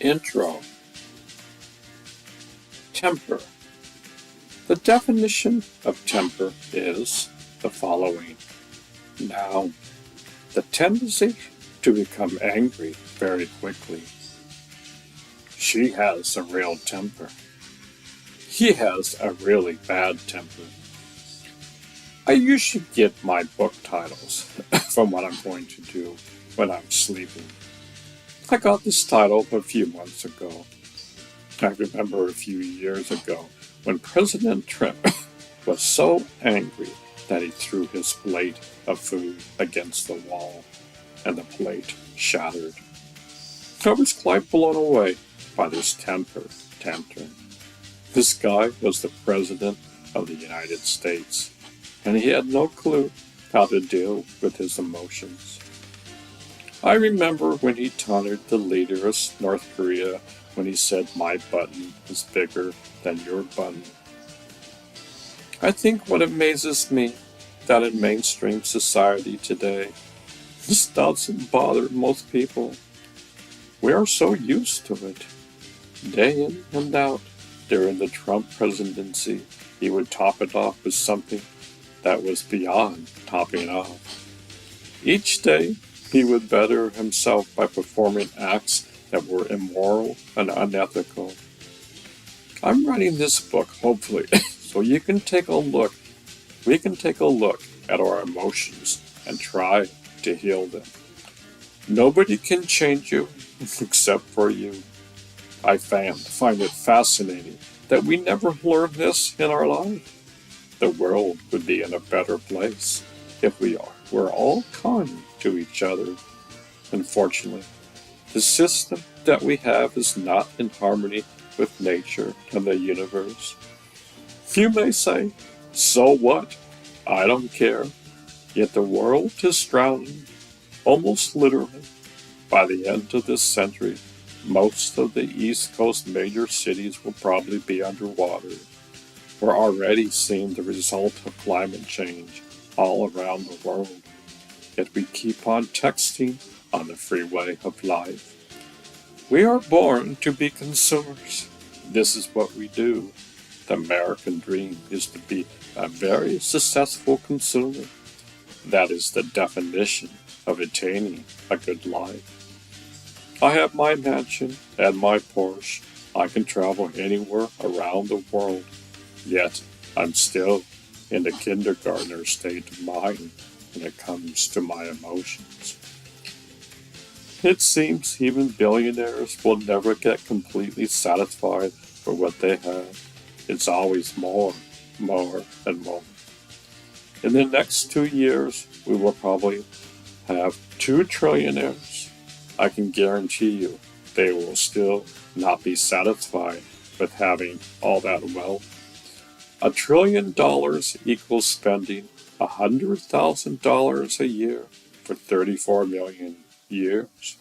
Intro. Temper. The definition of temper is the following. Now, the tendency to become angry very quickly. She has a real temper. He has a really bad temper. I usually get my book titles from what I'm going to do when I'm sleeping. I got this title a few months ago. I remember a few years ago when President Trump was so angry that he threw his plate of food against the wall and the plate shattered. I was quite blown away by this temper tantrum. This guy was the President of the United States, and he had no clue how to deal with his emotions. I remember when he taunted the leader of North Korea when he said my button is bigger than your button. I think what amazes me that in mainstream society today, this doesn't bother most people. We are so used to it. Day in and out, during the Trump presidency, he would top it off with something that was beyond topping off. Each day, he would better himself by performing acts that were immoral and unethical. I'm writing this book, hopefully, so you can take a look. We can take a look at our emotions and try to heal them. Nobody can change you except for you. I find it fascinating that we never learn this in our life. The world would be in a better place if we're all kind to each other. Unfortunately, the system that we have is not in harmony with nature and the universe. You may say, so what? I don't care. Yet the world is drowning, almost literally. By the end of this century, most of the East Coast major cities will probably be underwater. We're already seeing the result of climate change all around the world. Yet we keep on texting on the freeway of life. We are born to be consumers. This is what we do. The American dream is to be a very successful consumer. That is the definition of attaining a good life. I have my mansion and my Porsche. I can travel anywhere around the world. Yet I'm still in the kindergartner state of mind when it comes to my emotions. It seems even billionaires will never get completely satisfied for what they have. It's always more, and more. In the next 2 years, we will probably have 2 trillionaires. I can guarantee you they will still not be satisfied with having all that wealth. $1 trillion equals spending $100,000 a year for 34 million years.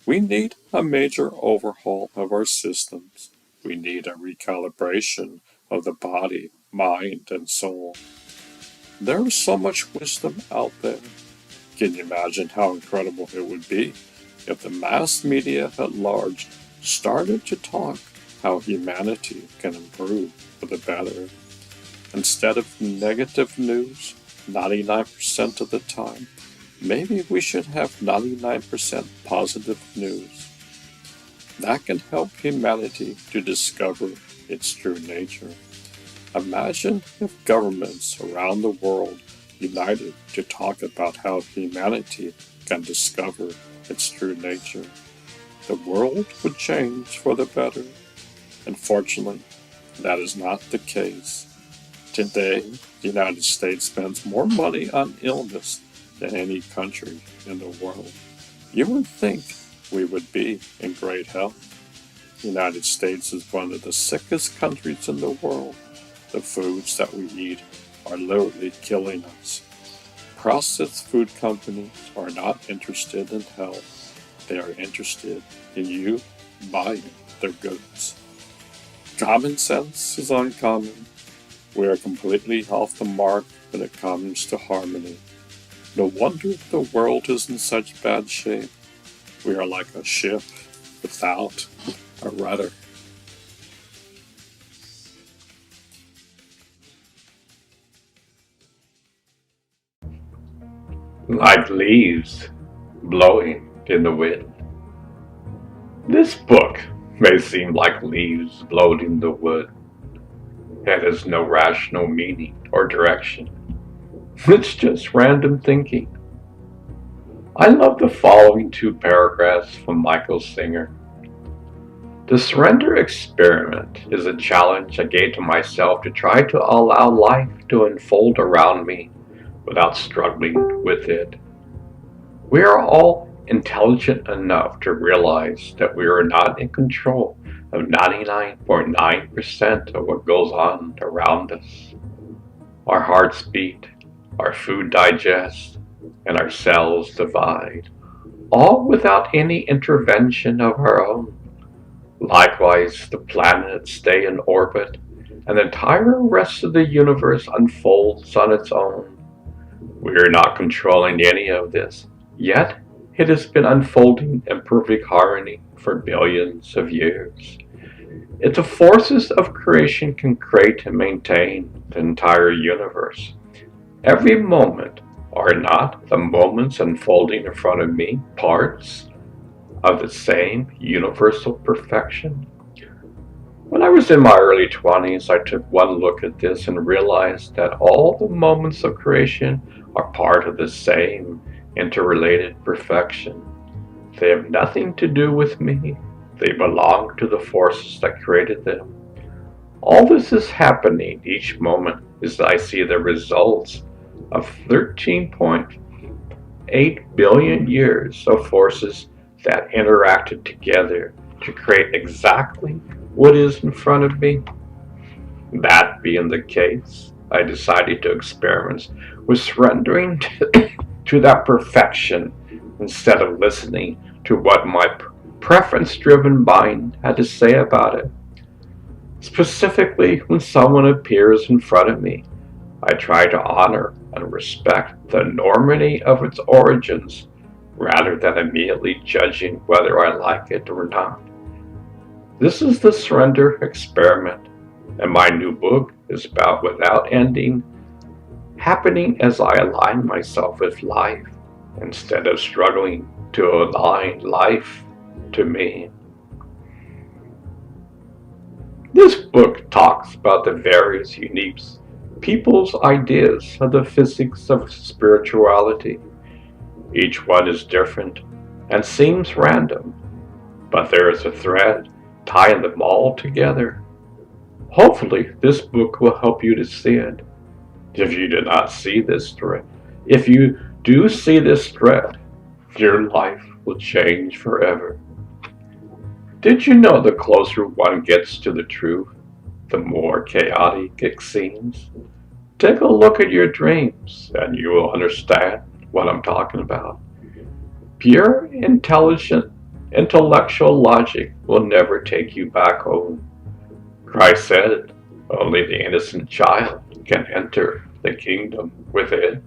We need a major overhaul of our systems. We need a recalibration of the body, mind, and soul. There is so much wisdom out there. Can you imagine how incredible it would be if the mass media at large started to talk how humanity can improve for the better? Instead of negative news 99% of the time, maybe we should have 99% positive news. That can help humanity to discover its true nature. Imagine if governments around the world united to talk about how humanity can discover its true nature. The world would change for the better. Unfortunately, that is not the case. Today, the United States spends more money on illness than any country in the world. You would think we would be in great health. The United States is one of the sickest countries in the world. The foods that we eat are literally killing us. Processed food companies are not interested in health. They are interested in you buying their goods. Common sense is uncommon. We are completely off the mark when it comes to harmony. No wonder the world is in such bad shape. We are like a ship without a rudder. Like leaves blowing in the wind. This book may seem like leaves blowing in the wood. It has no rational meaning or direction. It's just random thinking. I love the following two paragraphs from Michael Singer. The surrender experiment is a challenge I gave to myself to try to allow life to unfold around me without struggling with it. We are all intelligent enough to realize that we are not in control of 99.9% of what goes on around us. Our hearts beat, our food digests, and our cells divide, all without any intervention of our own. Likewise, the planets stay in orbit, and the entire rest of the universe unfolds on its own. We are not controlling any of this, yet it has been unfolding in perfect harmony for billions of years. If the forces of creation can create and maintain the entire universe, every moment are not the moments unfolding in front of me parts of the same universal perfection? When I was in my early 20s, I took one look at this and realized that all the moments of creation are part of the same interrelated perfection. They have nothing to do with me. They belong to the forces that created them. All this is happening each moment as I see the results of 13.8 billion years of forces that interacted together to create exactly what is in front of me. That being the case, I decided to experiment with surrendering to that perfection instead of listening to what my preference driven mind had to say about it. Specifically, when someone appears in front of me, I try to honor and respect the enormity of its origins rather than immediately judging whether I like it or not. This is the surrender experiment, and my new book is about without ending, happening as I align myself with life instead of struggling to align life to me. This book talks about the various unique people's ideas of the physics of spirituality. Each one is different and seems random, but there is a thread tying them all together. Hopefully, this book will help you to see it. If you do not see this thread, if you do see this thread, your life will change forever. Did you know the closer one gets to the truth, the more chaotic it seems? Take a look at your dreams and you will understand what I'm talking about. Pure, intelligent, intellectual logic will never take you back home. Christ said, only the innocent child can enter the kingdom within.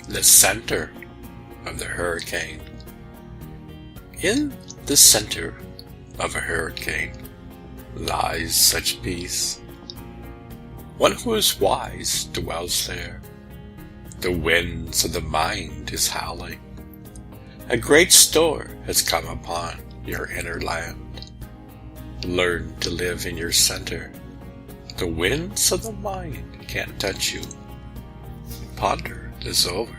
The center of the hurricane. In the center of a hurricane lies such peace. One who is wise dwells there. The winds of the mind is howling. A great storm has come upon your inner land. Learn to live in your center. The winds of the mind can't touch you. Ponder this over.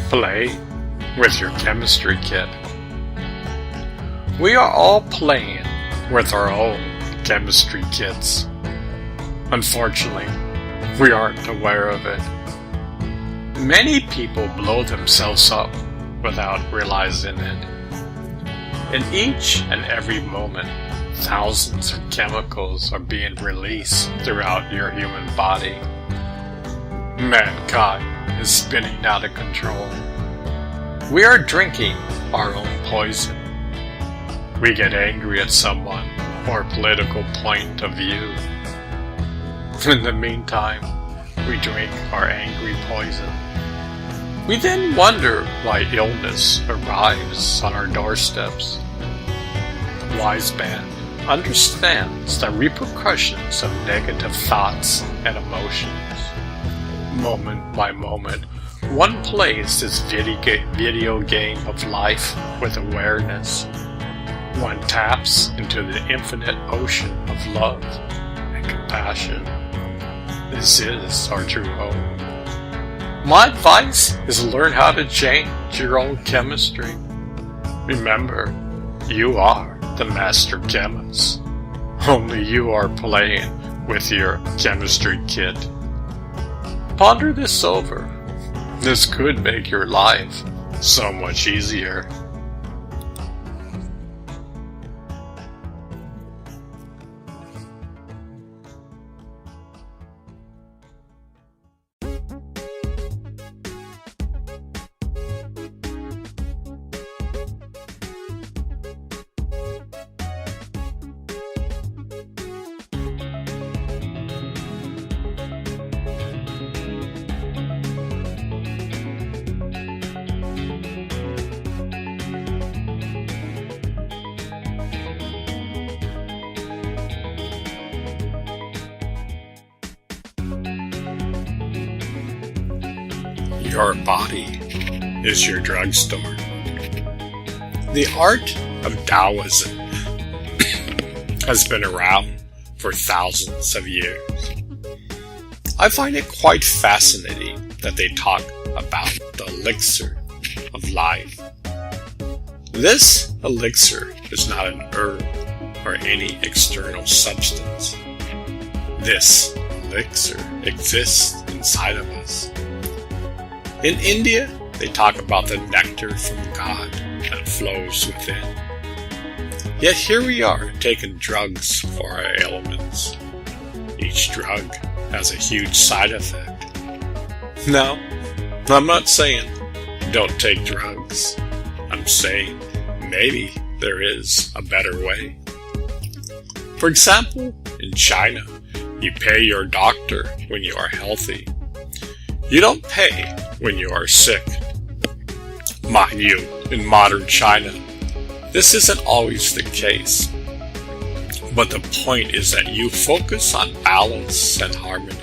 Play with your chemistry kit. We are all playing with our own chemistry kits. Unfortunately, we aren't aware of it. Many people blow themselves up without realizing it. In each and every moment, thousands of chemicals are being released throughout your human body. Mankind is spinning out of control. We are drinking our own poison. We get angry at someone or a political point of view. In the meantime, we drink our angry poison. We then wonder why illness arrives on our doorsteps. The wise man understands the repercussions of negative thoughts and emotions. Moment by moment, one plays this video game of life with awareness. One taps into the infinite ocean of love and compassion. This is our true home. My advice is learn how to change your own chemistry. Remember, you are the master chemist. Only you are playing with your chemistry kit. Ponder this over. This could make your life so much easier. Your body is your drugstore. The art of Taoism has been around for thousands of years. I find it quite fascinating that they talk about the elixir of life. This elixir is not an herb or any external substance. This elixir exists inside of us. In India, they talk about the nectar from God that flows within. Yet here we are taking drugs for our ailments. Each drug has a huge side effect. Now, I'm not saying don't take drugs. I'm saying maybe there is a better way. For example, in China, you pay your doctor when you are healthy. You don't pay when you are sick. Mind you, in modern China, this isn't always the case. But the point is that you focus on balance and harmony.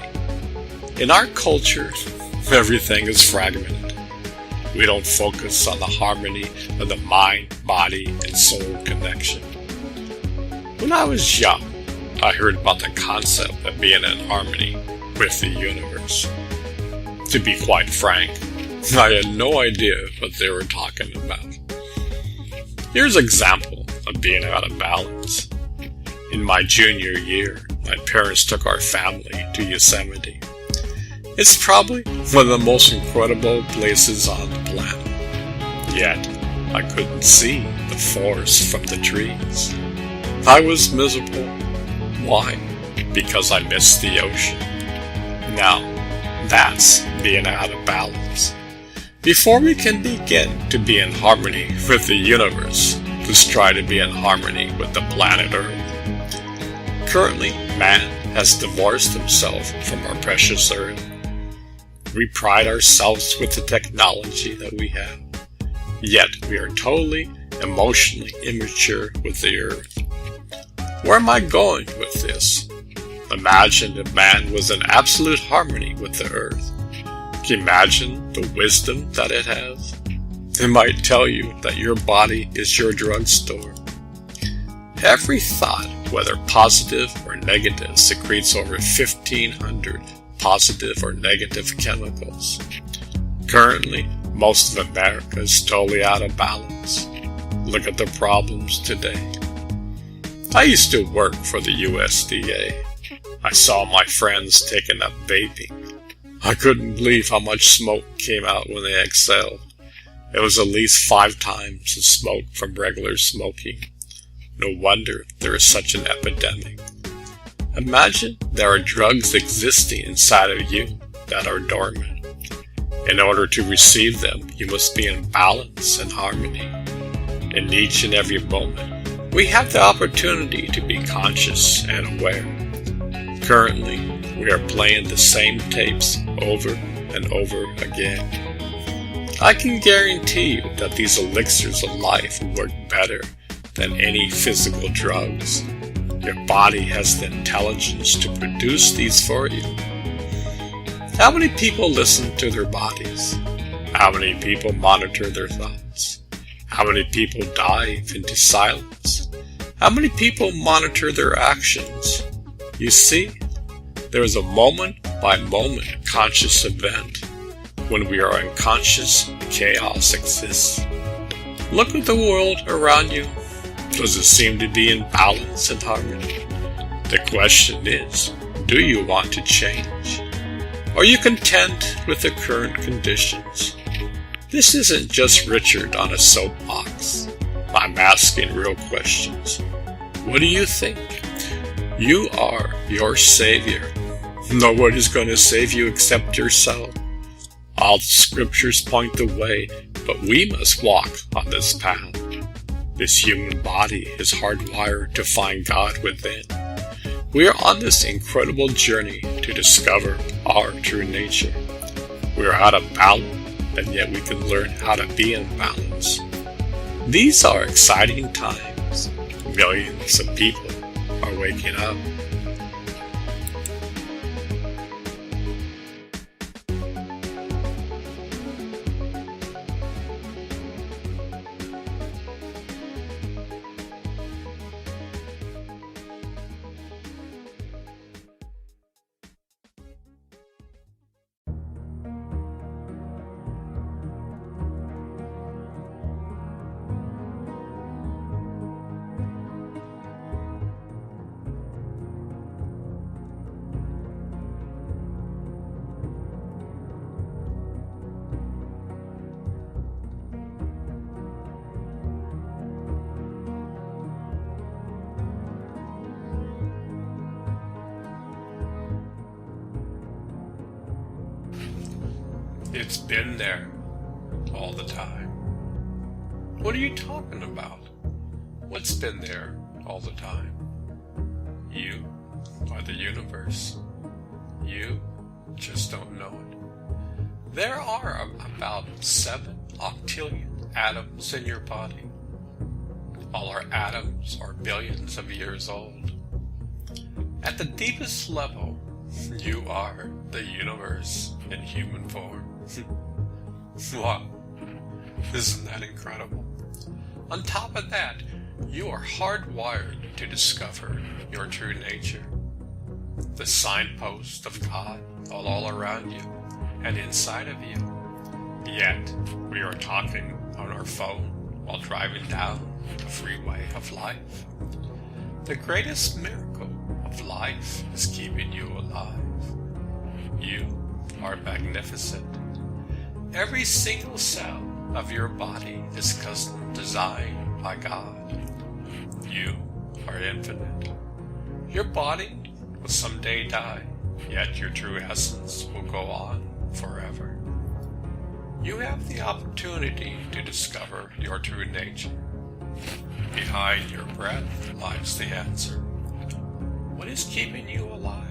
In our culture, everything is fragmented. We don't focus on the harmony of the mind, body, and soul connection. When I was young, I heard about the concept of being in harmony with the universe. To be quite frank, I had no idea what they were talking about. Here's an example of being out of balance. In my junior year, my parents took our family to Yosemite. It's probably one of the most incredible places on the planet. Yet, I couldn't see the forest from the trees. I was miserable. Why? Because I missed the ocean. Now, that's being out of balance. Before we can begin to be in harmony with the universe, let's try to be in harmony with the planet Earth. Currently, man has divorced himself from our precious Earth. We pride ourselves with the technology that we have, yet we are totally emotionally immature with the Earth. Where am I going with this? Imagine if man was in absolute harmony with the Earth. Can you imagine the wisdom that it has? It might tell you that your body is your drugstore. Every thought, whether positive or negative, secretes over 1,500 positive or negative chemicals. Currently, Most of America is totally out of balance. Look at the problems today. I used to work for the USDA. I saw my friends taking up vaping. I couldn't believe how much smoke came out when they exhaled. It was at least 5 times the smoke from regular smoking. No wonder there is such an epidemic. Imagine there are drugs existing inside of you that are dormant. In order to receive them, you must be in balance and harmony. In each and every moment, we have the opportunity to be conscious and aware. Currently, we are playing the same tapes over and over again. I can guarantee you that these elixirs of life work better than any physical drugs. Your body has the intelligence to produce these for you. How many people listen to their bodies? How many people monitor their thoughts? How many people dive into silence? How many people monitor their actions? You see, there is a moment-by-moment conscious event. When we are unconscious, chaos exists. Look at the world around you. Does it seem to be in balance and harmony? The question is, do you want to change? Are you content with the current conditions? This isn't just Richard on a soapbox. I'm asking real questions. What do you think? You are your savior. Nobody's going to save you except yourself. All the scriptures point the way, but we must walk on this path. This human body is hardwired to find God within. We are on this incredible journey to discover our true nature. We are out of balance, and yet we can learn how to be in balance. These are exciting times. Millions of people are waking up. It's been there all the time. What are you talking about? What's been there all the time? You are the universe. You just don't know it. There are about 7 octillion atoms in your body. All our atoms are billions of years old. At the deepest level, you are the universe in human form. Wow, isn't that incredible? On top of that, you are hardwired to discover your true nature. The signpost of God all around you and inside of you. Yet, we are talking on our phone while driving down the freeway of life. The greatest miracle of life is keeping you alive. You are magnificent. Every single cell of your body is custom designed by God. You are infinite. Your body will someday die, yet your true essence will go on forever. You have the opportunity to discover your true nature. Behind your breath lies the answer. What is keeping you alive?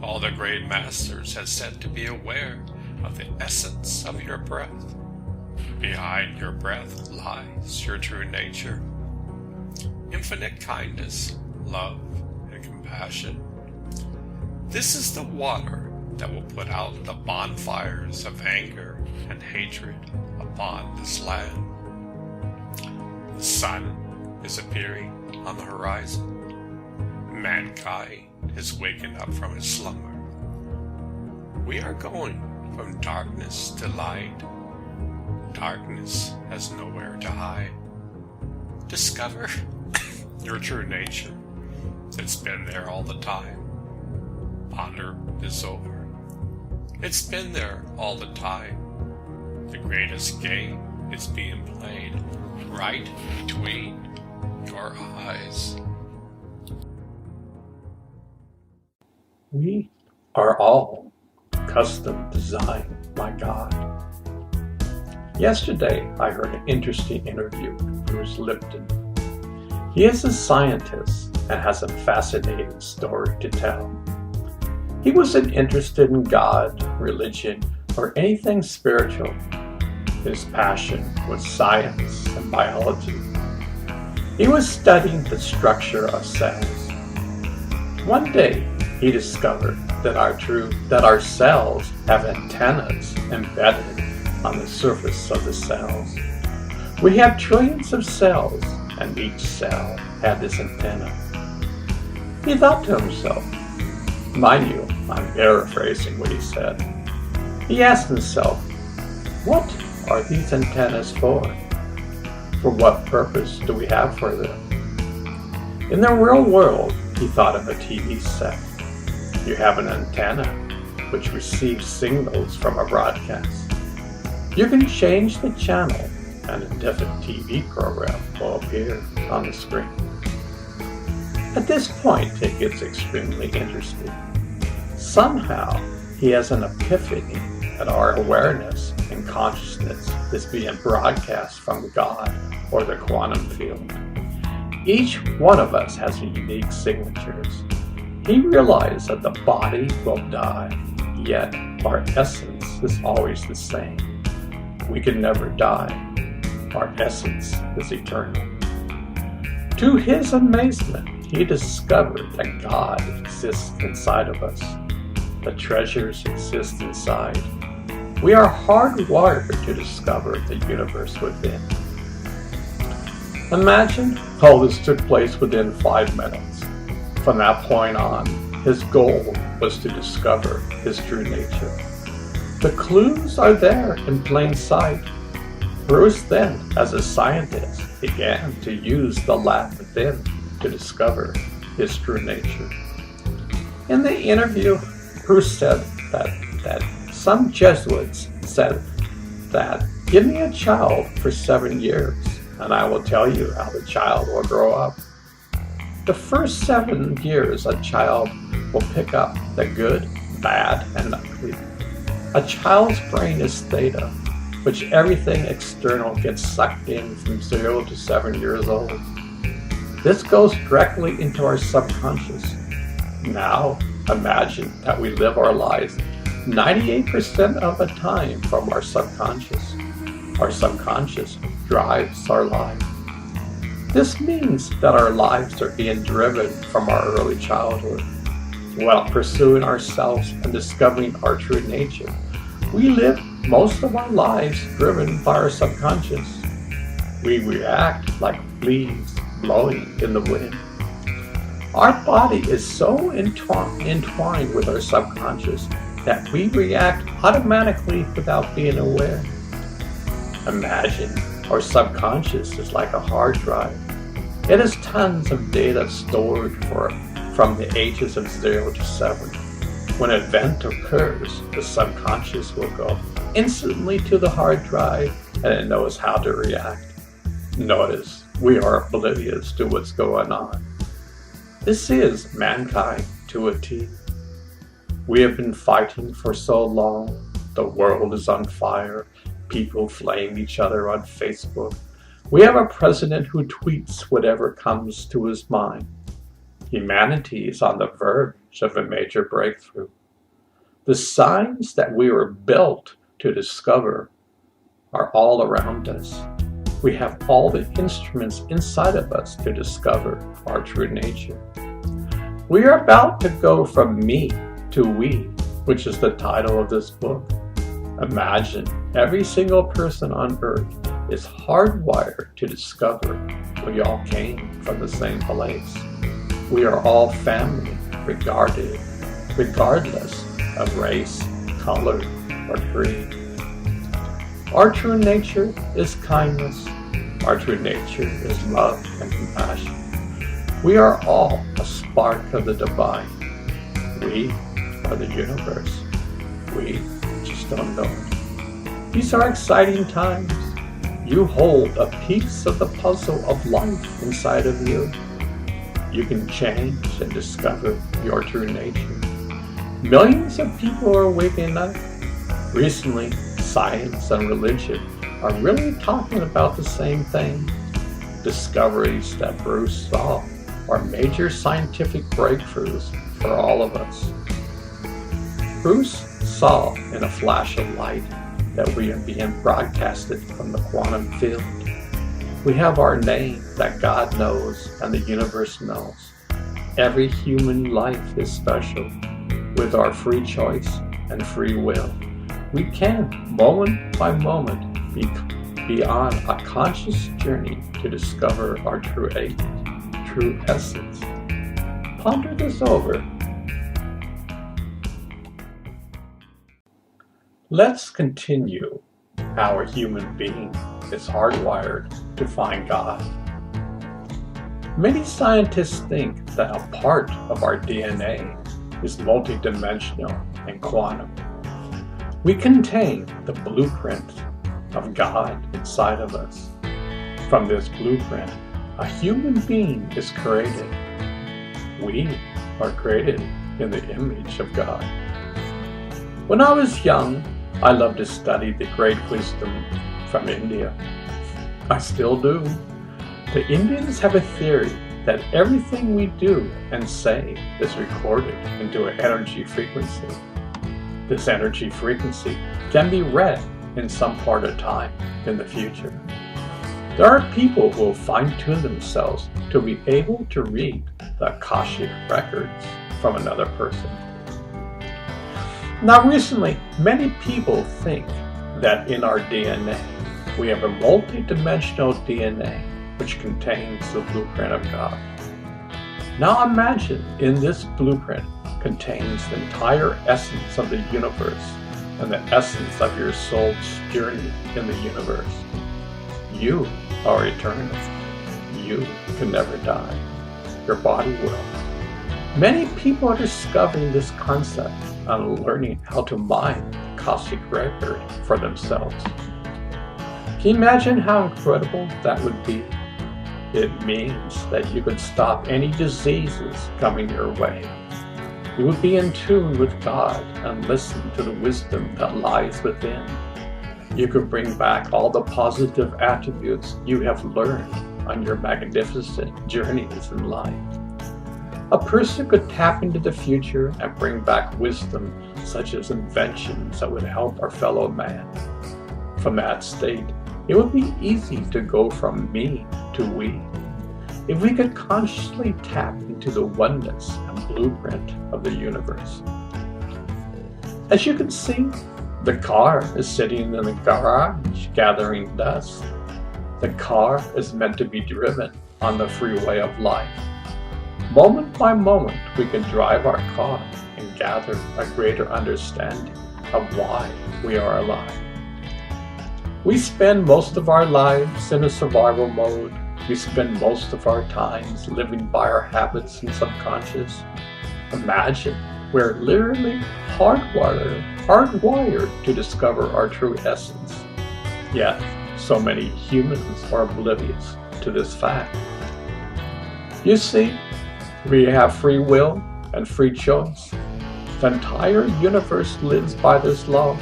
All the great masters have said to be aware of the essence of your breath. Behind your breath lies your true nature. Infinite kindness, love, and compassion. This is the water that will put out the bonfires of anger and hatred upon this land. The sun is appearing on the horizon. Mankind is waking up from its slumber. We are going from darkness to light, darkness has nowhere to hide. Discover your true nature. It's been there all the time. Ponder is over. It's been there all the time. The greatest game is being played right between your eyes. We are all custom designed by God. Yesterday, I heard an interesting interview with Bruce Lipton. He is a scientist and has a fascinating story to tell. He wasn't interested in God, religion, or anything spiritual. His passion was science and biology. He was studying the structure of cells. One day, he discovered that our cells have antennas embedded on the surface of the cells. We have trillions of cells, and each cell had this antenna. He thought to himself, mind you, I'm paraphrasing what he said. He asked himself, what are these antennas for? For what purpose do we have for them? In the real world, he thought of a TV set. You have an antenna which receives signals from a broadcast. You can change the channel and a different TV program will appear on the screen. At this point, it gets extremely interesting. Somehow, he has an epiphany that our awareness and consciousness is being broadcast from God or the quantum field. Each one of us has unique signatures. He realized that the body will die, yet our essence is always the same. We can never die. Our essence is eternal. To his amazement, he discovered that God exists inside of us. The treasures exist inside. We are hardwired to discover the universe within. Imagine all this took place within 5 minutes. From that point on, his goal was to discover his true nature. The clues are there in plain sight. Bruce then, as a scientist, began to use the lab within to discover his true nature. In the interview, Bruce said that some Jesuits said that, give me a child for 7 years, and I will tell you how the child will grow up. The first 7 years, a child will pick up the good, bad, and ugly. A child's brain is theta, which everything external gets sucked in from 0 to 7 years old. This goes directly into our subconscious. Now, imagine that we live our lives 98% of the time from our subconscious. Our subconscious drives our life. This means that our lives are being driven from our early childhood. While pursuing ourselves and discovering our true nature, we live most of our lives driven by our subconscious. We react like leaves blowing in the wind. Our body is so entwined with our subconscious that we react automatically without being aware. Imagine our subconscious is like a hard drive. It has tons of data stored from the ages of 0 to 7. When an event occurs, the subconscious will go instantly to the hard drive and it knows how to react. Notice, we are oblivious to what's going on. This is mankind to a T. We have been fighting for so long. The world is on fire. People flame each other on Facebook. We have a president who tweets whatever comes to his mind. Humanity is on the verge of a major breakthrough. The signs that we were built to discover are all around us. We have all the instruments inside of us to discover our true nature. We are about to go from me to we, which is the title of this book. Imagine every single person on earth is hardwired to discover we all came from the same place. We are all family, regardless of race, color, or creed. Our true nature is kindness. Our true nature is love and compassion. We are all a spark of the divine. We are the universe. We just don't know it. These are exciting times. You hold a piece of the puzzle of life inside of you. You can change and discover your true nature. Millions of people are waking up. Recently, science and religion are really talking about the same thing. Discoveries that Bruce saw are major scientific breakthroughs for all of us. Bruce saw in a flash of light that we are being broadcasted from the quantum field. We have our name that God knows and the universe knows. Every human life is special. With our free choice and free will, we can, moment by moment, be on a conscious journey to discover our true essence. Ponder this over. Let's continue how a human being is hardwired to find God. Many scientists think that a part of our DNA is multidimensional and quantum. We contain the blueprint of God inside of us. From this blueprint, a human being is created. We are created in the image of God. When I was young, I loved to study the great wisdom from India. I still do. The Indians have a theory that everything we do and say is recorded into an energy frequency. This energy frequency can be read in some part of time in the future. There are people who will fine-tune themselves to be able to read the Akashic records from another person. Now recently, many people think that in our DNA, we have a multi-dimensional DNA which contains the blueprint of God. Now imagine in this blueprint contains the entire essence of the universe and the essence of your soul's journey in the universe. You are eternal. You can never die. Your body will. Many people are discovering this concept and learning how to mine the Akashic record for themselves. Can you imagine how incredible that would be? It means that you could stop any diseases coming your way. You would be in tune with God and listen to the wisdom that lies within. You could bring back all the positive attributes you have learned on your magnificent journeys in life. A person could tap into the future and bring back wisdom such as inventions that would help our fellow man. From that state, it would be easy to go from me to we. If we could consciously tap into the oneness and blueprint of the universe. As you can see, the car is sitting in the garage gathering dust. The car is meant to be driven on the freeway of life. Moment by moment, we can drive our car and gather a greater understanding of why we are alive. We spend most of our lives in a survival mode. We spend most of our times living by our habits and subconscious. Imagine we're literally hardwired to discover our true essence. Yet, so many humans are oblivious to this fact. You see, we have free will and free choice. The entire universe lives by this law.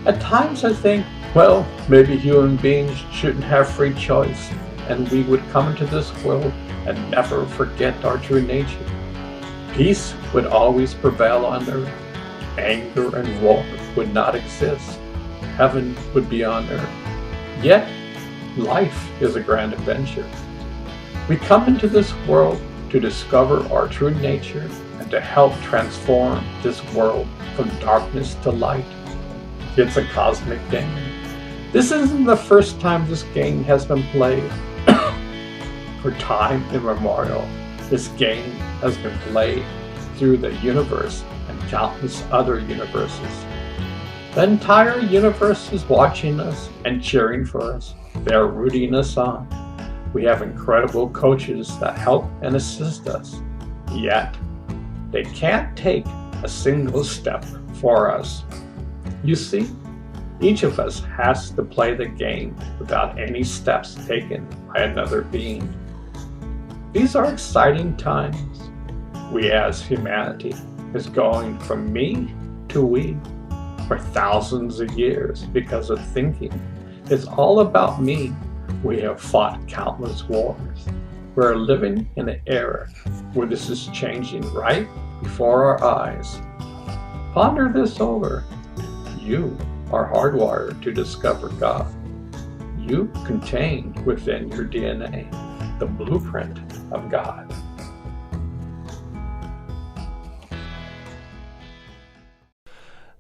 At times I think, well, maybe human beings shouldn't have free choice and we would come into this world and never forget our true nature. Peace would always prevail on earth. Anger and war would not exist. Heaven would be on earth. Yet, life is a grand adventure. We come into this world to discover our true nature and to help transform this world from darkness to light. It's a cosmic game. This isn't the first time this game has been played. For time immemorial, this game has been played through the universe and countless other universes. The entire universe is watching us and cheering for us. They are rooting us on. We have incredible coaches that help and assist us. Yet, they can't take a single step for us. You see, each of us has to play the game without any steps taken by another being. These are exciting times. We as humanity is going from me to we for thousands of years because of thinking. It's all about me. We have fought countless wars. We're living in an era where this is changing right before our eyes. Ponder this over. You are hardwired to discover God. You contain within your DNA the blueprint of God.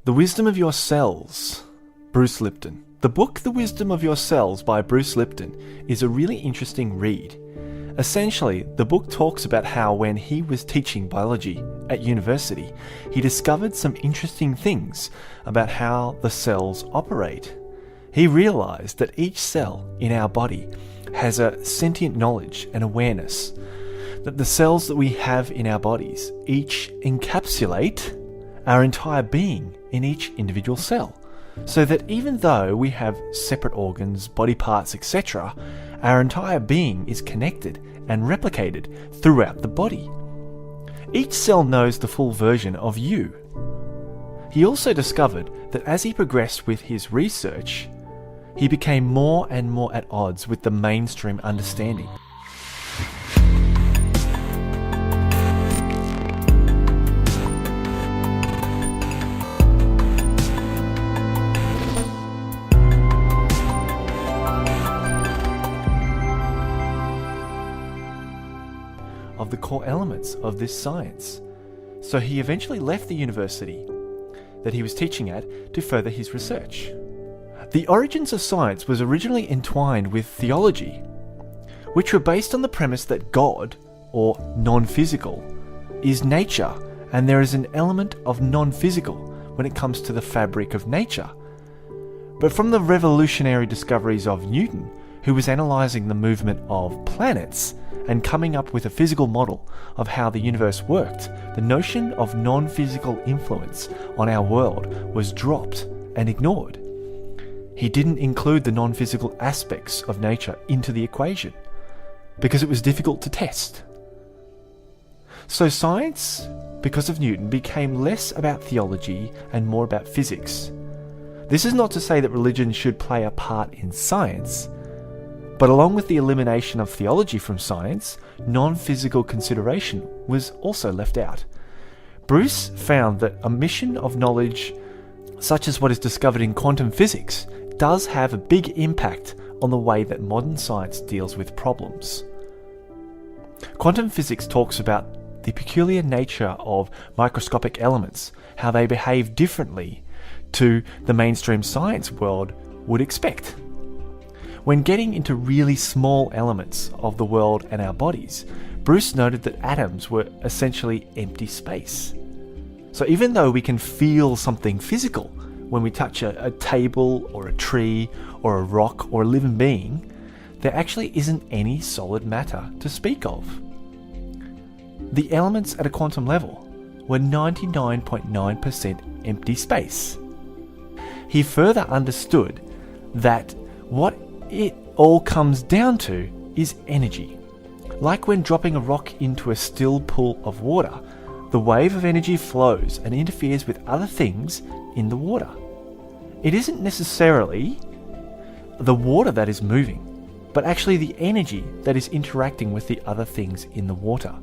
The Wisdom of Your Cells, Bruce Lipton. The book The Wisdom of Your Cells by Bruce Lipton is a really interesting read. Essentially, the book talks about how when he was teaching biology at university, he discovered some interesting things about how the cells operate. He realized that each cell in our body has a sentient knowledge and awareness, that the cells that we have in our bodies each encapsulate our entire being in each individual cell, so that even though we have separate organs, body parts, etc., our entire being is connected and replicated throughout the body. Each cell knows the full version of you. He also discovered that as he progressed with his research, he became more and more at odds with the mainstream understanding. Of the core elements of this science. So he eventually left the university that he was teaching at to further his research. The origins of science was originally entwined with theology, which were based on the premise that God, or non-physical, is nature, and there is an element of non-physical when it comes to the fabric of nature. But from the revolutionary discoveries of Newton, who was analysing the movement of planets and coming up with a physical model of how the universe worked, the notion of non-physical influence on our world was dropped and ignored. He didn't include the non-physical aspects of nature into the equation because it was difficult to test. So science, because of Newton, became less about theology and more about physics. This is not to say that religion should play a part in science, but along with the elimination of theology from science, non-physical consideration was also left out. Bruce found that a mission of knowledge, such as what is discovered in quantum physics, does have a big impact on the way that modern science deals with problems. Quantum physics talks about the peculiar nature of microscopic elements, how they behave differently to the mainstream science world would expect. When getting into really small elements of the world and our bodies, Bruce noted that atoms were essentially empty space. So even though we can feel something physical when we touch a table or a tree or a rock or a living being, there actually isn't any solid matter to speak of. The elements at a quantum level were 99.9% empty space. He further understood that what it all comes down to is energy. Like when dropping a rock into a still pool of water, the wave of energy flows and interferes with other things in the water. It isn't necessarily the water that is moving, but actually the energy that is interacting with the other things in the water.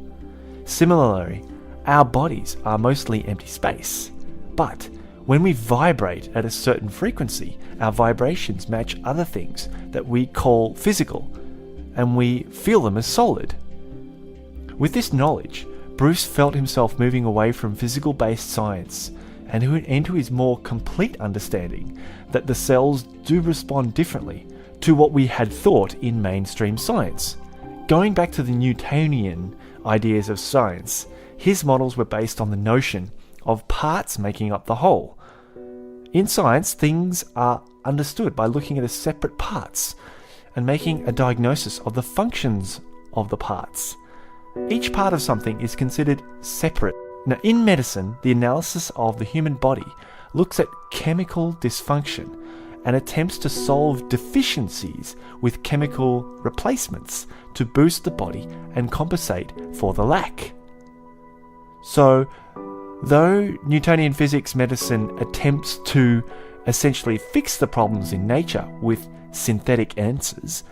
Similarly, our bodies are mostly empty space, but when we vibrate at a certain frequency, our vibrations match other things that we call physical, and we feel them as solid. With this knowledge, Bruce felt himself moving away from physical-based science and into his more complete understanding that the cells do respond differently to what we had thought in mainstream science. Going back to the Newtonian ideas of science, his models were based on the notion of parts making up the whole. In science, things are understood by looking at the separate parts and making a diagnosis of the functions of the parts. Each part of something is considered separate. Now, in medicine, the analysis of the human body looks at chemical dysfunction and attempts to solve deficiencies with chemical replacements to boost the body and compensate for the lack. So, though Newtonian physics medicine attempts to essentially fix the problems in nature with synthetic answers,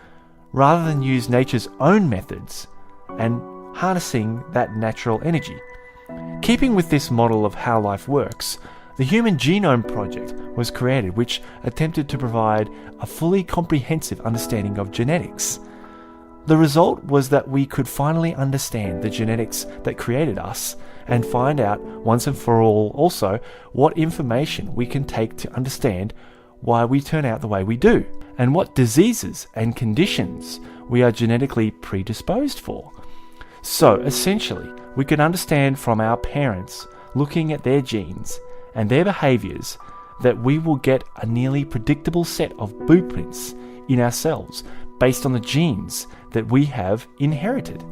rather than use nature's own methods and harnessing that natural energy. Keeping with this model of how life works, the Human Genome Project was created, which attempted to provide a fully comprehensive understanding of genetics. The result was that we could finally understand the genetics that created us and find out once and for all also what information we can take to understand why we turn out the way we do and what diseases and conditions we are genetically predisposed for. So essentially, we could understand from our parents looking at their genes and their behaviours that we will get a nearly predictable set of blueprints in ourselves based on the genes that we have inherited.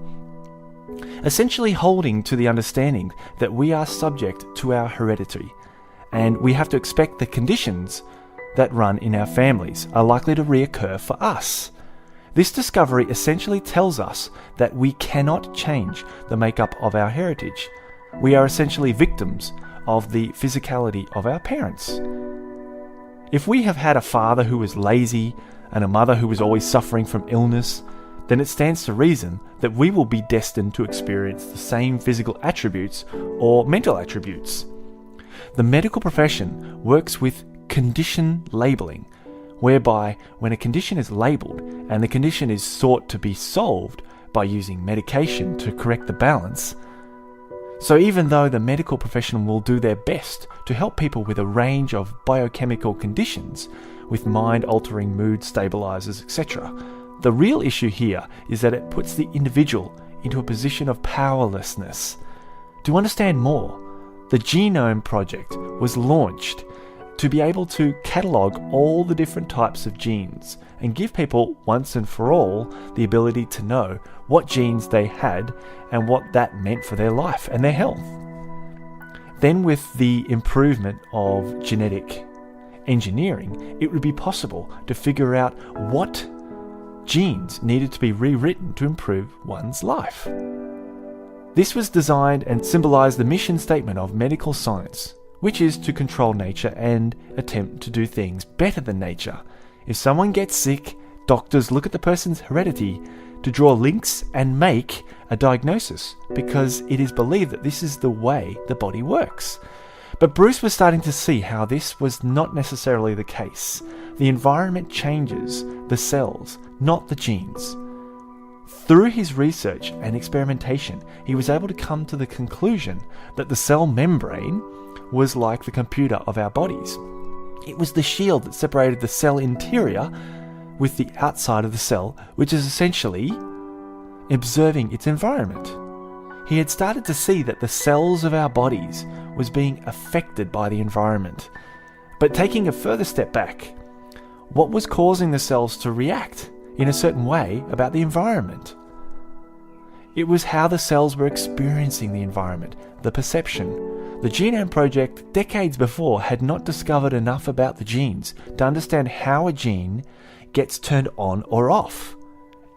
Essentially holding to the understanding that we are subject to our heredity and we have to expect the conditions that run in our families are likely to reoccur for us. This discovery essentially tells us that we cannot change the makeup of our heritage. We are essentially victims of the physicality of our parents. If we have had a father who was lazy and a mother who was always suffering from illness, then it stands to reason that we will be destined to experience the same physical attributes or mental attributes. The medical profession works with condition labeling, whereby when a condition is labelled and the condition is sought to be solved by using medication to correct the balance. So even though the medical profession will do their best to help people with a range of biochemical conditions, with mind-altering mood stabilizers, etc., the real issue here is that it puts the individual into a position of powerlessness. To understand more, the Genome Project was launched to be able to catalogue all the different types of genes and give people once and for all the ability to know what genes they had and what that meant for their life and their health. Then with the improvement of genetic engineering, it would be possible to figure out what genes needed to be rewritten to improve one's life. This was designed and symbolized the mission statement of medical science, which is to control nature and attempt to do things better than nature. If someone gets sick, doctors look at the person's heredity to draw links and make a diagnosis, because it is believed that this is the way the body works. But Bruce was starting to see how this was not necessarily the case. The environment changes the cells, not the genes. Through his research and experimentation, he was able to come to the conclusion that the cell membrane was like the computer of our bodies. It was the shield that separated the cell interior with the outside of the cell, which is essentially observing its environment. He had started to see that the cells of our bodies was being affected by the environment. But taking a further step back, what was causing the cells to react in a certain way about the environment? It was how the cells were experiencing the environment, the perception. The Genome Project, decades before, had not discovered enough about the genes to understand how a gene gets turned on or off.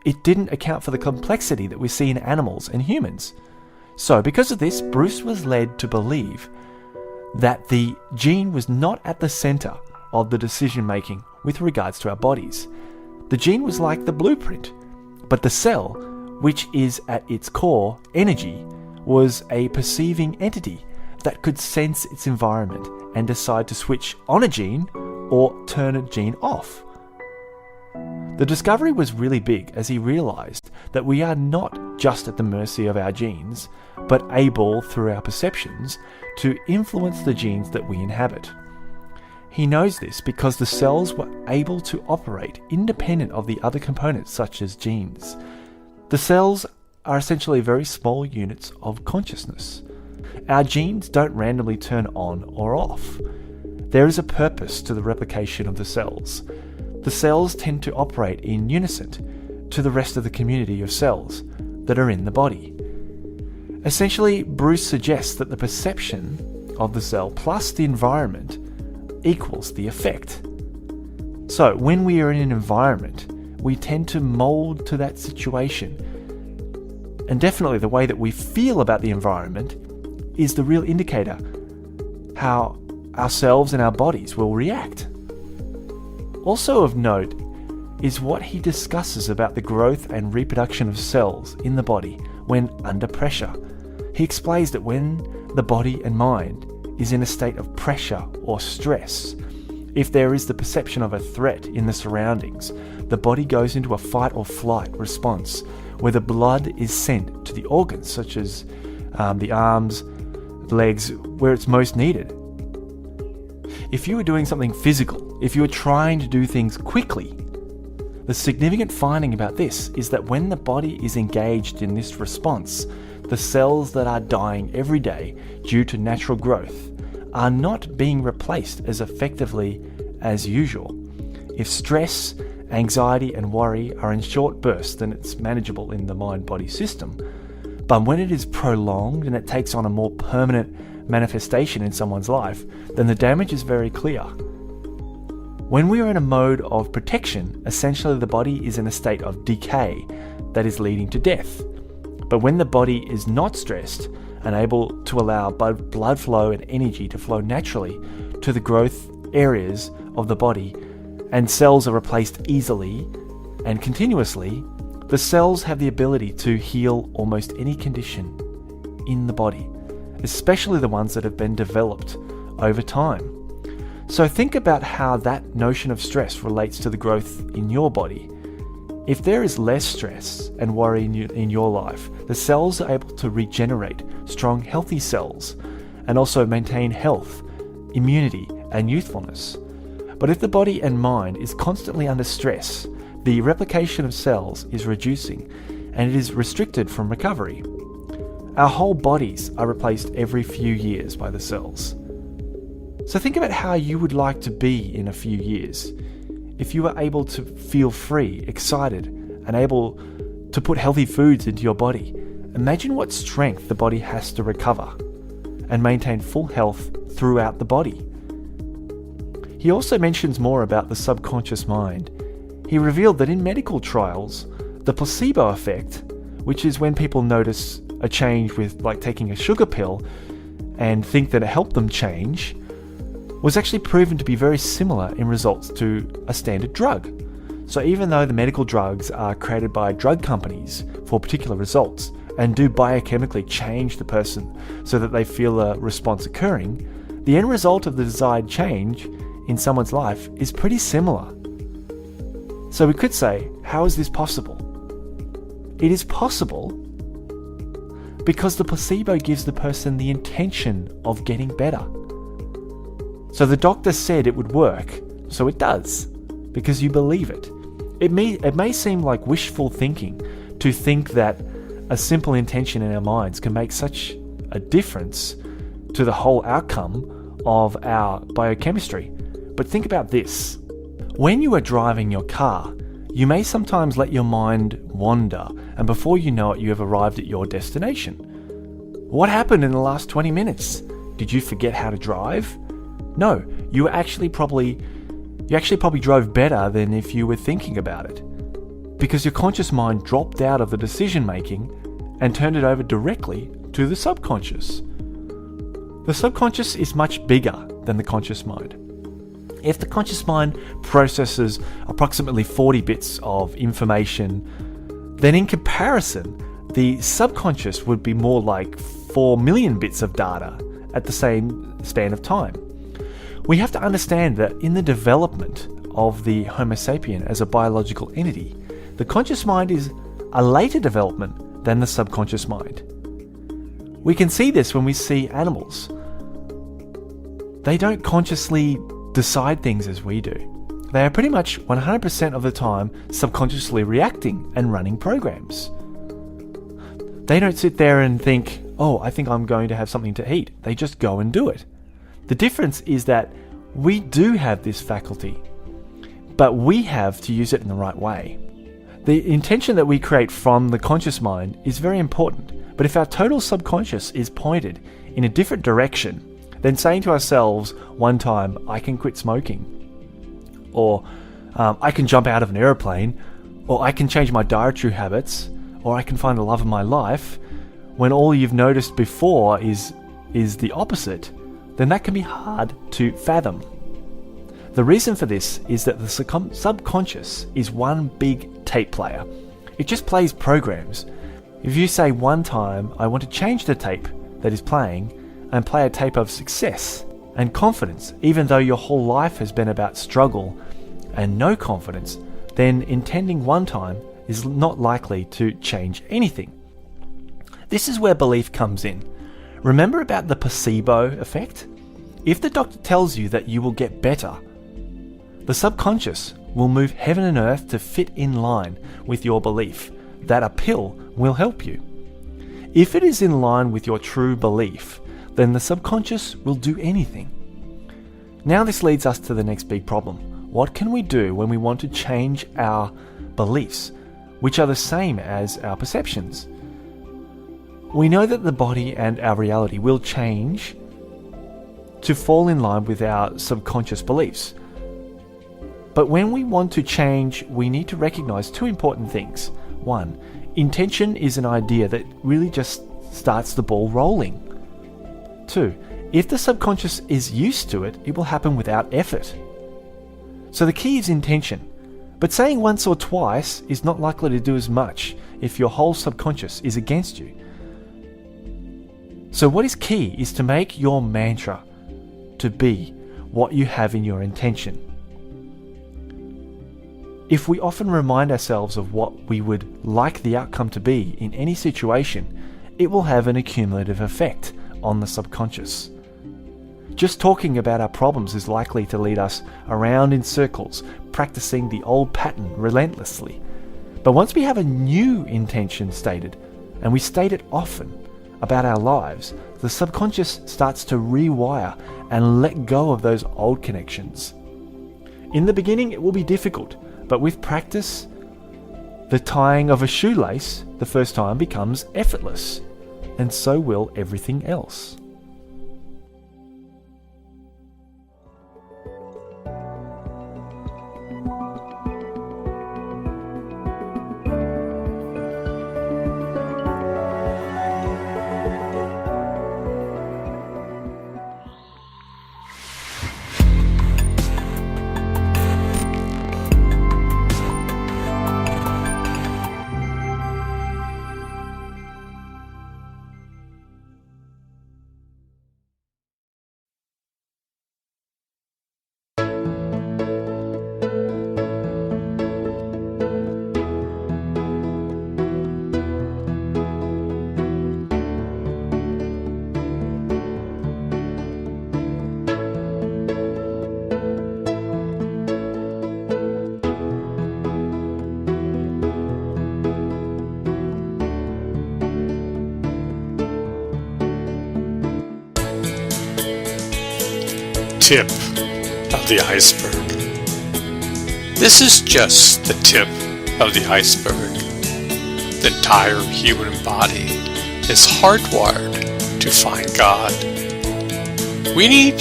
It didn't account for the complexity that we see in animals and humans. So, because of this, Bruce was led to believe that the gene was not at the center of the decision-making with regards to our bodies. The gene was like the blueprint, but the cell, which is at its core energy, was a perceiving entity that could sense its environment and decide to switch on a gene or turn a gene off. The discovery was really big as he realized that we are not just at the mercy of our genes, but able, through our perceptions, to influence the genes that we inhabit. He knows this because the cells were able to operate independent of the other components such as genes. The cells are essentially very small units of consciousness. Our genes don't randomly turn on or off. There is a purpose to the replication of the cells. The cells tend to operate in unison to the rest of the community of cells that are in the body. Essentially, Bruce suggests that the perception of the cell plus the environment equals the effect. So, when we are in an environment, we tend to mold to that situation. And definitely the way that we feel about the environment is the real indicator how ourselves and our bodies will react. Also of note is what he discusses about the growth and reproduction of cells in the body when under pressure. He explains that when the body and mind is in a state of pressure or stress, if there is the perception of a threat in the surroundings, the body goes into a fight or flight response where the blood is sent to the organs such as the arms, legs, where it's most needed. If you were doing something physical, if you were trying to do things quickly, the significant finding about this is that when the body is engaged in this response, the cells that are dying every day due to natural growth are not being replaced as effectively as usual. If stress, anxiety and worry are in short bursts, then it's manageable in the mind-body system. But when it is prolonged and it takes on a more permanent manifestation in someone's life, then the damage is very clear. When we are in a mode of protection, essentially the body is in a state of decay that is leading to death. But when the body is not stressed and able to allow blood flow and energy to flow naturally to the growth areas of the body, and cells are replaced easily and continuously, the cells have the ability to heal almost any condition in the body, especially the ones that have been developed over time. So think about how that notion of stress relates to the growth in your body. If there is less stress and worry in your life, the cells are able to regenerate strong, healthy cells and also maintain health, immunity, and youthfulness. But if the body and mind is constantly under stress, the replication of cells is reducing and it is restricted from recovery. Our whole bodies are replaced every few years by the cells. So think about how you would like to be in a few years. If you were able to feel free, excited, and able to put healthy foods into your body, imagine what strength the body has to recover and maintain full health throughout the body. He also mentions more about the subconscious mind. He revealed that in medical trials, the placebo effect, which is when people notice a change with like taking a sugar pill and think that it helped them change, was actually proven to be very similar in results to a standard drug. So even though the medical drugs are created by drug companies for particular results and do biochemically change the person so that they feel a response occurring, the end result of the desired change in someone's life is pretty similar. So we could say, how is this possible? It is possible because the placebo gives the person the intention of getting better. So the doctor said it would work, so it does, because you believe it. It may seem like wishful thinking to think that a simple intention in our minds can make such a difference to the whole outcome of our biochemistry. But think about this. When you are driving your car, you may sometimes let your mind wander, and before you know it, you have arrived at your destination. What happened in the last 20 minutes? Did you forget how to drive? No, you actually probably drove better than if you were thinking about it, because your conscious mind dropped out of the decision making and turned it over directly to the subconscious. The subconscious is much bigger than the conscious mind. If the conscious mind processes approximately 40 bits of information, then in comparison, the subconscious would be more like 4 million bits of data at the same span of time. We have to understand that in the development of the Homo sapien as a biological entity, the conscious mind is a later development than the subconscious mind. We can see this when we see animals. They don't consciously decide things as we do. They are pretty much 100% of the time subconsciously reacting and running programs. They don't sit there and think, oh, I think I'm going to have something to eat. They just go and do it. The difference is that We do have this faculty, but we have to use it in the right way. The intention that we create from the conscious mind is very important, but if our total subconscious is pointed in a different direction, then saying to ourselves one time, I can quit smoking, or I can jump out of an aeroplane, or I can change my dietary habits, or I can find the love of my life, when all you've noticed before is the opposite, then that can be hard to fathom. The reason for this is that the subconscious is one big tape player. It just plays programs. If you say one time, I want to change the tape that is playing and play a tape of success and confidence, even though your whole life has been about struggle and no confidence, then intending one time is not likely to change anything. This is where belief comes in. Remember about the placebo effect? If the doctor tells you that you will get better, the subconscious will move heaven and earth to fit in line with your belief that a pill will help you. If it is in line with your true belief, then the subconscious will do anything. Now this leads us to the next big problem. What can we do when we want to change our beliefs, which are the same as our perceptions? We know that the body and our reality will change to fall in line with our subconscious beliefs. But when we want to change, we need to recognize two important things. One, intention is an idea that really just starts the ball rolling. Two, if the subconscious is used to it, it will happen without effort. So the key is intention. But saying once or twice is not likely to do as much if your whole subconscious is against you. So what is key is to make your mantra to be what you have in your intention. If we often remind ourselves of what we would like the outcome to be in any situation, it will have an accumulative effect on the subconscious. Just talking about our problems is likely to lead us around in circles, practicing the old pattern relentlessly. But once we have a new intention stated, and we state it often about our lives, the subconscious starts to rewire and let go of those old connections. In the beginning, it will be difficult, but with practice, the tying of a shoelace the first time becomes effortless, and so will everything else. Tip of the iceberg. This is just the tip of the iceberg. The entire human body is hardwired to find God. We need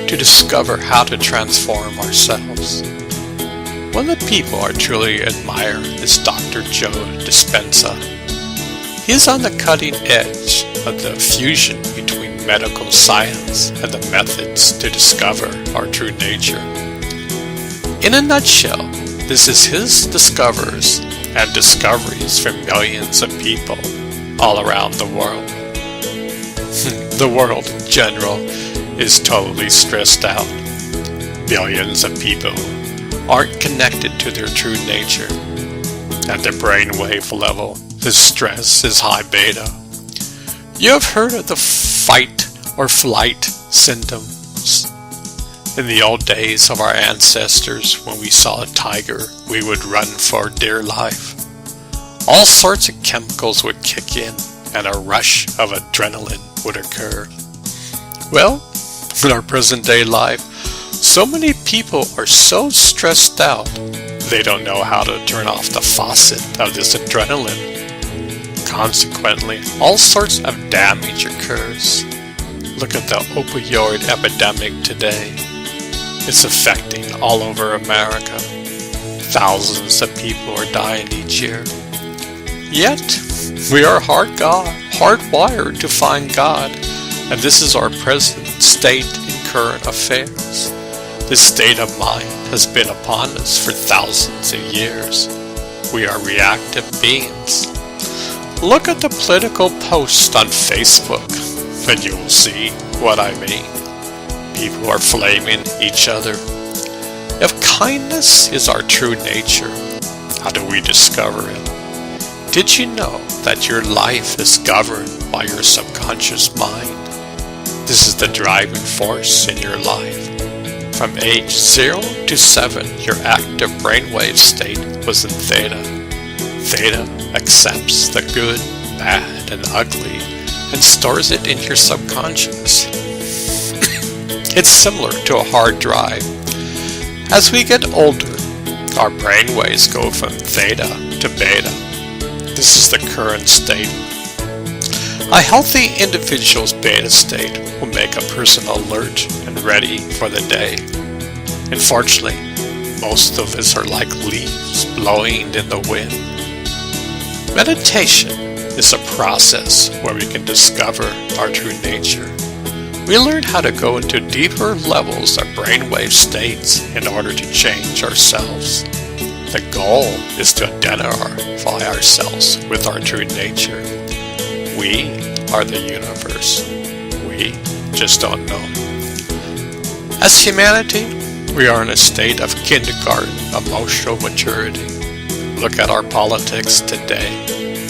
to discover how to transform ourselves. One of the people I truly admire is Dr. Joe Dispenza. He is on the cutting edge of the fusion between medical science and the methods to discover our true nature. In a nutshell, this is his discoveries and discoveries from millions of people all around the world. The world in general is totally stressed out. Billions of people aren't connected to their true nature. At the brainwave level, the stress is high beta. You have heard of the fight or flight symptoms. In the old days of our ancestors, when we saw a tiger, we would run for dear life. All sorts of chemicals would kick in, and a rush of adrenaline would occur. Well, in our present day life, So many people are so stressed out, they don't know how to turn off the faucet of this adrenaline. Consequently, all sorts of damage occurs. Look at the opioid epidemic today. It's affecting all over America. Thousands of people are dying each year. Yet, we are hardwired to find God, and this is our present state in current affairs. This state of mind has been upon us for thousands of years. We are reactive beings. Look at the political posts on Facebook, and you will see what I mean. People are flaming each other. If kindness is our true nature, how do we discover it? Did you know that your life is governed by your subconscious mind? This is the driving force in your life. From age 0 to 7, your active brainwave state was in theta. Theta accepts the good, bad, and ugly and stores it in your subconscious. It's similar to a hard drive. As we get older, our brainwaves go from theta to beta. This is the current state. A healthy individual's beta state will make a person alert and ready for the day. Unfortunately, most of us are like leaves blowing in the wind. Meditation is a process where we can discover our true nature. We learn how to go into deeper levels of brainwave states in order to change ourselves. The goal is to identify ourselves with our true nature. We are the universe. We just don't know. As humanity, we are in a state of kindergarten emotional maturity. Look at our politics today,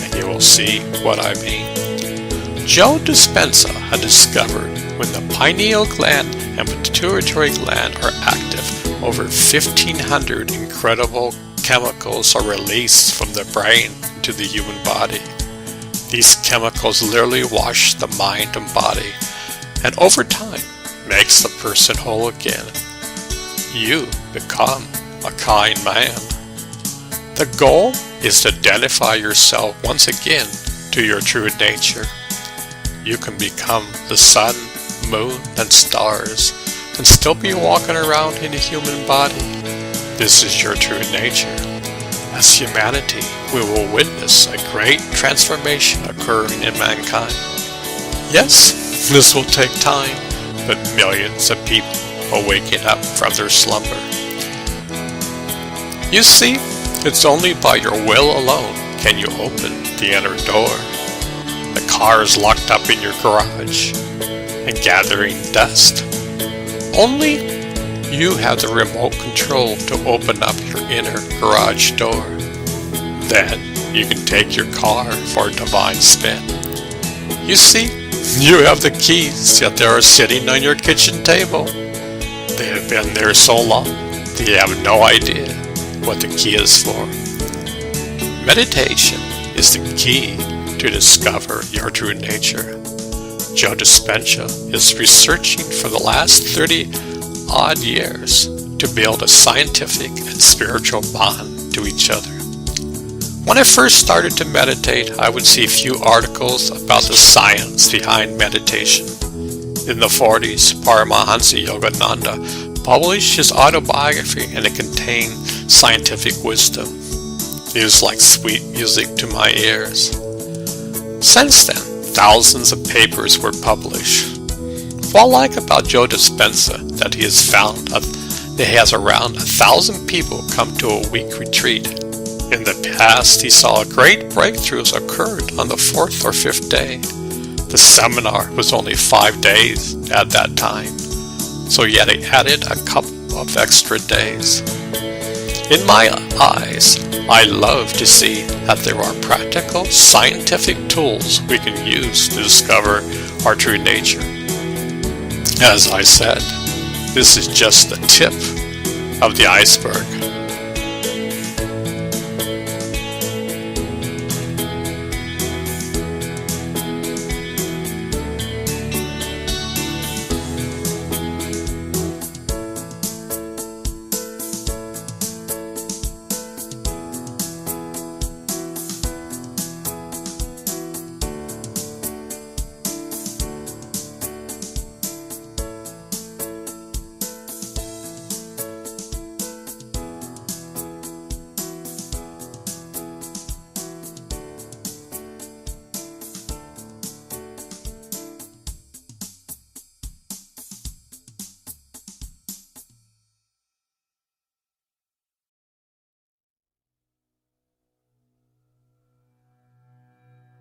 and you will see what I mean. Joe Dispenza had discovered when the pineal gland and pituitary gland are active, over 1,500 incredible chemicals are released from the brain to the human body. These chemicals literally wash the mind and body, and over time, makes the person whole again. You become a kind man. The goal is to identify yourself once again to your true nature. You can become the sun, moon, and stars, and still be walking around in a human body. This is your true nature. As humanity, we will witness a great transformation occurring in mankind. Yes, this will take time, but millions of people are waking up from their slumber. You see, it's only by your will alone can you open the inner door. The car is locked up in your garage and gathering dust. Only you have the remote control to open up your inner garage door. Then you can take your car for a divine spin. You see, you have the keys, yet they are sitting on your kitchen table. They have been there so long that you have no idea what the key is for. Meditation is the key to discover your true nature. Joe Dispenza is researching for the last 30-odd years to build a scientific and spiritual bond to each other. When I first started to meditate, I would see a few articles about the science behind meditation. In the 40s, Paramahansa Yogananda published his autobiography, and it contained scientific wisdom. It was like sweet music to my ears. Since then, thousands of papers were published. What I like about Joe Dispenza that he has found that he has around 1,000 people come to a week retreat. In the past, he saw great breakthroughs occurred on the 4th or 5th day. The seminar was only 5 days at that time, so yet he added a couple of extra days. In my eyes, I love to see that there are practical, scientific tools we can use to discover our true nature. As I said, this is just the tip of the iceberg.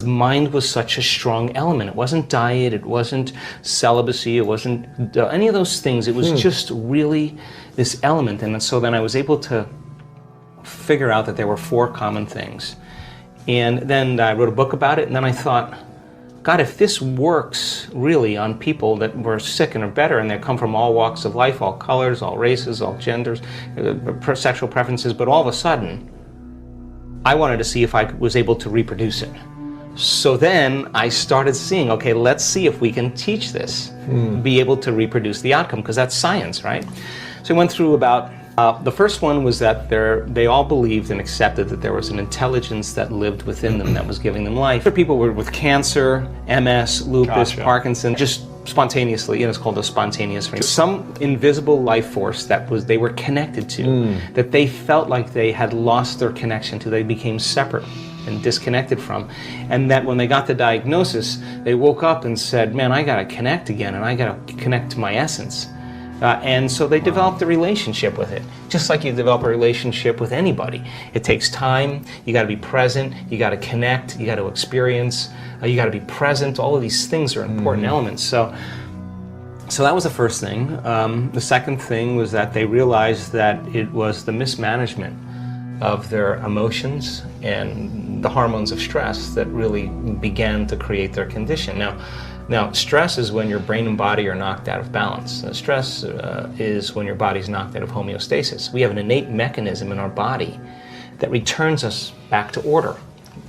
Mind was such a strong element. It wasn't diet, it wasn't celibacy, it wasn't any of those things. It was just really this element. And so then I was able to figure out that there were 4 common things. And then I wrote a book about it, and then I thought, God, if this works really on people that were sick and are better, and they come from all walks of life, all colors, all races, all genders, sexual preferences, but all of a sudden, I wanted to see if I was able to reproduce it. So then I started seeing, okay, let's see if we can teach this, be able to reproduce the outcome, because that's science, right? So I went through about, the first one was that they all believed and accepted that there was an intelligence that lived within them that was giving them life. Other people were with cancer, MS, lupus, Parkinson, just spontaneously, it's called a spontaneous ring. Some invisible life force that they were connected to, that they felt like they had lost their connection to, they became separate and disconnected from, and that when they got the diagnosis, they woke up and said, man, I gotta connect again, and I gotta connect to my essence. And so they developed a relationship with it, just like you develop a relationship with anybody. It takes time, you gotta be present, you gotta connect, you gotta experience, you gotta be present. All of these things are important elements. So that was the first thing. The second thing was that they realized that it was the mismanagement of their emotions and the hormones of stress that really began to create their condition. Now, stress is when your brain and body are knocked out of balance. Stress is when your body's knocked out of homeostasis. We have an innate mechanism in our body that returns us back to order.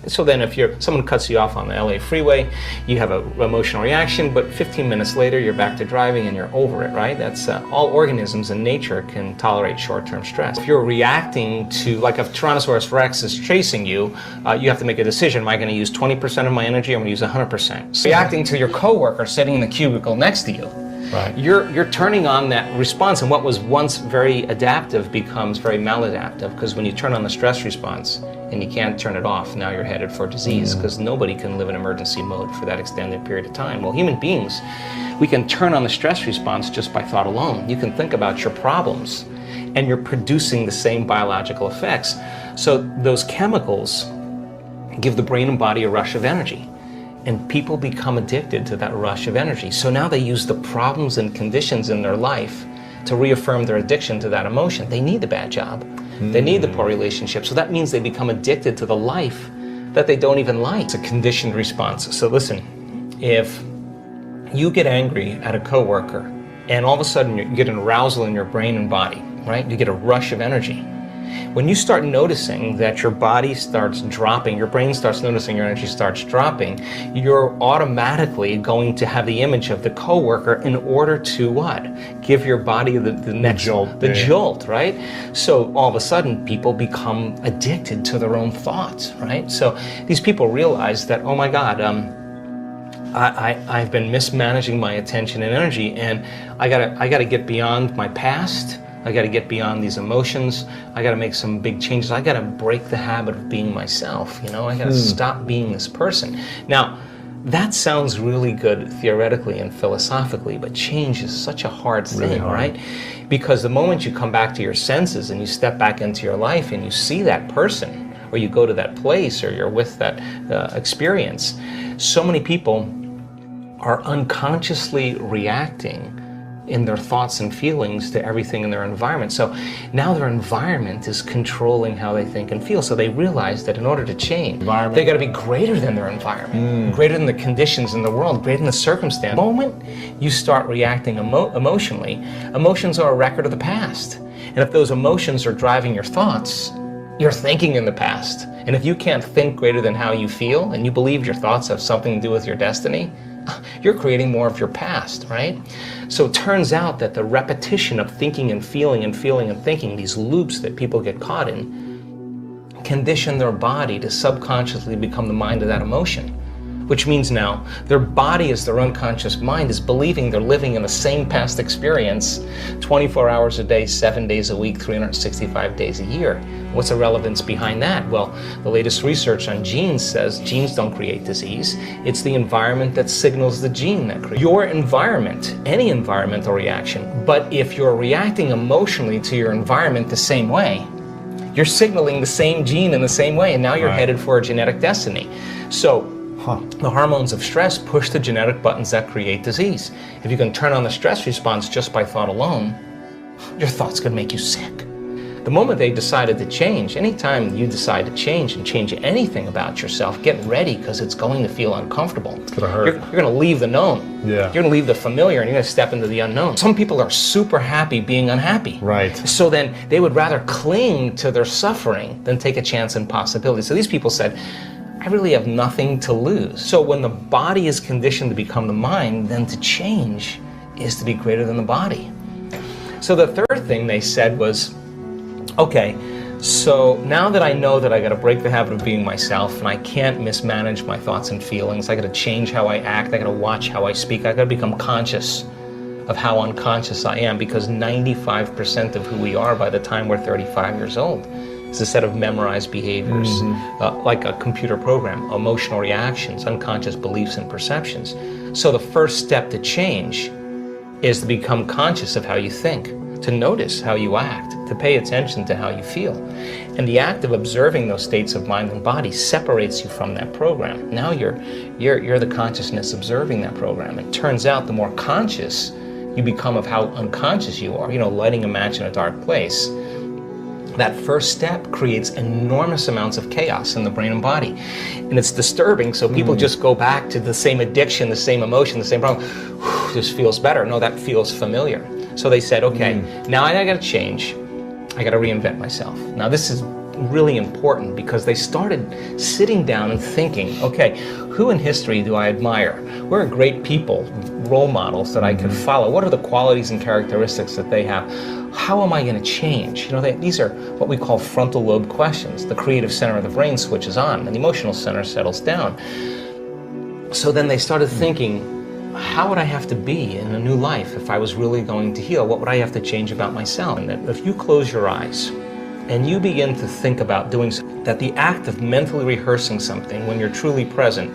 So then if someone cuts you off on the LA freeway, you have an emotional reaction, but 15 minutes later you're back to driving and you're over it, right? That's all organisms in nature can tolerate short-term stress. If you're reacting to, like if Tyrannosaurus Rex is chasing you, you have to make a decision. Am I going to use 20% of my energy or am I going to use 100%? So reacting to your coworker sitting in the cubicle next to you, right. You're turning on that response, and what was once very adaptive becomes very maladaptive, because when you turn on the stress response and you can't turn it off, now you're headed for disease, because nobody can live in emergency mode for that extended period of time. Well, human beings, we can turn on the stress response just by thought alone. You can think about your problems and you're producing the same biological effects. So those chemicals give the brain and body a rush of energy. And people become addicted to that rush of energy. So now they use the problems and conditions in their life to reaffirm their addiction to that emotion. They need the bad job. They need the poor relationship. So that means they become addicted to the life that they don't even like. It's a conditioned response. So listen, if you get angry at a coworker and all of a sudden you get an arousal in your brain and body, right? You get a rush of energy. When you start noticing that your body starts dropping, your brain starts noticing your energy starts dropping, you're automatically going to have the image of the coworker in order to what? Give your body the next jolt, right? So all of a sudden people become addicted to their own thoughts, right? So these people realize that, oh my God, I've been mismanaging my attention and energy, and I gotta get beyond my past. I got to get beyond these emotions. I got to make some big changes. I got to break the habit of being myself. I got to stop being this person. Now, that sounds really good theoretically and philosophically, but change is such a hard thing, really hard. Right? Because the moment you come back to your senses and you step back into your life and you see that person, or you go to that place, or you're with that experience, so many people are unconsciously reacting in their thoughts and feelings to everything in their environment. So now their environment is controlling how they think and feel. So they realize that in order to change, they got to be greater than their environment, greater than the conditions in the world, greater than the circumstance. The moment you start reacting emotionally, emotions are a record of the past. And if those emotions are driving your thoughts, you're thinking in the past. And if you can't think greater than how you feel, and you believe your thoughts have something to do with your destiny, you're creating more of your past, right? So it turns out that the repetition of thinking and feeling and feeling and thinking, these loops that people get caught in, condition their body to subconsciously become the mind of that emotion. Which means now their body, as their unconscious mind, is believing they're living in the same past experience 24 hours a day, 7 days a week, 365 days a year. What's the relevance behind that? Well, the latest research on genes says genes don't create disease. It's the environment that signals the gene that creates. Your environment, any environmental reaction, but if you're reacting emotionally to your environment the same way, you're signaling the same gene in the same way, and now you're headed for a genetic destiny. So The hormones of stress push the genetic buttons that create disease. If you can turn on the stress response just by thought alone, your thoughts could make you sick. The moment they decided to change, anytime you decide to change and change anything about yourself, get ready because it's going to feel uncomfortable. It's gonna hurt. You're going to leave the known. Yeah. You're going to leave the familiar and you're going to step into the unknown. Some people are super happy being unhappy. Right. So then they would rather cling to their suffering than take a chance in possibility. So these people said, I really have nothing to lose. So when the body is conditioned to become the mind, then to change is to be greater than the body. So the third thing they said was, okay, so now that I know that I got to break the habit of being myself and I can't mismanage my thoughts and feelings, I got to change how I act, I got to watch how I speak, I got to become conscious of how unconscious I am, because 95% of who we are by the time we're 35 years old is a set of memorized behaviors, like a computer program, emotional reactions, unconscious beliefs and perceptions. So the first step to change is to become conscious of how you think, to notice how you act, to pay attention to how you feel. And the act of observing those states of mind and body separates you from that program. Now you're the consciousness observing that program. It turns out the more conscious you become of how unconscious you are, lighting a match in a dark place, that first step creates enormous amounts of chaos in the brain and body. And it's disturbing, so people just go back to the same addiction, the same emotion, the same problem. This feels better. No, that feels familiar. So they said, okay, now I got to change. I got to reinvent myself. Now this is really important because they started sitting down and thinking, okay, who in history do I admire? Where are great people, role models that I could follow? What are the qualities and characteristics that they have? How am I going to change? These are what we call frontal lobe questions. The creative center of the brain switches on and the emotional center settles down. So then they started thinking, how would I have to be in a new life if I was really going to heal? What would I have to change about myself? And that if you close your eyes and you begin to think about doing something, that the act of mentally rehearsing something when you're truly present,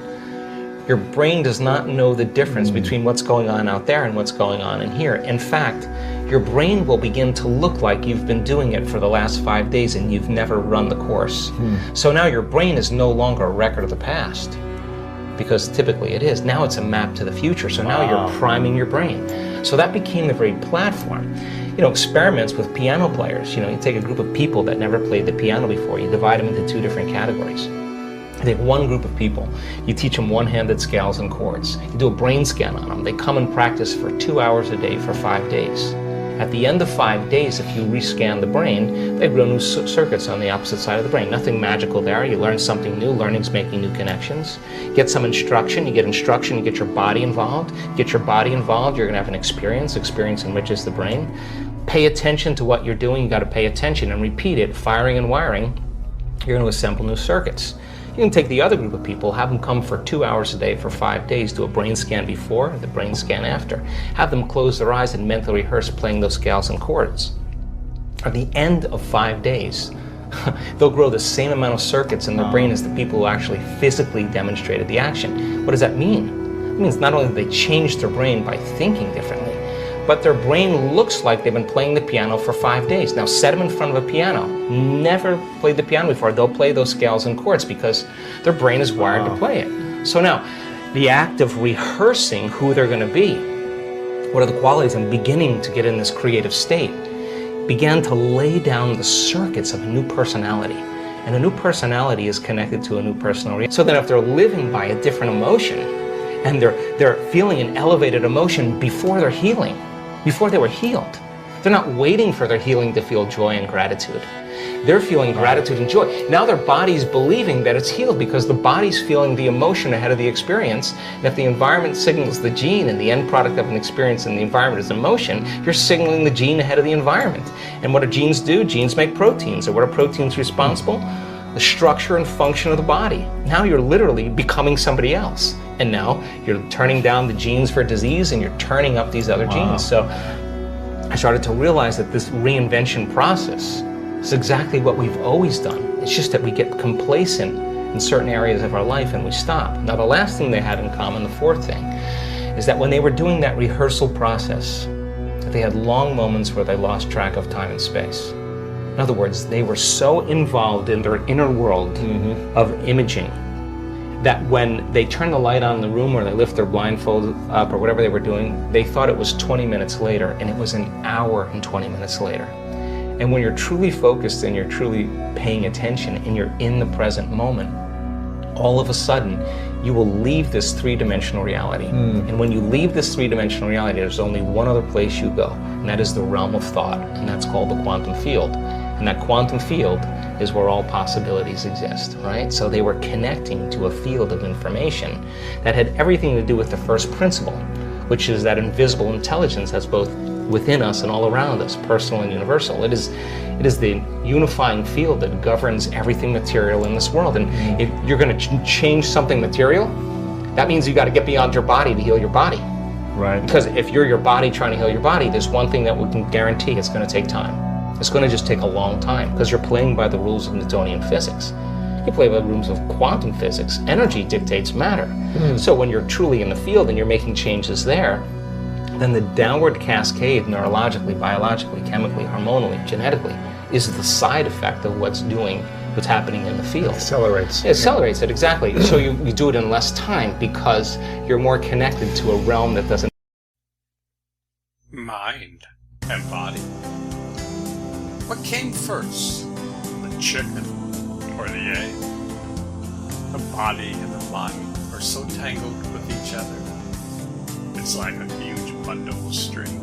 your brain does not know the difference between what's going on out there and what's going on in here. In fact, your brain will begin to look like you've been doing it for the last 5 days and you've never run the course. So now your brain is no longer a record of the past, because typically it is. Now it's a map to the future, so now you're priming your brain. So that became the very platform. Experiments with piano players, you take a group of people that never played the piano before, you divide them into 2 different categories. You take one group of people, you teach them one-handed scales and chords, you do a brain scan on them, they come and practice for 2 hours a day for 5 days. At the end of 5 days, if you rescan the brain, they grow new circuits on the opposite side of the brain. Nothing magical there. You learn something new. Learning's making new connections. Get some instruction. You get instruction. You get your body involved. Get your body involved. You're going to have an experience. Experience enriches the brain. Pay attention to what you're doing. You got to pay attention and repeat it. Firing and wiring. You're going to assemble new circuits. You can take the other group of people, have them come for 2 hours a day for 5 days, do a brain scan before, the brain scan after. Have them close their eyes and mentally rehearse playing those scales and chords. At the end of 5 days, they'll grow the same amount of circuits in their brain as the people who actually physically demonstrated the action. What does that mean? It means not only do they change their brain by thinking differently, but their brain looks like they've been playing the piano for 5 days. Now set them in front of a piano. Never played the piano before. They'll play those scales and chords because their brain is wired to play it. So now, the act of rehearsing who they're going to be, what are the qualities, and beginning to get in this creative state, began to lay down the circuits of a new personality. And a new personality is connected to a new personality. So then if they're living by a different emotion, and they're feeling an elevated emotion before they're healing, before they were healed. They're not waiting for their healing to feel joy and gratitude. They're feeling gratitude and joy. Now their body's believing that it's healed because the body's feeling the emotion ahead of the experience. And if the environment signals the gene and the end product of an experience in the environment is emotion, you're signaling the gene ahead of the environment. And what do genes do? Genes make proteins. And what are proteins responsible? The structure and function of the body. Now you're literally becoming somebody else. And now you're turning down the genes for disease and you're turning up these other genes. So I started to realize that this reinvention process is exactly what we've always done. It's just that we get complacent in certain areas of our life and we stop. Now the last thing they had in common, the fourth thing, is that when they were doing that rehearsal process, they had long moments where they lost track of time and space. In other words, they were so involved in their inner world of imaging that when they turn the light on in the room or they lift their blindfold up or whatever they were doing, they thought it was 20 minutes later, and it was an hour and 20 minutes later. And when you're truly focused and you're truly paying attention and you're in the present moment, all of a sudden you will leave this three-dimensional reality. And when you leave this three-dimensional reality, there's only one other place you go, and that is the realm of thought, and that's called the quantum field. And that quantum field is where all possibilities exist, right? So they were connecting to a field of information that had everything to do with the first principle, which is that invisible intelligence that's both within us and all around us, personal and universal. It is the unifying field that governs everything material in this world. And if you're going to change something material, that means you got to get beyond your body to heal your body. Right. Because if you're your body trying to heal your body, there's one thing that we can guarantee: it's going to take time. It's going to just take a long time, because you're playing by the rules of Newtonian physics. You play by the rules of quantum physics. Energy dictates matter. So when you're truly in the field and you're making changes there, then the downward cascade, neurologically, biologically, chemically, hormonally, genetically, is the side effect of what's happening in the field. Accelerates. It accelerates it, exactly. So you do it in less time because you're more connected to a realm that doesn't... Mind and body. What came first, the chicken or the egg? The body and the mind are so tangled with each other. It's like a huge bundle of string.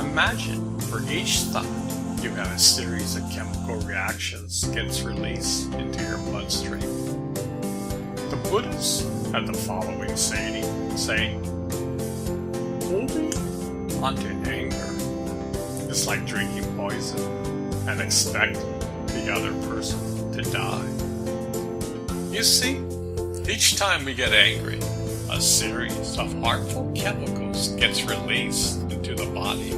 Imagine for each thought you have a series of chemical reactions gets released into your bloodstream. The Buddhists had the following saying, holding onto anger is like drinking poison and expecting the other person to die. You see, each time we get angry, a series of harmful chemicals gets released into the body.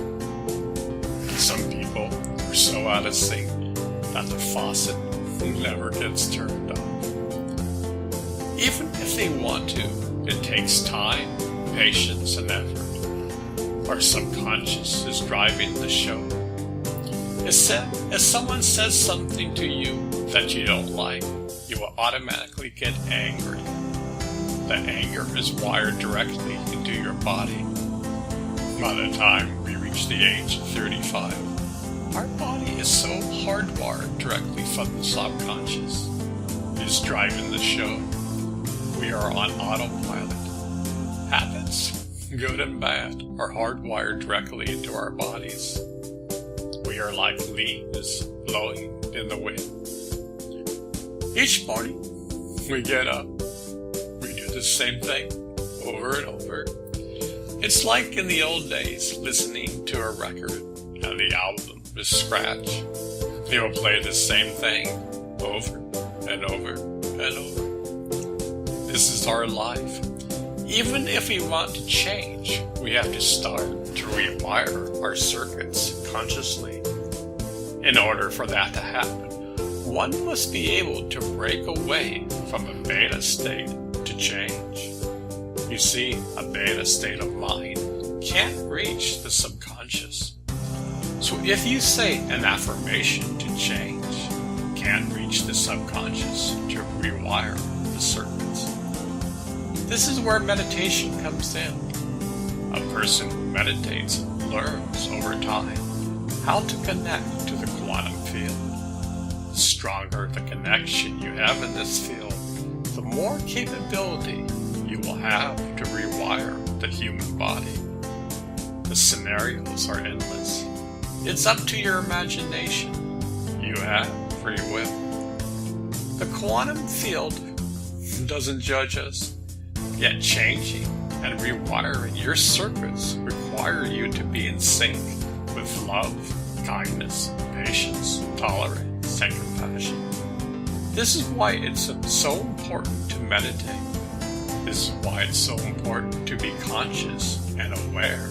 Some people are so out of sync that the faucet never gets turned off. Even if they want to, it takes time, patience, and effort. Our subconscious is driving the show. If someone says something to you that you don't like, you will automatically get angry. The anger is wired directly into your body. By the time we reach the age of 35, our body is so hardwired directly from the subconscious. It is driving the show. We are on autopilot. Habits, good and bad, are hardwired directly into our bodies. We are like leaves blowing in the wind. Each morning, we get up. The same thing over and over. It's like in the old days listening to a record and the album is scratched. They will play the same thing over and over and over. This is our life. Even if we want to change, we have to start to rewire our circuits consciously. In order for that to happen, one must be able to break away from a beta state to change. You see, a beta state of mind can't reach the subconscious. So if you say an affirmation to change, can't reach the subconscious to rewire the circuits. This is where meditation comes in. A person who meditates learns over time how to connect to the quantum field. The stronger the connection you have in this field, the more capability you will have to rewire the human body. The scenarios are endless. It's up to your imagination. You have free will. The quantum field doesn't judge us, yet changing and rewiring your circuits require you to be in sync with love, kindness, patience, tolerance, and compassion. This is why it's so important to meditate. This is why it's so important to be conscious and aware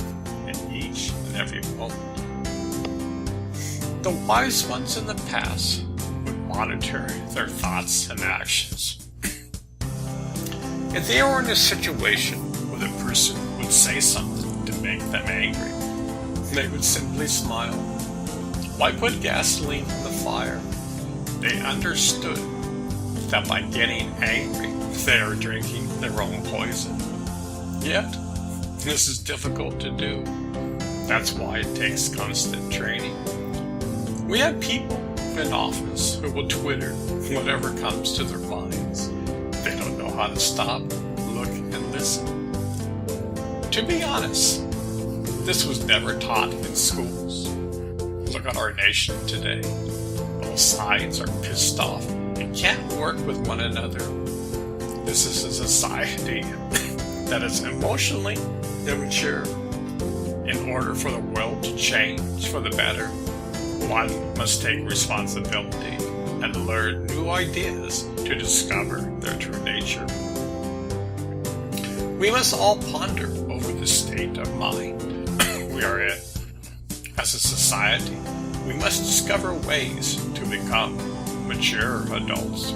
in each and every moment. The wise ones in the past would monitor their thoughts and actions. If they were in a situation where the person would say something to make them angry, they would simply smile. Why put gasoline in the fire? They understood that by getting angry, they are drinking their own poison. Yet, this is difficult to do. That's why it takes constant training. We have people in office who will Twitter whatever comes to their minds. They don't know how to stop, look, and listen. To be honest, this was never taught in schools. Look at our nation today. Both sides are pissed off and can't work with one another. This is a society that is emotionally immature. In order for the world to change for the better, one must take responsibility and learn new ideas to discover their true nature. We must all ponder over the state of mind we are in. As a society, we must discover ways to become mature adults.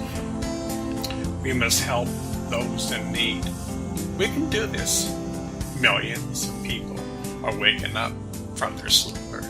We must help those in need. We can do this. Millions of people are waking up from their slumber.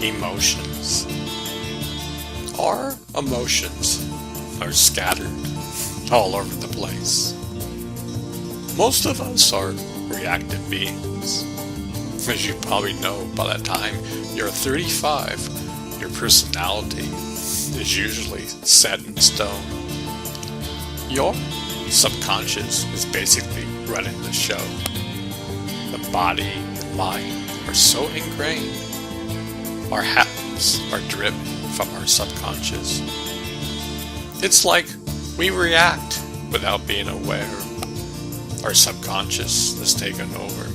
Emotions. Our emotions are scattered all over the place. Most of us are reactive beings. As you probably know, by the time you're 35, your personality is usually set in stone. Your subconscious is basically running the show. The body and mind are so ingrained. Our habits are driven from our subconscious. It's like we react without being aware. Our subconscious has taken over.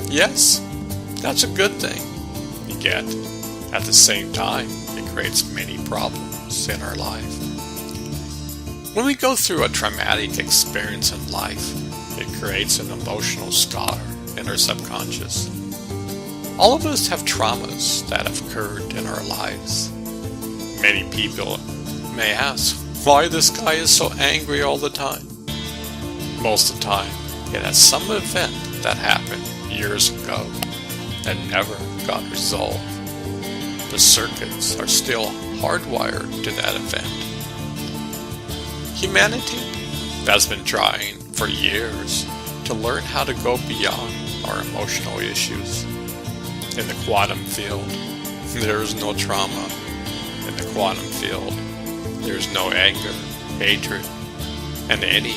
Yes, that's a good thing. Yet, at the same time, it creates many problems in our life. When we go through a traumatic experience in life, it creates an emotional scar in our subconscious. All of us have traumas that have occurred in our lives. Many people may ask why this guy is so angry all the time. Most of the time, it has some event that happened years ago that never got resolved. The circuits are still hardwired to that event. Humanity has been trying for years to learn how to go beyond our emotional issues. In the quantum field, there is no trauma. In the quantum field, there is no anger, hatred, and any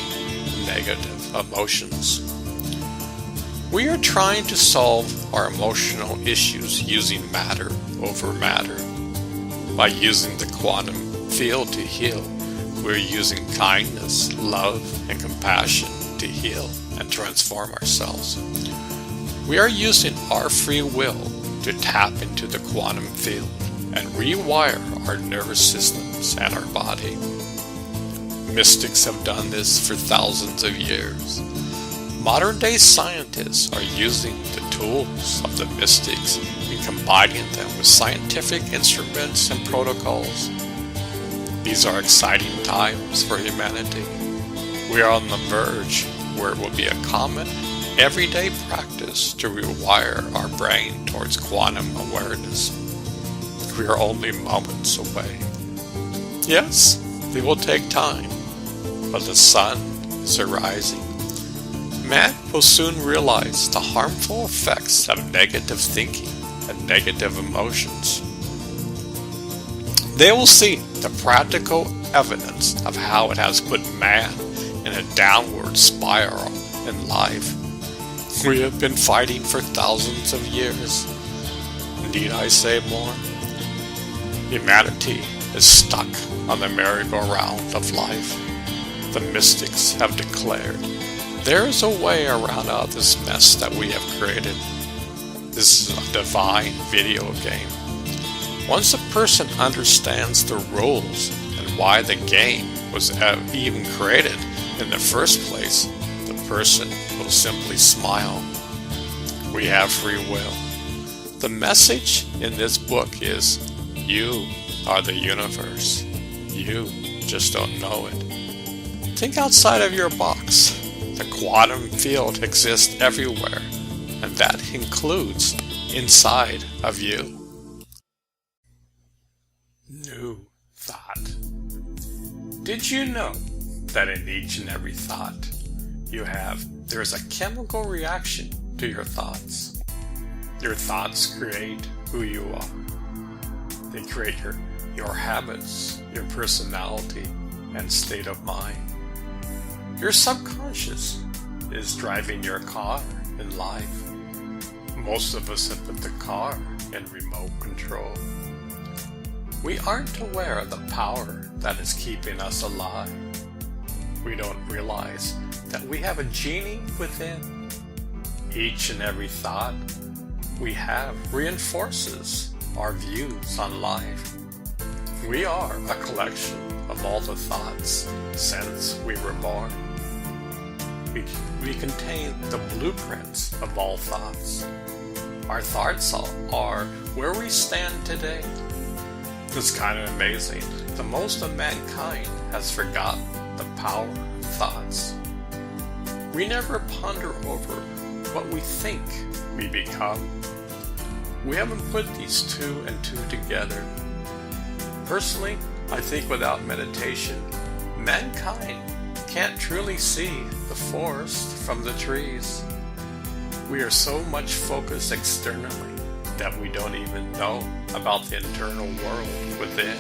negative emotions. We are trying to solve our emotional issues using matter over matter. By using the quantum field to heal, we're using kindness, love, and compassion to heal and transform ourselves. We are using our free will to tap into the quantum field and rewire our nervous systems and our body. Mystics have done this for thousands of years. Modern-day scientists are using the tools of the mystics and combining them with scientific instruments and protocols. These are exciting times for humanity. We are on the verge where it will be a common, everyday practice to rewire our brain towards quantum awareness. We are only moments away. Yes, it will take time, but the sun is arising. Man will soon realize the harmful effects of negative thinking and negative emotions. They will see the practical evidence of how it has put man in a downward spiral in life. We have been fighting for thousands of years. Need I say more? Humanity is stuck on the merry-go-round of life. The mystics have declared there is a way around all this mess that we have created. This is a divine video game. Once a person understands the rules and why the game was even created in the first place, the person will simply smile. We have free will. The message in this book is, you are the universe. You just don't know it. Think outside of your box. The quantum field exists everywhere, and that includes inside of you. New thought. Did you know that in each and every thought there's a chemical reaction to your thoughts? Your thoughts create who you are. They create your habits, your personality, and state of mind. Your subconscious is driving your car in life. Most of us have put the car in remote control. We aren't aware of the power that is keeping us alive. We don't realize that we have a genie within. Each and every thought we have reinforces our views on life. We are a collection of all the thoughts since we were born. We contain the blueprints of all thoughts. Our thoughts are where we stand today. It's kind of amazing. The most of mankind has forgotten the power of thoughts. We never ponder over what we think we become. We haven't put these two and two together. Personally, I think without meditation, mankind can't truly see the forest from the trees. We are so much focused externally that we don't even know about the internal world within.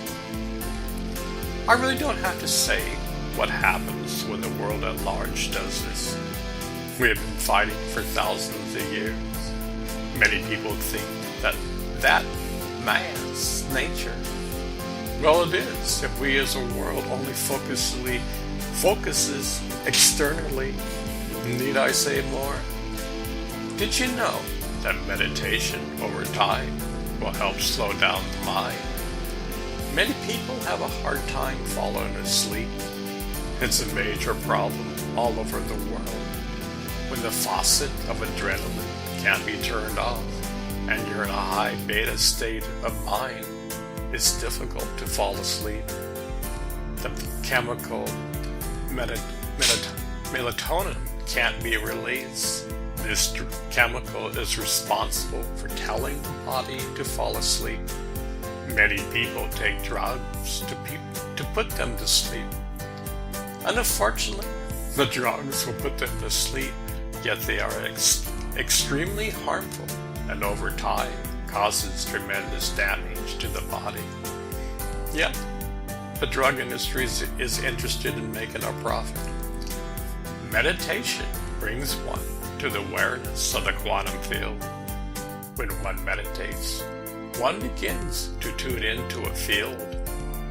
I really don't have to say what happens when the world at large does this. We have been fighting for thousands of years. Many people think that man's nature. Well, it is. If we as a world only focuses externally, need I say more? Did you know that meditation over time will help slow down the mind? Many people have a hard time falling asleep. It's a major problem all over the world. When the faucet of adrenaline can't be turned off and you're in a high beta state of mind, it's difficult to fall asleep. The chemical melatonin can't be released. This chemical is responsible for telling the body to fall asleep. Many people take drugs to put them to sleep. And unfortunately, the drugs will put them to sleep, yet they are extremely harmful and over time causes tremendous damage to the body. Yet, the drug industry is interested in making a profit. Meditation brings one to the awareness of the quantum field. When one meditates, one begins to tune into a field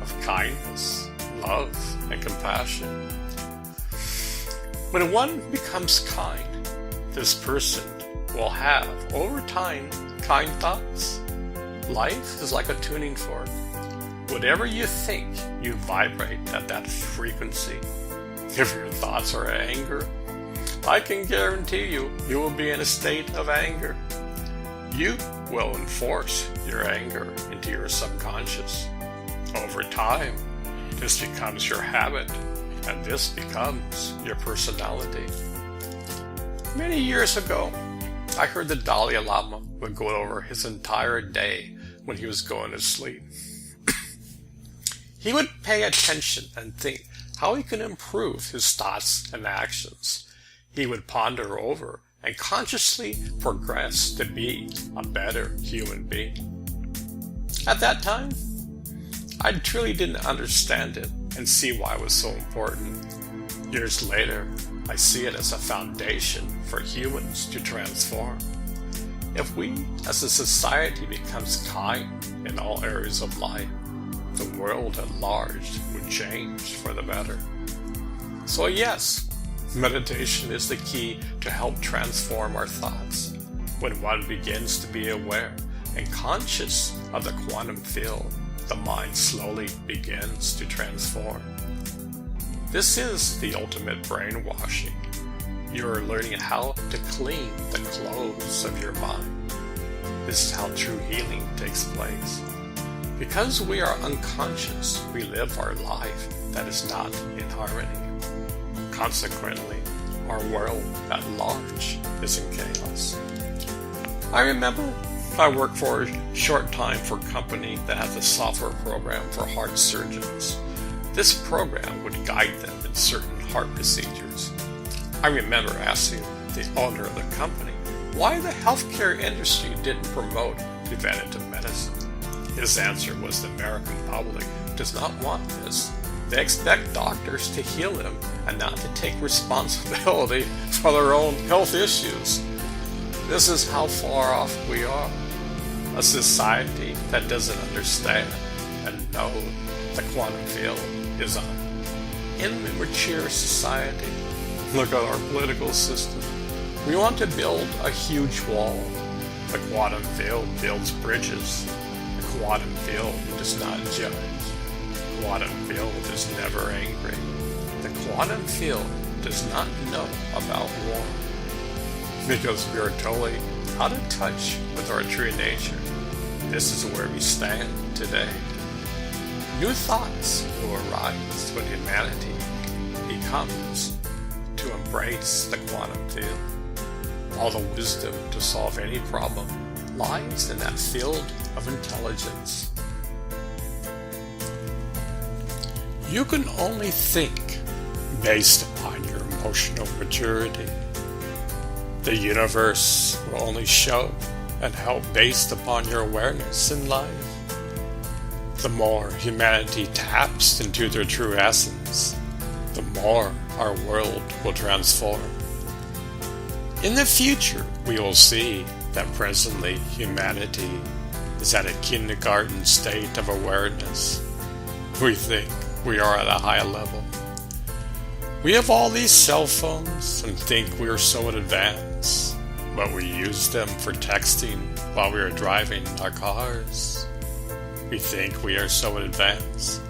of kindness, love, and compassion. When one becomes kind, this person will have, over time, kind thoughts. Life is like a tuning fork. Whatever you think, you vibrate at that frequency. If your thoughts are anger, I can guarantee you will be in a state of anger. You will enforce your anger into your subconscious. Over time, this becomes your habit, and this becomes your personality. Many years ago, I heard the Dalai Lama would go over his entire day when he was going to sleep. He would pay attention and think how he could improve his thoughts and actions. He would ponder over and consciously progress to be a better human being. At that time, I truly didn't understand it and see why it was so important. Years later, I see it as a foundation for humans to transform. If we as a society becomes kind in all areas of life, the world at large would change for the better. So yes, meditation is the key to help transform our thoughts. When one begins to be aware and conscious of the quantum field, the mind slowly begins to transform. This is the ultimate brainwashing. You are learning how to clean the clothes of your mind. This is how true healing takes place. Because we are unconscious, we live our life that is not in harmony. Consequently, our world at large is in chaos. I remember I worked for a short time for a company that has a software program for heart surgeons. This program would guide them in certain heart procedures. I remember asking the owner of the company why the healthcare industry didn't promote preventative medicine. His answer was the American public does not want this. They expect doctors to heal them and not to take responsibility for their own health issues. This is how far off we are. A society that doesn't understand and know the quantum field is an immature society. Look at our political system. We want to build a huge wall. The quantum field builds bridges. The quantum field does not judge. The quantum field is never angry. The quantum field does not know about war. Because we are totally out of touch with our true nature. This is where we stand today. New thoughts will arise when humanity becomes to embrace the quantum field. All the wisdom to solve any problem lies in that field of intelligence. You can only think based upon your emotional maturity. The universe will only show and help based upon your awareness in life. The more humanity taps into their true essence, the more our world will transform. In the future, we will see that presently humanity is at a kindergarten state of awareness. We think we are at a high level. We have all these cell phones and think we are so advanced, but we use them for texting while we are driving our cars. We think we are so advanced.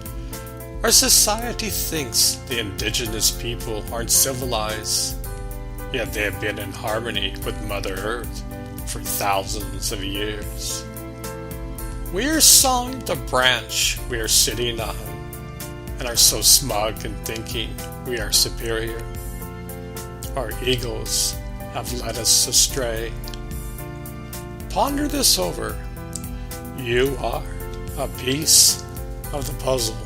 Our society thinks the indigenous people aren't civilized, yet they have been in harmony with Mother Earth for thousands of years. We are sawing the branch we are sitting on, and are so smug in thinking we are superior. Our egos have led us astray. Ponder this over. You are a piece of the puzzle.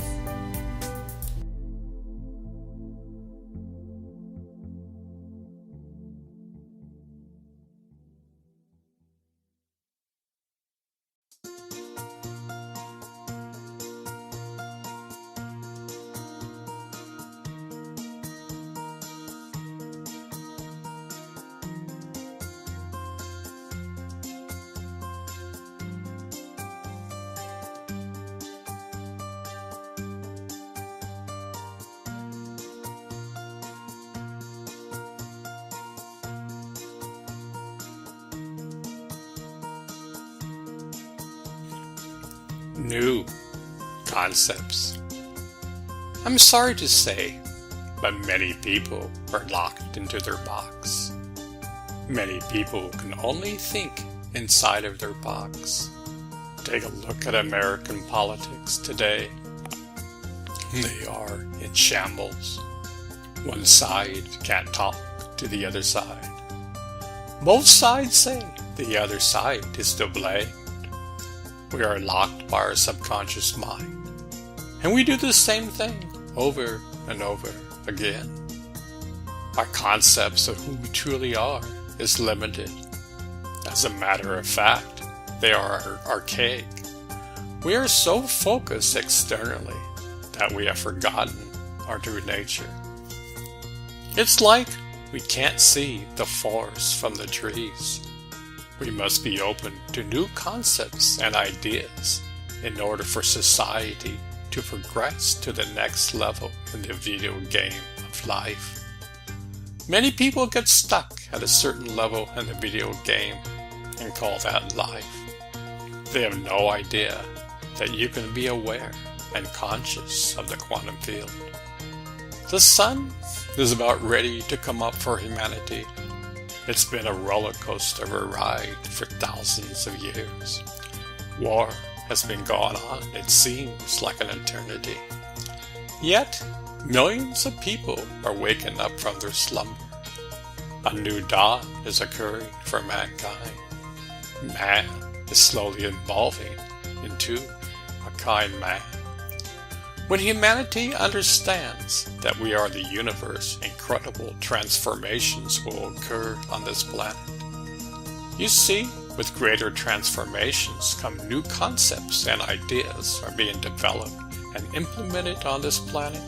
New concepts. I'm sorry to say, but many people are locked into their box. Many people can only think inside of their box. Take a look at American politics today. They are in shambles. One side can't talk to the other side. Both sides say the other side is to blame. We are locked by our subconscious mind, and we do the same thing over and over again. Our concepts of who we truly are is limited. As a matter of fact, they are archaic. We are so focused externally that we have forgotten our true nature. It's like we can't see the forest from the trees. We must be open to new concepts and ideas in order for society to progress to the next level in the video game of life. Many people get stuck at a certain level in the video game and call that life. They have no idea that you can be aware and conscious of the quantum field. The sun is about ready to come up for humanity. It's been a roller coaster of a ride for thousands of years. War has been going on, it seems like an eternity. Yet, millions of people are waking up from their slumber. A new dawn is occurring for mankind. Man is slowly evolving into a kind man. When humanity understands that we are the universe, incredible transformations will occur on this planet. You see, with greater transformations come new concepts and ideas are being developed and implemented on this planet.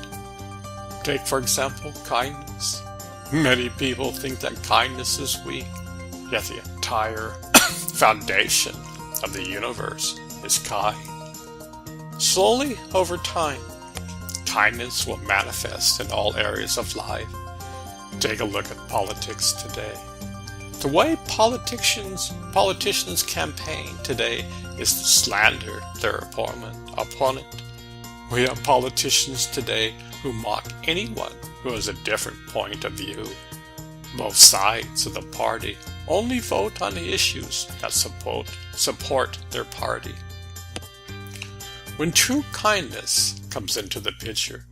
Take, for example, kindness. Many people think that kindness is weak, yet the entire foundation of the universe is kind. Slowly, over time, kindness will manifest in all areas of life. Take a look at politics today. The way politicians campaign today is to slander their opponent. We have politicians today who mock anyone who has a different point of view. Both sides of the party only vote on the issues that support their party. When true kindness comes into the picture,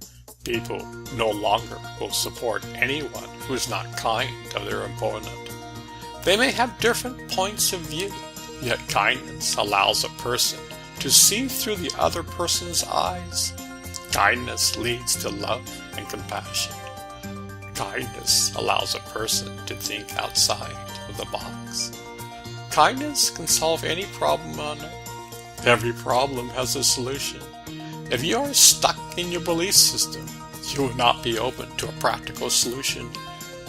people no longer will support anyone who is not kind of their opponent. They may have different points of view, yet kindness allows a person to see through the other person's eyes. Kindness leads to love and compassion. Kindness allows a person to think outside of the box. Kindness can solve any problem on earth. Every problem has a solution. If you are stuck in your belief system, you will not be open to a practical solution,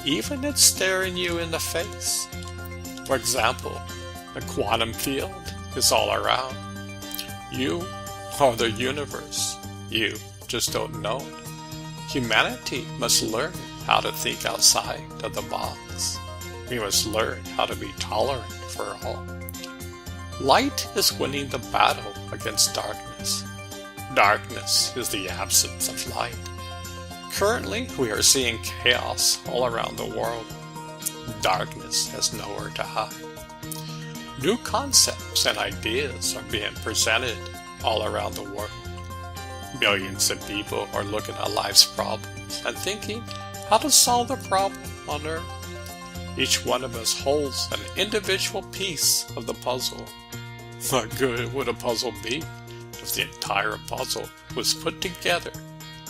even if it's staring you in the face. For example, the quantum field is all around. You are the universe. You just don't know it. Humanity must learn how to think outside of the box. We must learn how to be tolerant for all. Light is winning the battle against darkness. Darkness is the absence of light. Currently, we are seeing chaos all around the world. Darkness has nowhere to hide. New concepts and ideas are being presented all around the world. Millions of people are looking at life's problems and thinking how to solve the problem on Earth. Each one of us holds an individual piece of the puzzle. What good would a puzzle be if the entire puzzle was put together,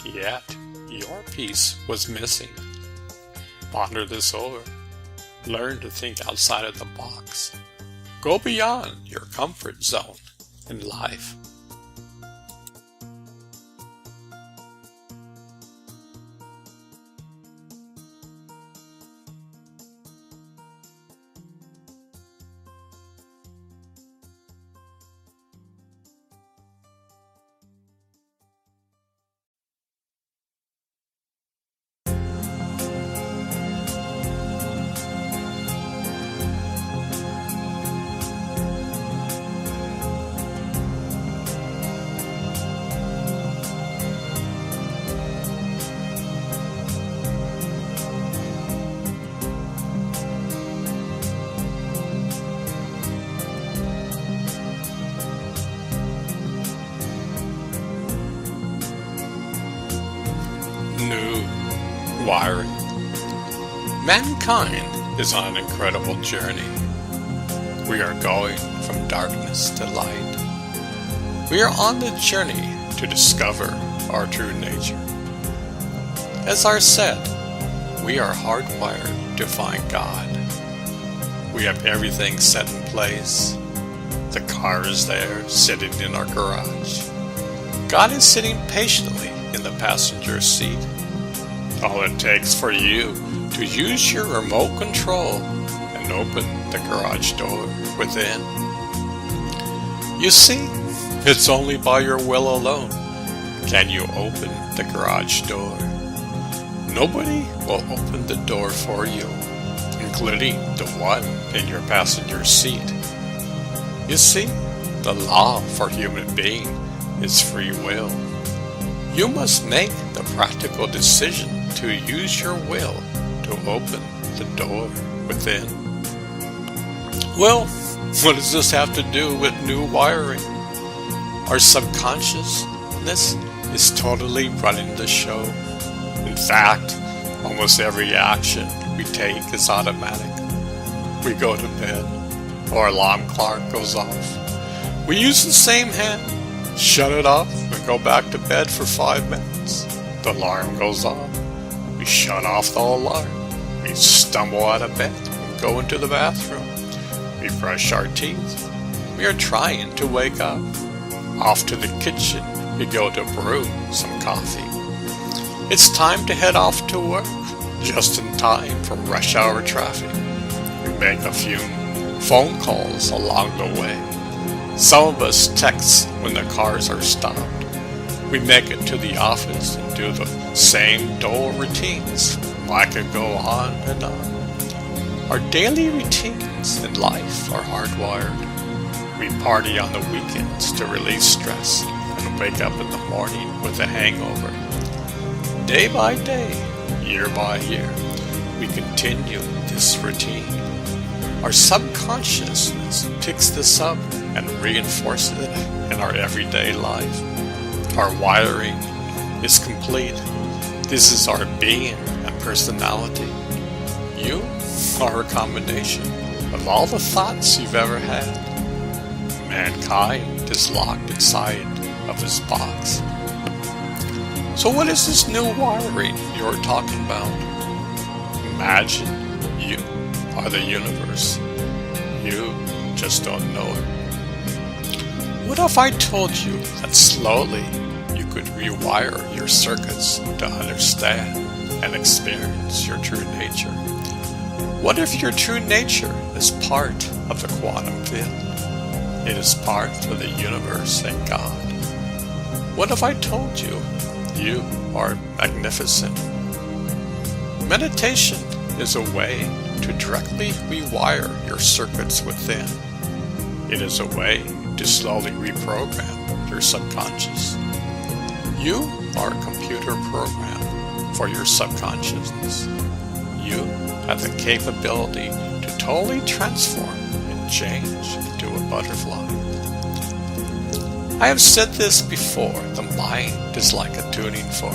yet your piece was missing? Ponder this over. Learn to think outside of the box. Go beyond your comfort zone in life. New wiring. Mankind is on an incredible journey. We are going from darkness to light. We are on the journey to discover our true nature. As I said, we are hardwired to find God. We have everything set in place. The car is there, sitting in our garage. God is sitting patiently in the passenger seat. All it takes for you to use your remote control and open the garage door within. You see, it's only by your will alone can you open the garage door. Nobody will open the door for you, including the one in your passenger seat. You see, the law for human being is free will. You must make the practical decision to use your will to open the door within. Well, what does this have to do with new wiring? Our subconsciousness is totally running the show. In fact, almost every action we take is automatic. We go to bed, our alarm clock goes off. We use the same hand, shut it off, and go back to bed for 5 minutes. The alarm goes off. We shut off the alarm. We stumble out of bed and go into the bathroom. We brush our teeth. We are trying to wake up. Off to the kitchen, we go to brew some coffee. It's time to head off to work, just in time for rush hour traffic. We make a few phone calls along the way. Some of us text when the cars are stopped. We make it to the office and do the same dull routines. I could go on and on. Our daily routines in life are hardwired. We party on the weekends to release stress and wake up in the morning with a hangover. Day by day, year by year, we continue this routine. Our subconsciousness picks this up and reinforces it in our everyday life. Our wiring is complete. This is our being and personality. You are a combination of all the thoughts you've ever had. Mankind is locked inside of this box. So what is this new wiring you're talking about? Imagine you are the universe. You just don't know it. What if I told you that slowly you could rewire your circuits to understand and experience your true nature? What if your true nature is part of the quantum field? It is part of the universe and God. What if I told you you are magnificent? Meditation is a way to directly rewire your circuits within. It is a way to slowly reprogram your subconscious. You are a computer program for your subconsciousness. You have the capability to totally transform and change into a butterfly. I have said this before, the mind is like a tuning fork.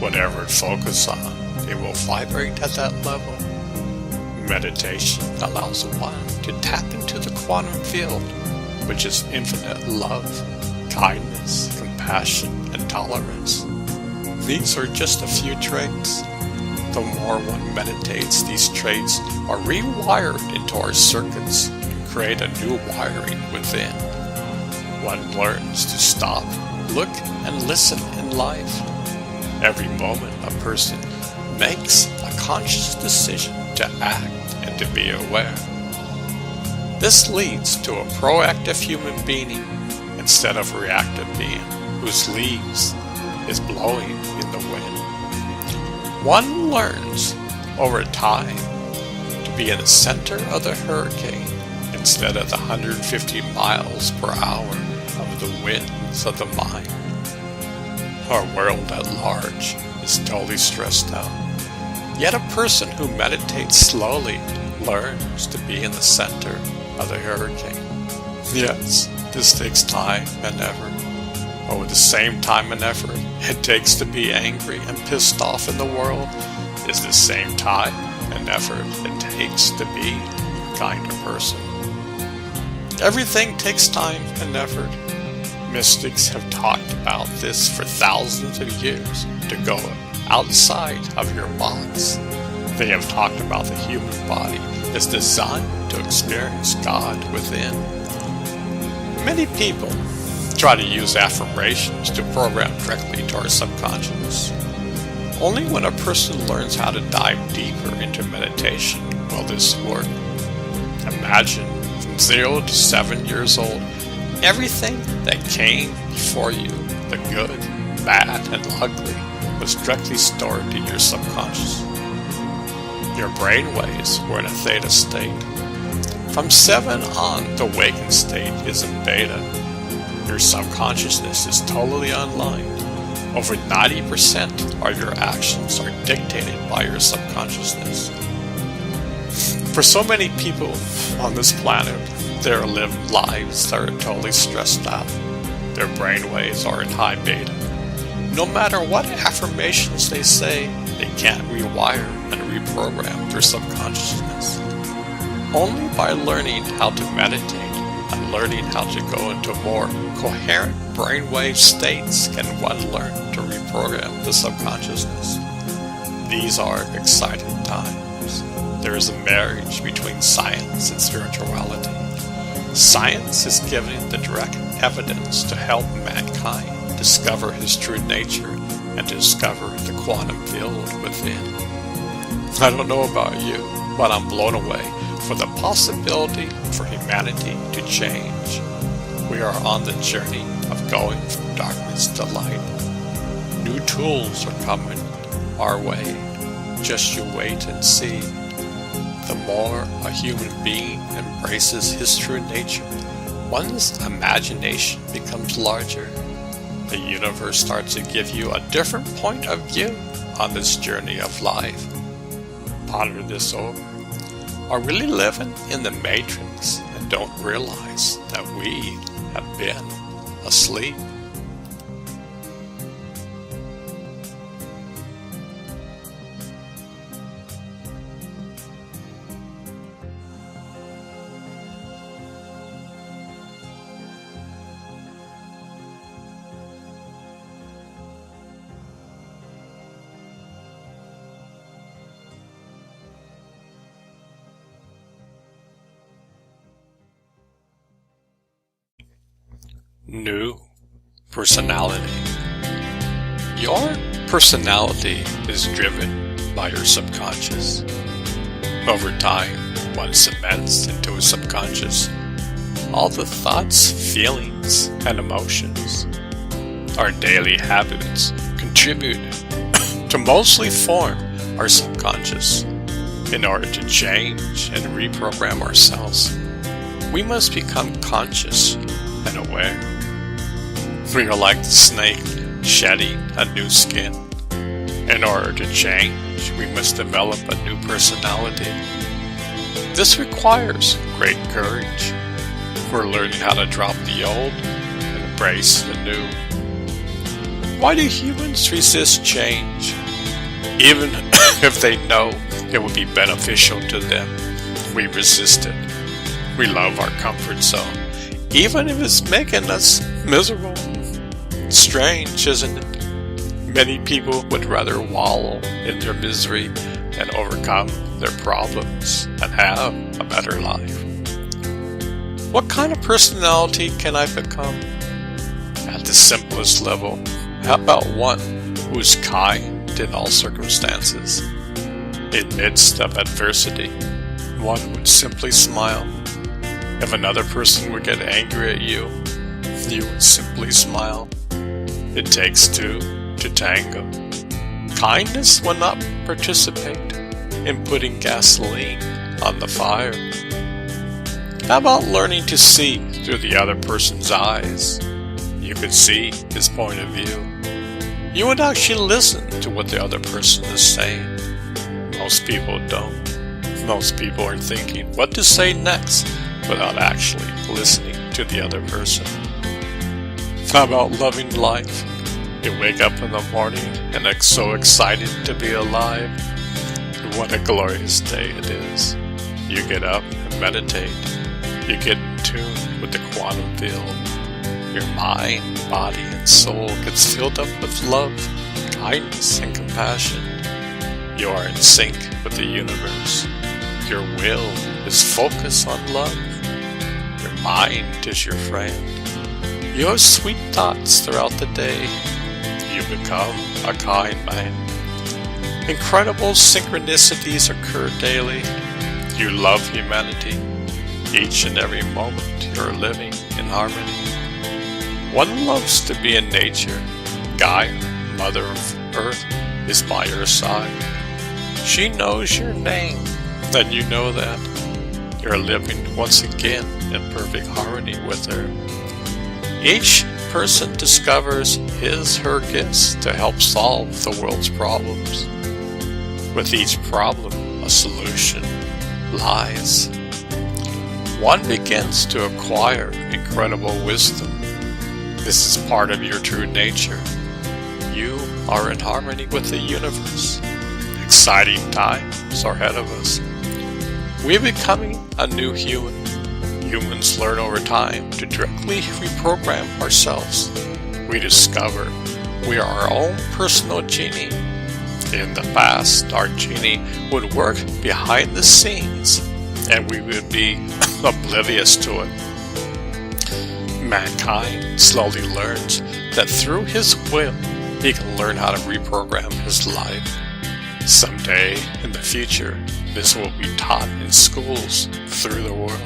Whatever it focuses on, it will vibrate at that level. Meditation allows one to tap into the quantum field, which is infinite love, kindness, compassion, and tolerance. These are just a few traits. The more one meditates, these traits are rewired into our circuits and create a new wiring within. One learns to stop, look, and listen in life. Every moment a person makes a conscious decision to act and to be aware. This leads to a proactive human being instead of a reactive being whose leaves is blowing in the wind. One learns over time to be in the center of the hurricane instead of the 150 miles per hour of the winds of the mind. Our world at large is totally stressed out. Yet a person who meditates slowly learns to be in the center of the hurricane. Yes, this takes time and effort. But with the same time and effort it takes to be angry and pissed off in the world is the same time and effort it takes to be a kinder person. Everything takes time and effort. Mystics have talked about this for thousands of years, to go outside of your box. They have talked about the human body is designed to experience God within. Many people try to use affirmations to program directly to our subconscious. Only when a person learns how to dive deeper into meditation will this work. Imagine from 0 to 7 years old, everything that came before you, the good, bad, and ugly, was directly stored in your subconscious. Your brainwaves were in a theta state. From 7 on, the waking state is in beta. Your subconsciousness is totally online. Over 90% of your actions are dictated by your subconsciousness. For so many people on this planet, they live lives that are totally stressed out. Their brainwaves are in high beta. No matter what affirmations they say, they can't rewire and reprogram their subconsciousness. Only by learning how to meditate and learning how to go into more coherent brainwave states can one learn to reprogram the subconsciousness. These are exciting times. There is a marriage between science and spirituality. Science is giving the direct evidence to help mankind discover his true nature and discover the quantum field within. I don't know about you, but I'm blown away for the possibility for humanity to change. We are on the journey of going from darkness to light. New tools are coming our way. Just you wait and see. The more a human being embraces his true nature, one's imagination becomes larger. The universe starts to give you a different point of view on this journey of life. Ponder this over. Are really living in the matrix and don't realize that we have been asleep. New personality. Your personality is driven by your subconscious. Over time, one cements into a subconscious all the thoughts, feelings, and emotions. Our daily habits contribute to mostly form our subconscious. In order to change and reprogram ourselves, we must become conscious and aware. We are like the snake shedding a new skin. In order to change, we must develop a new personality. This requires great courage. We're learning how to drop the old and embrace the new. Why do humans resist change? Even if they know it would be beneficial to them, we resist it. We love our comfort zone, even if it's making us miserable. Strange, isn't it? Many people would rather wallow in their misery than overcome their problems and have a better life. What kind of personality can I become? At the simplest level, how about one who is kind in all circumstances? In midst of adversity, one would simply smile. If another person would get angry at you, you would simply smile. It takes two to tango. Kindness will not participate in putting gasoline on the fire. How about learning to see through the other person's eyes? You could see his point of view. You would actually listen to what the other person is saying. Most people don't. Most people are thinking what to say next without actually listening to the other person. How about loving life? You wake up in the morning and are so excited to be alive. What a glorious day it is. You get up and meditate. You get in tune with the quantum field. Your mind, body, and soul gets filled up with love, kindness, and compassion. You are in sync with the universe. Your will is focused on love. Your mind is your friend. You have sweet thoughts throughout the day. You become a kind man. Incredible synchronicities occur daily. You love humanity. Each and every moment you're living in harmony. One loves to be in nature. Gaia, Mother of Earth, is by your side. She knows your name, and you know that. You're living once again in perfect harmony with her. Each person discovers his/her gifts to help solve the world's problems. With each problem, a solution lies. One begins to acquire incredible wisdom. This is part of your true nature. You are in harmony with the universe. Exciting times are ahead of us. We're becoming a new human. Humans learn over time to directly reprogram ourselves. We discover we are our own personal genie. In the past, our genie would work behind the scenes, and we would be oblivious to it. Mankind slowly learns that through his will, he can learn how to reprogram his life. Someday in the future, this will be taught in schools through the world.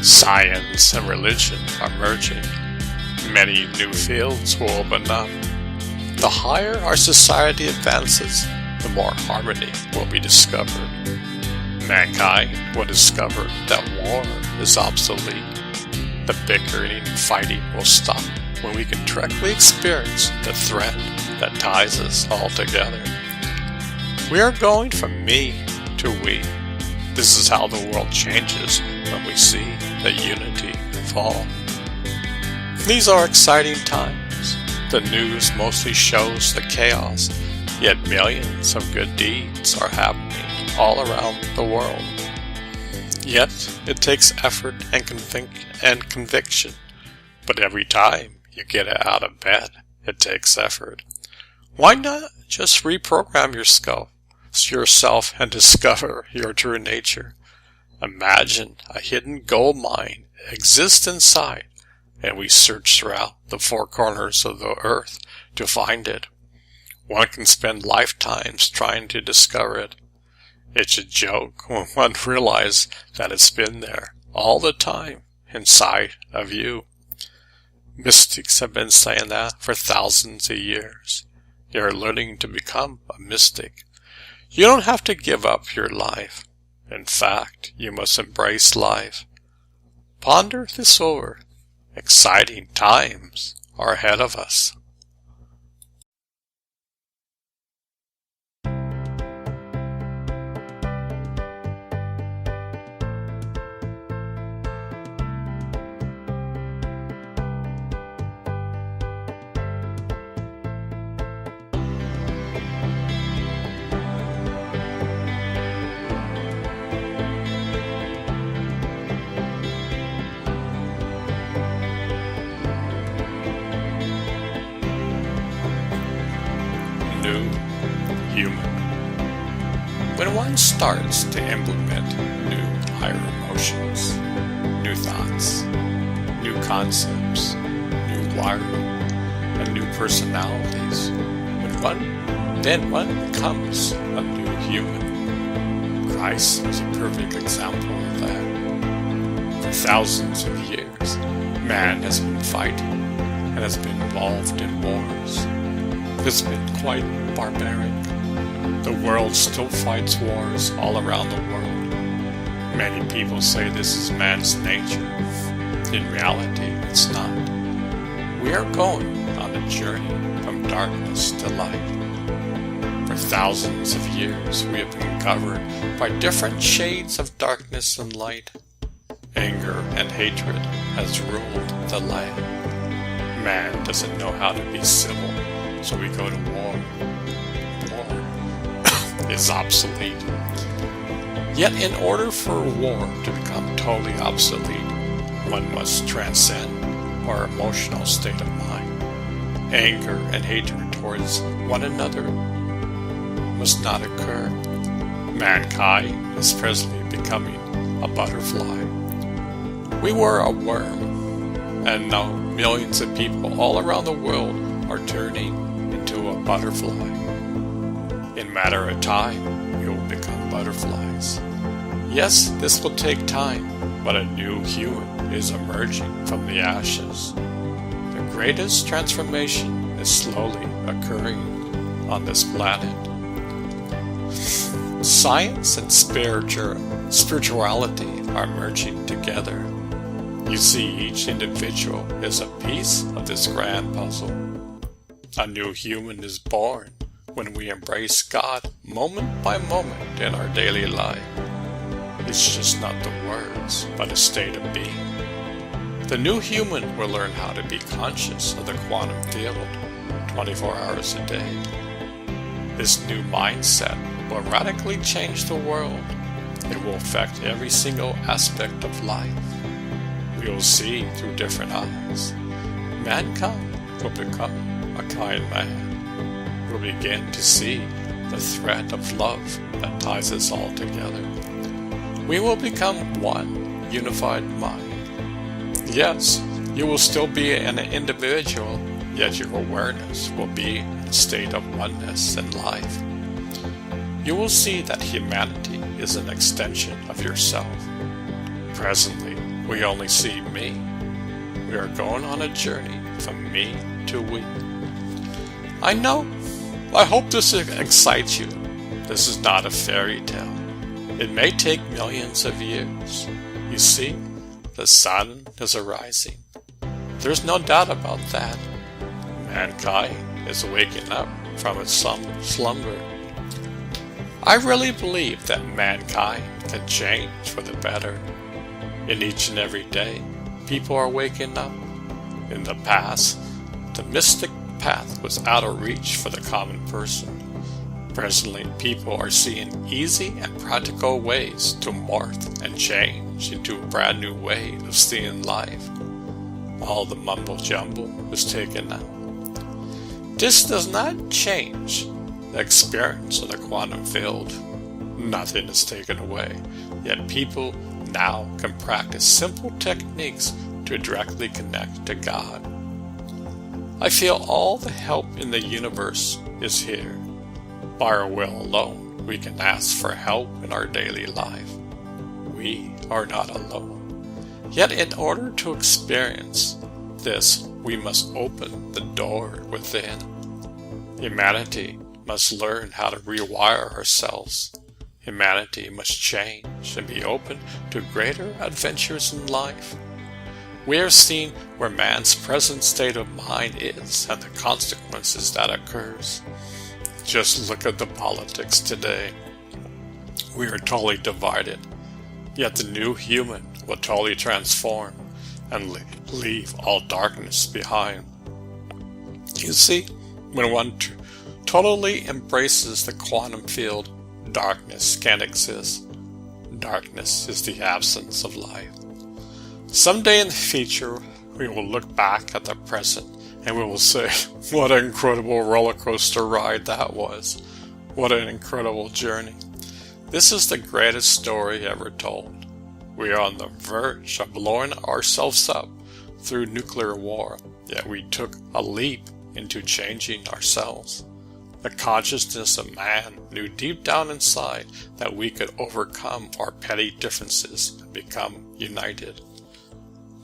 Science and religion are merging. Many new fields will open up. The higher our society advances, the more harmony will be discovered. Mankind will discover that war is obsolete. The bickering and fighting will stop when we can directly experience the thread that ties us all together. We are going from me to we. This is how the world changes when we see the unity fall. These are exciting times. The news mostly shows the chaos, yet millions of good deeds are happening all around the world. Yet it takes effort and conviction. But every time you get out of bed, it takes effort. Why not just reprogram yourself and discover your true nature? Imagine a hidden gold mine exists inside, and we search throughout the four corners of the earth to find it. One can spend lifetimes trying to discover it. It's a joke when one realizes that it's been there all the time inside of you. Mystics have been saying that for thousands of years. You're learning to become a mystic. You don't have to give up your life. In fact, you must embrace life. Ponder this over. Exciting times are ahead of us. Human. When one starts to implement new higher emotions, new thoughts, new concepts, new wiring, and new personalities, then one becomes a new human. Christ is a perfect example of that. For thousands of years, man has been fighting and has been involved in wars. It's been quite barbaric. The world still fights wars all around the world. Many people say this is man's nature. In reality, it's not. We are going on a journey from darkness to light. For thousands of years, we have been covered by different shades of darkness and light. Anger and hatred has ruled the land. Man doesn't know how to be civil, so we go to war. Is obsolete. Yet in order for war to become totally obsolete, one must transcend our emotional state of mind. Anger and hatred towards one another must not occur. Mankind is presently becoming a butterfly. We were a worm, and now millions of people all around the world are turning into a butterfly. In a matter of time, you will become butterflies. Yes, this will take time, but a new human is emerging from the ashes. The greatest transformation is slowly occurring on this planet. Science and spirituality are merging together. You see, each individual is a piece of this grand puzzle. A new human is born when we embrace God moment by moment in our daily life. It's just not the words, but a state of being. The new human will learn how to be conscious of the quantum field 24 hours a day. This new mindset will radically change the world. It will affect every single aspect of life. We will see through different eyes. Mankind will become a kind man. We'll begin to see the thread of love that ties us all together. We will become one unified mind. Yes, you will still be an individual, yet your awareness will be in a state of oneness in life. You will see that humanity is an extension of yourself. Presently, we only see me. We are going on a journey from me to we. I know. I hope this excites you. This is not a fairy tale. It may take millions of years. You see, the sun is arising. There's no doubt about that. Mankind is waking up from its slumber. I really believe that mankind can change for the better. In each and every day, people are waking up. In the past, the mystic path was out of reach for the common person. Presently, people are seeing easy and practical ways to morph and change into a brand new way of seeing life. All the mumbo-jumbo is taken out. This does not change the experience of the quantum field. Nothing is taken away, yet people now can practice simple techniques to directly connect to God. I feel all the help in the universe is here. By our will alone, we can ask for help in our daily life. We are not alone. Yet in order to experience this, we must open the door within. Humanity must learn how to rewire ourselves. Humanity must change and be open to greater adventures in life. We are seeing where man's present state of mind is and the consequences that occurs. Just look at the politics today. We are totally divided, yet the new human will totally transform and leave all darkness behind. You see, when one totally embraces the quantum field, darkness can't exist. Darkness is the absence of life. Someday in the future, we will look back at the present and we will say, what an incredible roller coaster ride that was. What an incredible journey. This is the greatest story ever told. We are on the verge of blowing ourselves up through nuclear war, yet we took a leap into changing ourselves. The consciousness of man knew deep down inside that we could overcome our petty differences and become united.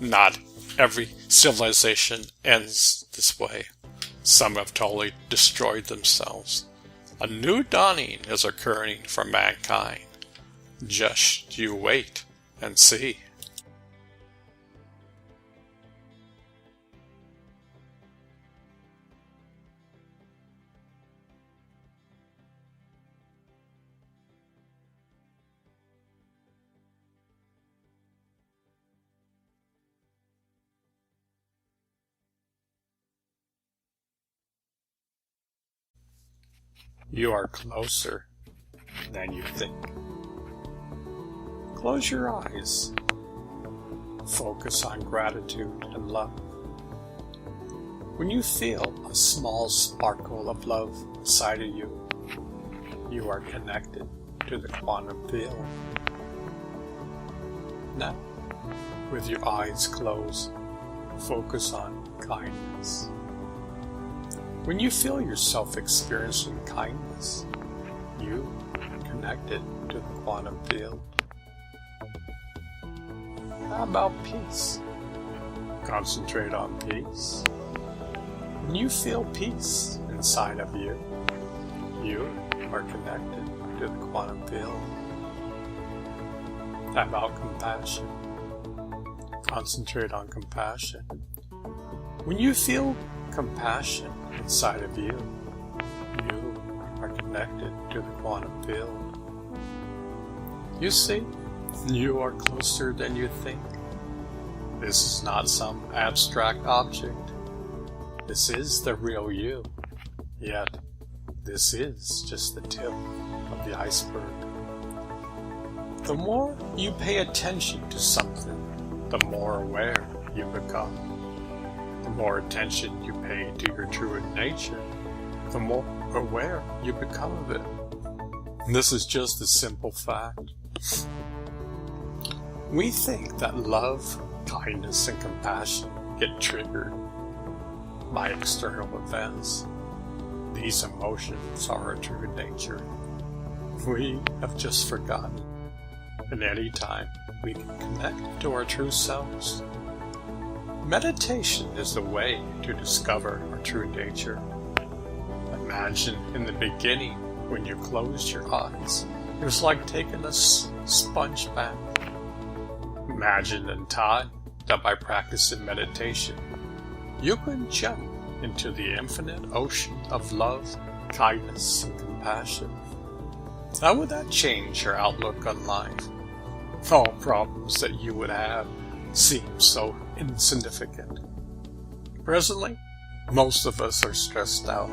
Not every civilization ends this way. Some have totally destroyed themselves. A new dawning is occurring for mankind. Just you wait and see. You are closer than you think. Close your eyes. Focus on gratitude and love. When you feel a small sparkle of love inside of you, you are connected to the quantum field. Now, with your eyes closed, focus on kindness. When you feel yourself experiencing kindness, you are connected to the quantum field. How about peace? Concentrate on peace. When you feel peace inside of you, you are connected to the quantum field. About compassion. Concentrate on compassion. When you feel compassion inside of you, you are connected to the quantum field. You see, you are closer than you think. This is not some abstract object. This is the real you. Yet, this is just the tip of the iceberg. The more you pay attention to something, the more aware you become. The more attention you pay to your true nature, the more aware you become of it. This is just a simple fact. We think that love, kindness, and compassion get triggered by external events. These emotions are our true nature. We have just forgotten. And any time we can connect to our true selves. Meditation is the way to discover our true nature. Imagine in the beginning when you closed your eyes, it was like taking a sponge bath. Imagine in time that by practicing meditation, you can jump into the infinite ocean of love, kindness, and compassion. How would that change your outlook on life? All problems that you would have seem so insignificant. Presently, most of us are stressed out.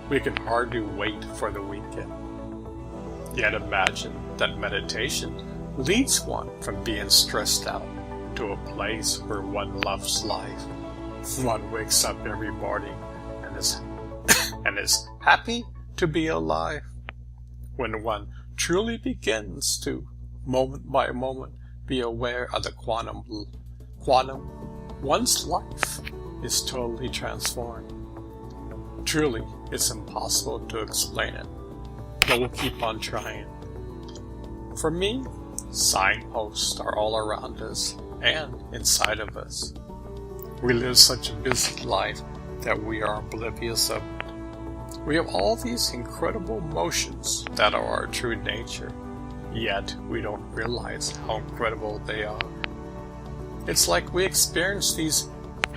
We can hardly wait for the weekend. Yet imagine that meditation leads one from being stressed out to a place where one loves life. One wakes up every morning and is happy to be alive. When one truly begins to, moment by moment, be aware of the quantum, one's life is totally transformed. Truly, it's impossible to explain it, but we'll keep on trying. For me, signposts are all around us and inside of us. We live such a busy life that we are oblivious of it. We have all these incredible emotions that are our true nature, yet we don't realize how incredible they are. It's like we experience these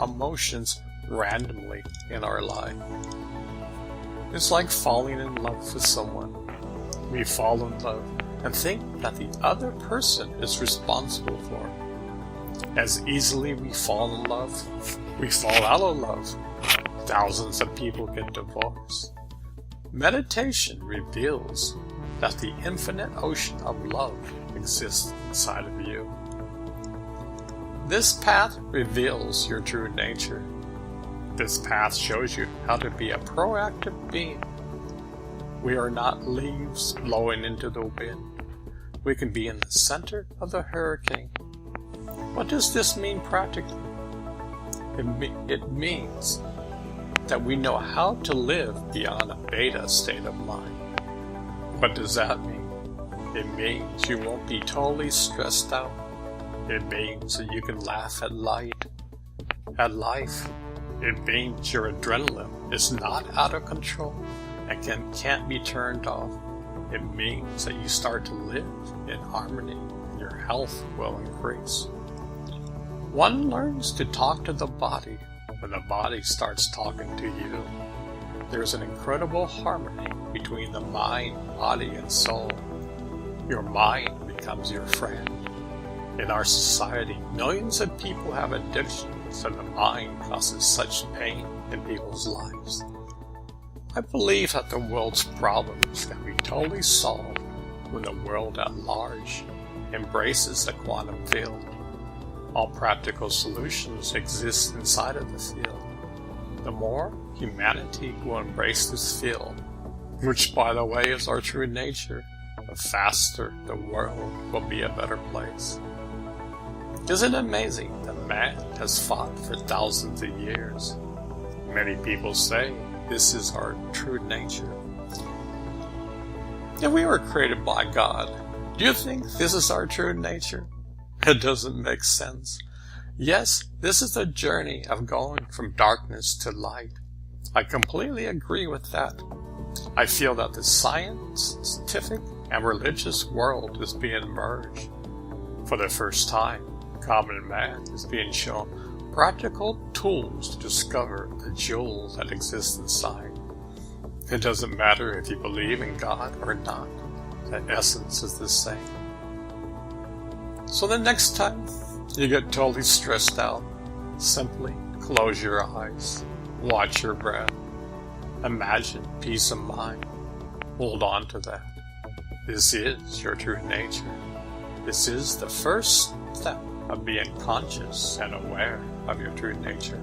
emotions randomly in our life. It's like falling in love with someone. We fall in love and think that the other person is responsible for it. As easily we fall in love, we fall out of love. Thousands of people get divorced. Meditation reveals that the infinite ocean of love exists inside of you. This path reveals your true nature. This path shows you how to be a proactive being. We are not leaves blowing into the wind. We can be in the center of the hurricane. What does this mean practically? It means that we know how to live beyond a beta state of mind. What does that mean? It means you won't be totally stressed out. It means that you can laugh at life. It means your adrenaline is not out of control and can't be turned off. It means that you start to live in harmony and your health will increase. One learns to talk to the body when the body starts talking to you. There's an incredible harmony between the mind, body, and soul. Your mind becomes your friend. In our society, millions of people have addictions, and the mind causes such pain in people's lives. I believe that the world's problems can be totally solved when the world at large embraces the quantum field. All practical solutions exist inside of the field. The more humanity will embrace this field, which by the way is our true nature, the faster the world will be a better place. Isn't it amazing that man has fought for thousands of years? Many people say this is our true nature. If we were created by God, do you think this is our true nature? It doesn't make sense. Yes, this is a journey of going from darkness to light. I completely agree with that. I feel that the scientific and religious world is being merged. For the first time, common man is being shown practical tools to discover the jewels that exist inside. It doesn't matter if you believe in God or not, the essence is the same. So the next time you get totally stressed out, simply close your eyes, watch your breath, imagine peace of mind, hold on to that. This is your true nature. This is the first step of being conscious and aware of your true nature.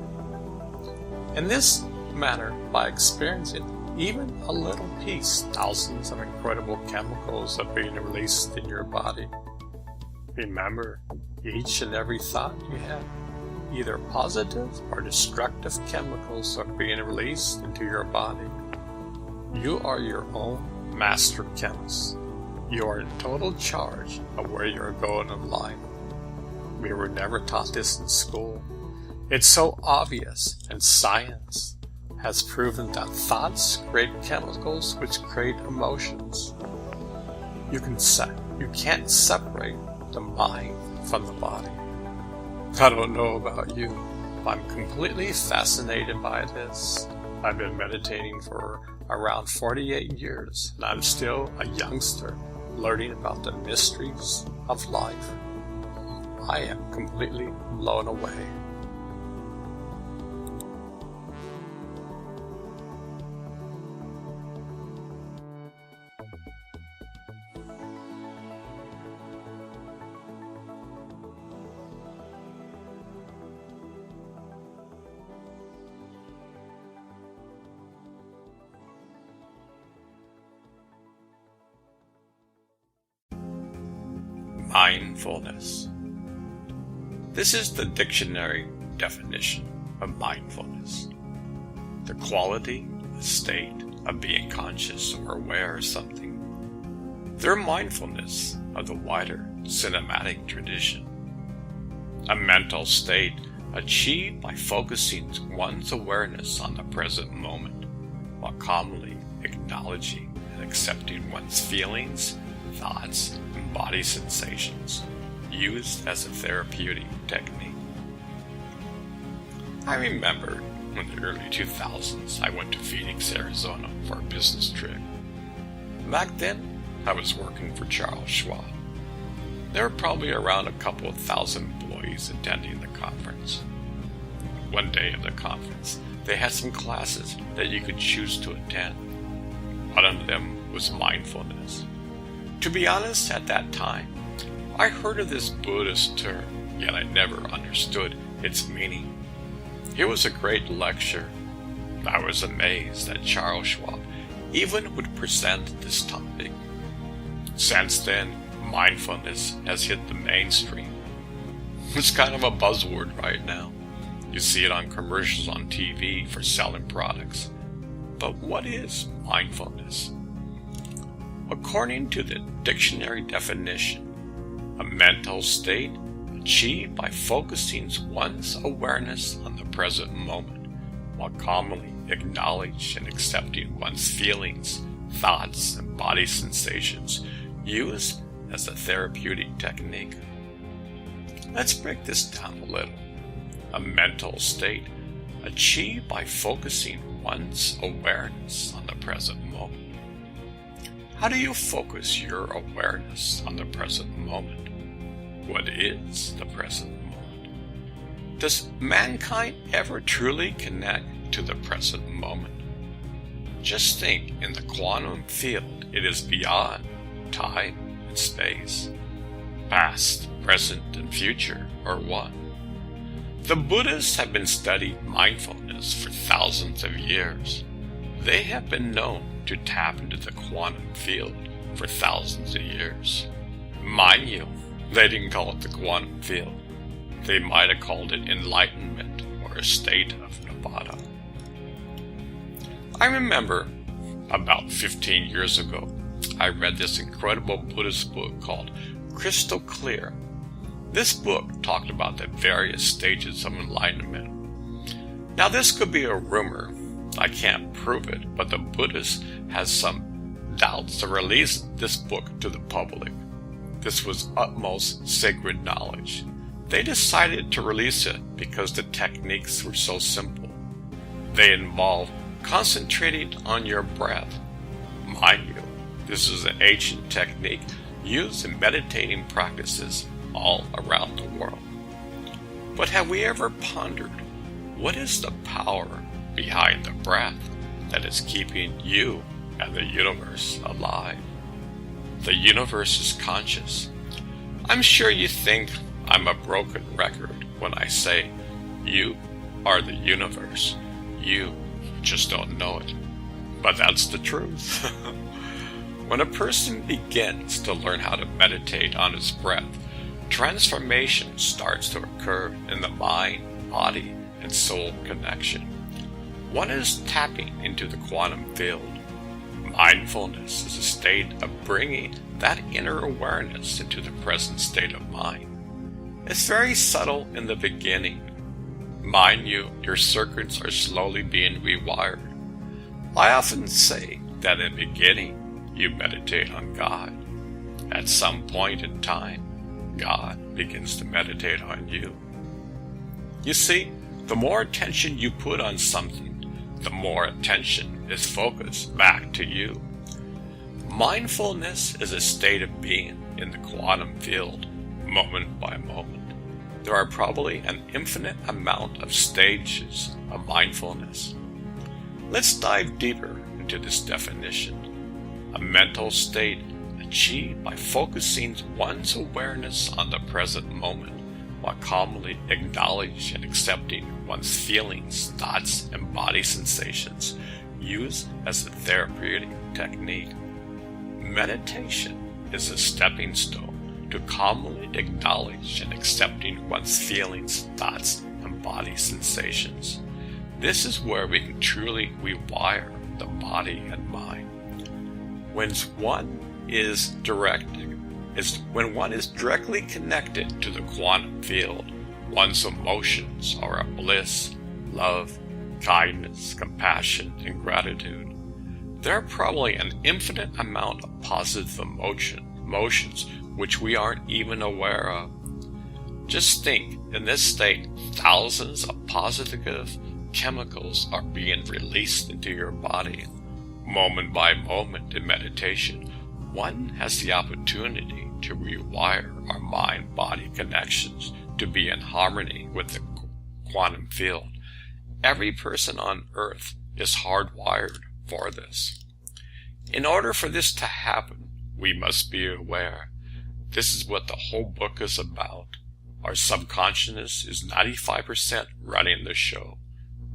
In this manner, by experiencing even a little peace, thousands of incredible chemicals are being released in your body. Remember, each and every thought you have, either positive or destructive chemicals are being released into your body. You are your own master chemist. You are in total charge of where you're going in life. We were never taught this in school. It's so obvious, and science has proven that thoughts create chemicals which create emotions. You can't separate the mind from the body. I don't know about you, but I'm completely fascinated by this. I've been meditating for around 48 years, and I'm still a youngster learning about the mysteries of life. I am completely blown away. Mindfulness. This is the dictionary definition of mindfulness. The quality, the state of being conscious or aware of something. Their mindfulness of the wider cinematic tradition. A mental state achieved by focusing one's awareness on the present moment while calmly acknowledging and accepting one's feelings, thoughts, and body sensations, used as a therapeutic technique. I remember in the early 2000s I went to Phoenix, Arizona for a business trip. Back then, I was working for Charles Schwab. There were probably around a couple of thousand employees attending the conference. One day of the conference, they had some classes that you could choose to attend. One of them was mindfulness. To be honest, at that time, I heard of this Buddhist term, yet I never understood its meaning. It was a great lecture. I was amazed that Charles Schwab even would present this topic. Since then, mindfulness has hit the mainstream. It's kind of a buzzword right now. You see it on commercials on TV for selling products. But what is mindfulness? According to the dictionary definition, a mental state achieved by focusing one's awareness on the present moment while calmly acknowledging and accepting one's feelings, thoughts, and body sensations, used as a therapeutic technique. Let's break this down a little. A mental state achieved by focusing one's awareness on the present moment. How do you focus your awareness on the present moment? What is the present moment? Does mankind ever truly connect to the present moment? Just think, in the quantum field, it is beyond time and space. Past, present, and future are one. The Buddhists have been studying mindfulness for thousands of years. They have been known to tap into the quantum field for thousands of years. Mind you, they didn't call it the quantum field. They might have called it enlightenment or a state of nirvana. I remember about 15 years ago, I read this incredible Buddhist book called Crystal Clear. This book talked about the various stages of enlightenment. Now, this could be a rumor, I can't prove it, but the Buddhist has some doubts to release this book to the public. This was utmost sacred knowledge. They decided to release it because the techniques were so simple. They involve concentrating on your breath. Mind you, this is an ancient technique used in meditating practices all around the world. But have we ever pondered what is the power behind the breath that is keeping you and the universe alive? The universe is conscious. I'm sure you think I'm a broken record when I say you are the universe. You just don't know it. But that's the truth. When a person begins to learn how to meditate on his breath, transformation starts to occur in the mind, body, and soul connection. One is tapping into the quantum field. Mindfulness is a state of bringing that inner awareness into the present state of mind. It's very subtle in the beginning. Mind you, your circuits are slowly being rewired. I often say that in the beginning, you meditate on God. At some point in time, God begins to meditate on you. You see, the more attention you put on something, the more attention is focused back to you. Mindfulness is a state of being in the quantum field, moment by moment. There are probably an infinite amount of stages of mindfulness. Let's dive deeper into this definition. A mental state achieved by focusing one's awareness on the present moment while calmly acknowledging and accepting one's feelings, thoughts, and body sensations, used as a therapeutic technique. Meditation is a stepping stone to calmly acknowledge and accepting one's feelings, thoughts, and body sensations. This is where we can truly rewire the body and mind. When one is directly connected to the quantum field, one's emotions are of bliss, love, kindness, compassion, and gratitude. There are probably an infinite amount of positive emotions which we aren't even aware of. Just think, in this state, thousands of positive chemicals are being released into your body. Moment by moment in meditation, one has the opportunity to rewire our mind-body connections to be in harmony with the quantum field. Every person on Earth is hardwired for this. In order for this to happen, we must be aware. This is what the whole book is about. Our subconsciousness is 95% running the show.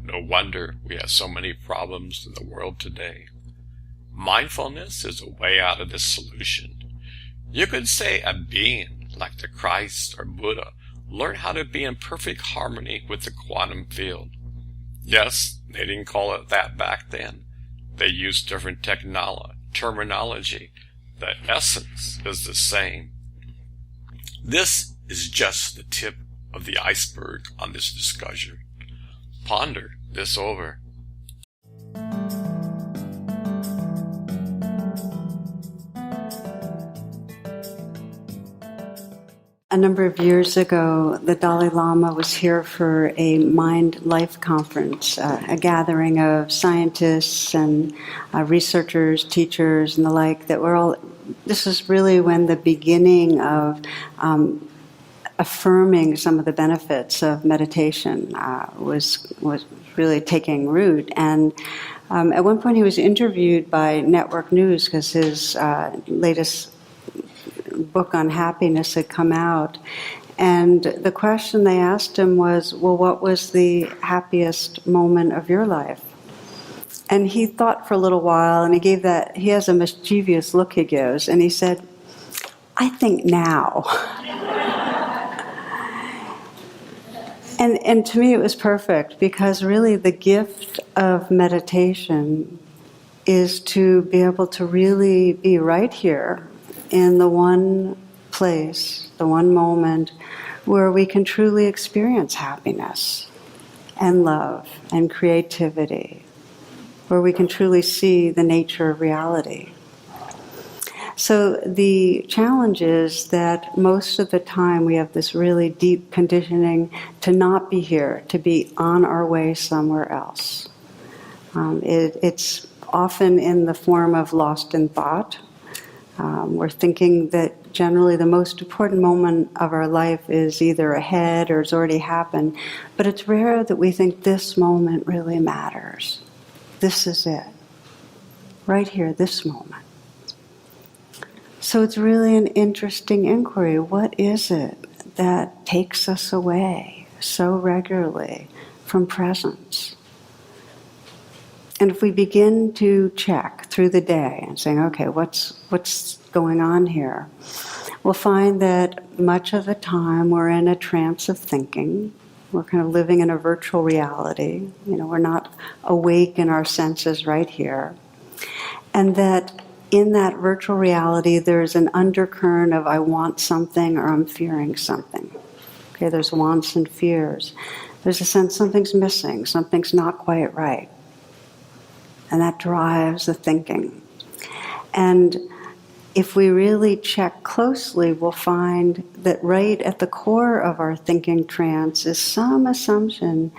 No wonder we have so many problems in the world today. Mindfulness is a way out of this solution. You could say a being like the Christ or Buddha learned how to be in perfect harmony with the quantum field. Yes, they didn't call it that back then. They used different terminology. The essence is the same. This is just the tip of the iceberg on this discussion. Ponder this over. A number of years ago, the Dalai Lama was here for a Mind Life conference, a gathering of scientists and researchers, teachers, and the like that were all. This is really when the beginning of affirming some of the benefits of meditation was really taking root. And at one point, he was interviewed by Network News because his latest book on happiness had come out, and the question they asked him was, well, what was the happiest moment of your life? And he thought for a little while, and he has a mischievous look he gives, and he said, I think now. And to me it was perfect, because really the gift of meditation is to be able to really be right here in the one place, the one moment where we can truly experience happiness and love and creativity where we can truly see the nature of reality. So the challenge is that most of the time we have this really deep conditioning to not be here, to be on our way somewhere else. It's often in the form of lost in thought. We're thinking that generally the most important moment of our life is either ahead or it's already happened, but it's rare that we think this moment really matters. This is it. Right here, this moment. So it's really an interesting inquiry. What is it that takes us away so regularly from presence? And if we begin to check through the day and saying, okay, what's going on here? We'll find that much of the time we're in a trance of thinking. We're kind of living in a virtual reality. We're not awake in our senses right here. And that in that virtual reality, there's an undercurrent of I want something or I'm fearing something. Okay, there's wants and fears. There's a sense something's missing, something's not quite right. And that drives the thinking. And if we really check closely, we'll find that right at the core of our thinking trance is some assumption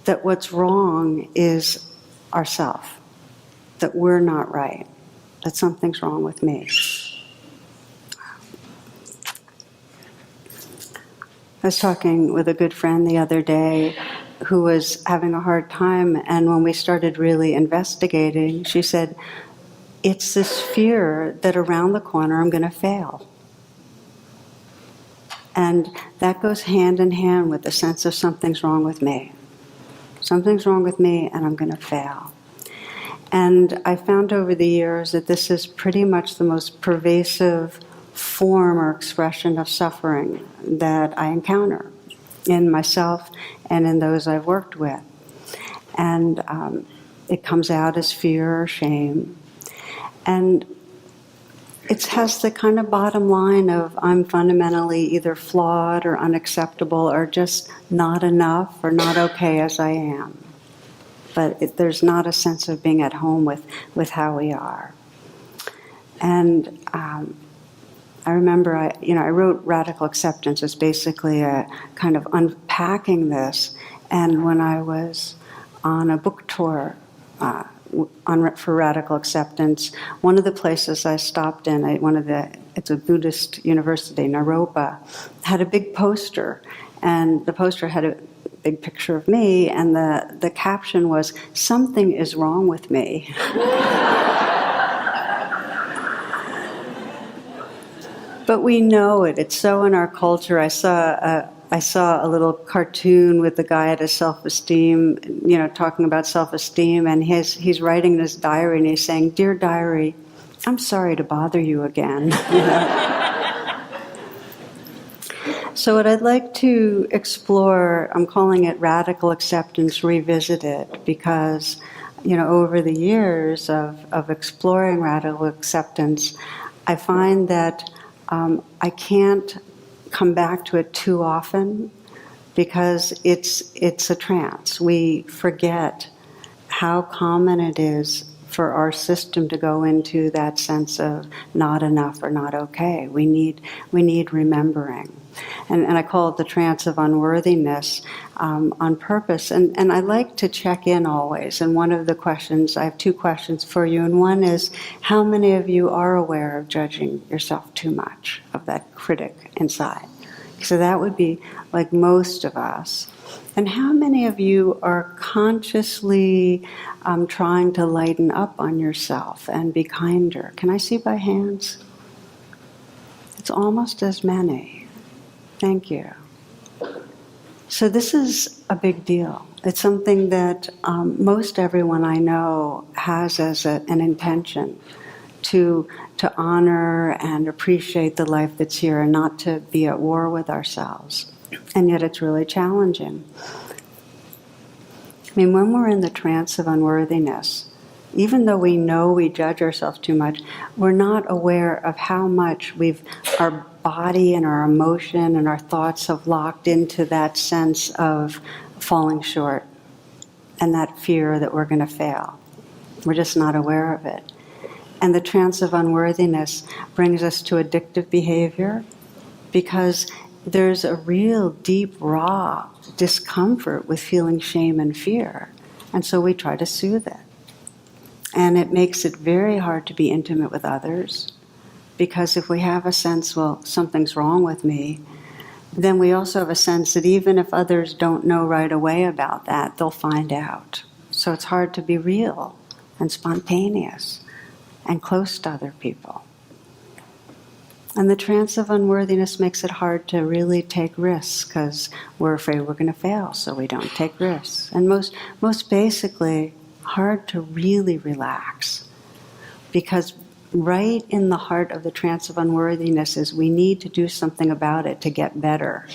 that what's wrong is ourself, that we're not right, that something's wrong with me. I was talking with a good friend the other day who was having a hard time, and when we started really investigating, she said, it's this fear that around the corner I'm going to fail. And that goes hand in hand with the sense of something's wrong with me. Something's wrong with me and I'm going to fail. And I found over the years that this is pretty much the most pervasive form or expression of suffering that I encounter in myself and in those I've worked with. And it comes out as fear or shame. And it has the kind of bottom line of I'm fundamentally either flawed or unacceptable or just not enough or not okay as I am. But there's not a sense of being at home with how we are. And I remember I wrote Radical Acceptance as basically a kind of unpacking this. And when I was on a book tour for Radical Acceptance, one of the places I stopped in, it's a Buddhist university, Naropa, had a big poster. And the poster had a big picture of me, and the caption was, "Something is wrong with me." But we know it. It's so in our culture. I saw a little cartoon with the guy at his self-esteem, talking about self-esteem, and he's writing in his diary, and he's saying, "Dear diary, I'm sorry to bother you again." So what I'd like to explore, I'm calling it Radical Acceptance Revisited, because over the years of exploring radical acceptance, I find that I can't come back to it too often because it's a trance. We forget how common it is for our system to go into that sense of not enough or not okay. We need remembering. And I call it the trance of unworthiness on purpose. And I like to check in always. And one of the questions, I have two questions for you. And one is, how many of you are aware of judging yourself too much, of that critic inside? So that would be like most of us. And how many of you are consciously trying to lighten up on yourself and be kinder? Can I see by hands? It's almost as many. Thank you. So this is a big deal. It's something that most everyone I know has as an intention to honor and appreciate the life that's here and not to be at war with ourselves. And yet it's really challenging. I mean, when we're in the trance of unworthiness, even though we know we judge ourselves too much, we're not aware of how much our body and our emotion and our thoughts have locked into that sense of falling short and that fear that we're going to fail. We're just not aware of it. And the trance of unworthiness brings us to addictive behavior because there's a real deep, raw discomfort with feeling shame and fear. And so we try to soothe it. And it makes it very hard to be intimate with others because if we have a sense, well, something's wrong with me, then we also have a sense that even if others don't know right away about that, they'll find out. So it's hard to be real and spontaneous and close to other people. And the trance of unworthiness makes it hard to really take risks because we're afraid we're going to fail, so we don't take risks. And most basically, hard to really relax because right in the heart of the trance of unworthiness is we need to do something about it to get better.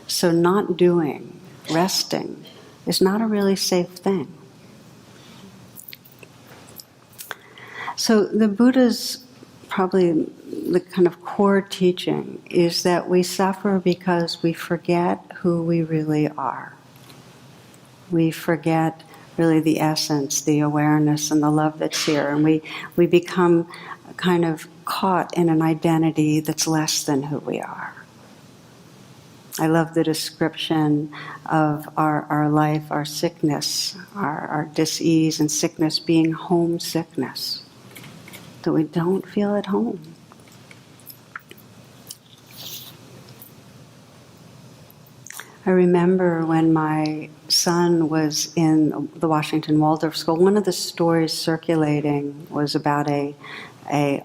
So not doing, resting, is not a really safe thing. So the Buddha's probably the kind of core teaching is that we suffer because we forget who we really are. We forget really the essence, the awareness, and the love that's here. And we become kind of caught in an identity that's less than who we are. I love the description of our life, our sickness, our dis-ease and sickness being homesickness, that we don't feel at home. I remember when my son was in the Washington Waldorf School, one of the stories circulating was about a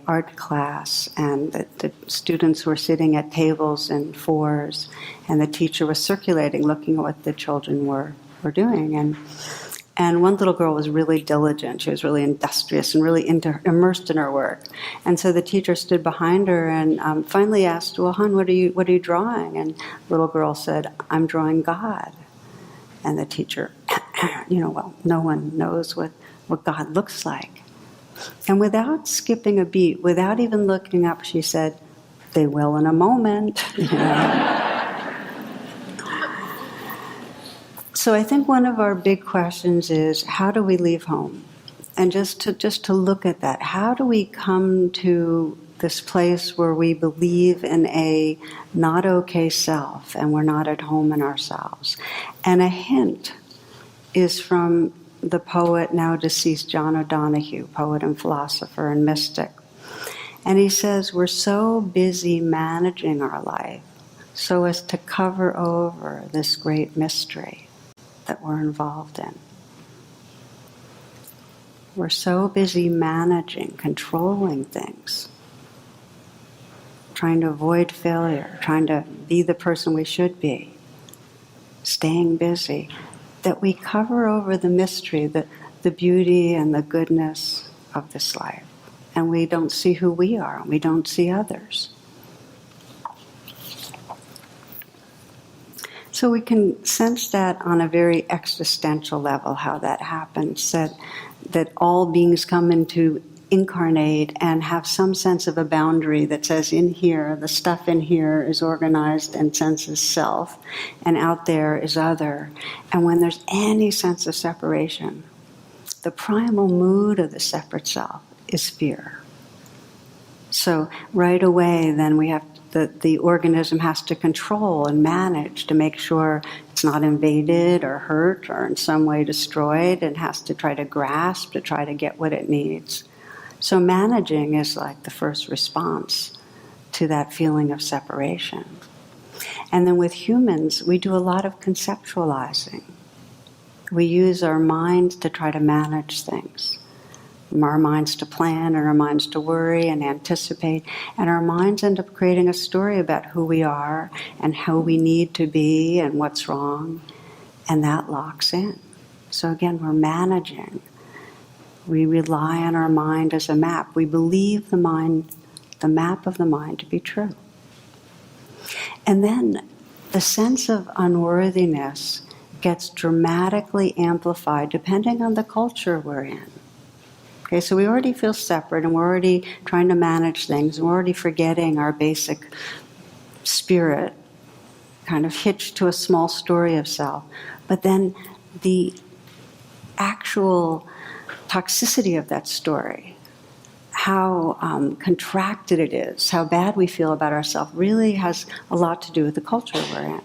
art class, and the students were sitting at tables in fours, and the teacher was circulating, looking at what the children were doing. And one little girl was really diligent. She was really industrious and really immersed in her work. And so the teacher stood behind her and finally asked, "Well, hon, what are you drawing?" And the little girl said, "I'm drawing God." And the teacher, well, no one knows what God looks like. And without skipping a beat, without even looking up, she said, "They will in a moment." So I think one of our big questions is, how do we leave home? And just to look at that, how do we come to this place where we believe in a not okay self and we're not at home in ourselves? And a hint is from the poet, now deceased, John O'Donohue, poet and philosopher and mystic. And he says, we're so busy managing our life so as to cover over this great mystery that we're involved in. We're so busy managing, controlling things, trying to avoid failure, trying to be the person we should be, staying busy, that we cover over the mystery, the beauty and the goodness of this life. And we don't see who we are, and we don't see others. So we can sense that on a very existential level, how that happens, that all beings come into incarnate and have some sense of a boundary that says in here, the stuff in here is organized and senses self, and out there is other. And when there's any sense of separation, the primal mood of the separate self is fear. So right away then we have the organism has to control and manage to make sure it's not invaded or hurt or in some way destroyed, and has to try to grasp to try to get what it needs. So managing is like the first response to that feeling of separation. And then with humans, we do a lot of conceptualizing. We use our minds to try to manage things. Our minds to plan, and our minds to worry and anticipate, and our minds end up creating a story about who we are and how we need to be and what's wrong, and that locks in. So again, we're managing. We rely on our mind as a map. We believe the map of the mind to be true. And then the sense of unworthiness gets dramatically amplified depending on the culture we're in. Okay, so we already feel separate, and we're already trying to manage things, and we're already forgetting our basic spirit, kind of hitched to a small story of self. But then the actual toxicity of that story, how contracted it is, how bad we feel about ourselves, really has a lot to do with the culture we're in.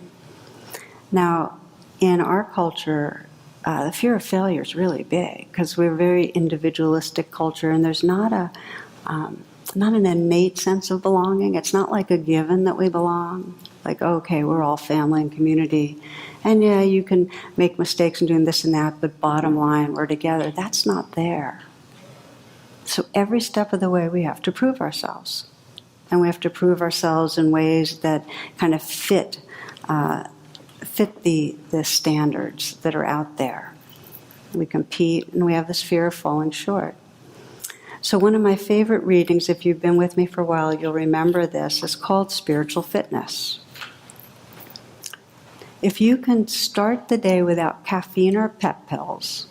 Now, in our culture, the fear of failure is really big because we're a very individualistic culture, and there's not an innate sense of belonging. It's not like a given that we belong. Like, okay, we're all family and community, and yeah, you can make mistakes in doing this and that, but bottom line, we're together. That's not there. So every step of the way, we have to prove ourselves, and we have to prove ourselves in ways that kind of fit the standards that are out there. We compete, and we have this fear of falling short. So one of my favorite readings, if you've been with me for a while, you'll remember this, is called Spiritual Fitness. If you can start the day without caffeine or pep pills,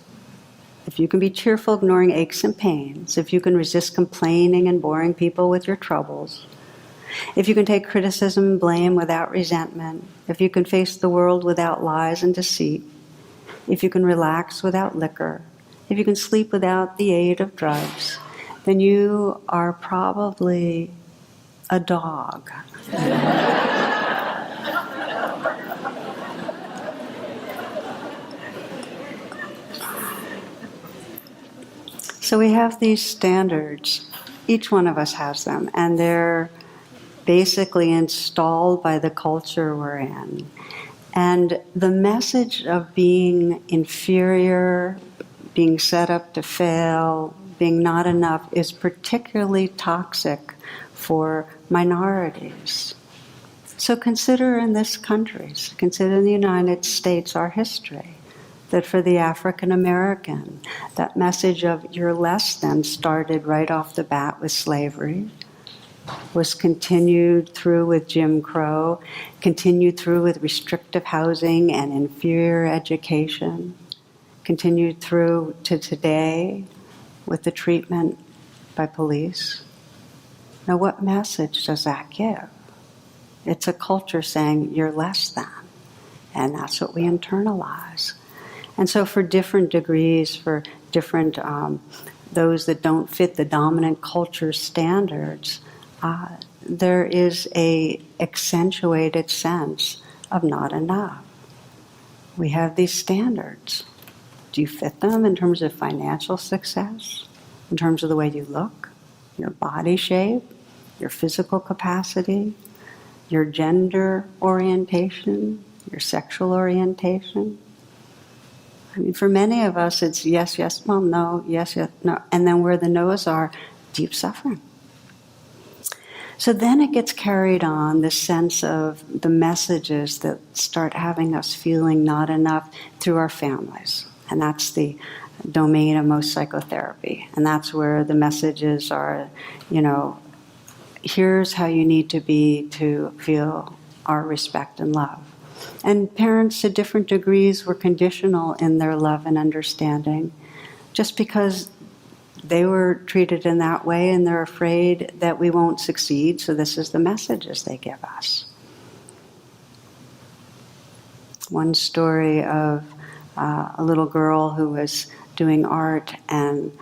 if you can be cheerful ignoring aches and pains, if you can resist complaining and boring people with your troubles, if you can take criticism and blame without resentment, if you can face the world without lies and deceit, if you can relax without liquor, if you can sleep without the aid of drugs, then you are probably a dog. So we have these standards. Each one of us has them, and they're basically installed by the culture we're in. And the message of being inferior, being set up to fail, being not enough is particularly toxic for minorities. So consider in this country, consider in the United States our history, that for the African American, that message of you're less than started right off the bat with slavery, was continued through with Jim Crow, continued through with restrictive housing and inferior education, continued through to today with the treatment by police. Now, what message does that give? It's a culture saying you're less than, and that's what we internalize. And so for different degrees, for different, those that don't fit the dominant culture standards, there is a accentuated sense of not enough. We have these standards. Do you fit them in terms of financial success, in terms of the way you look, your body shape, your physical capacity, your gender orientation, your sexual orientation? I mean, for many of us, it's yes, yes, well, no, yes, yes, no. And then where the no's are, deep suffering. So then it gets carried on, this sense of the messages that start having us feeling not enough through our families. And that's the domain of most psychotherapy. And that's where the messages are, here's how you need to be to feel our respect and love. And parents, to different degrees, were conditional in their love and understanding just because they were treated in that way and they're afraid that we won't succeed, so this is the messages they give us. One story of a little girl who was doing art, and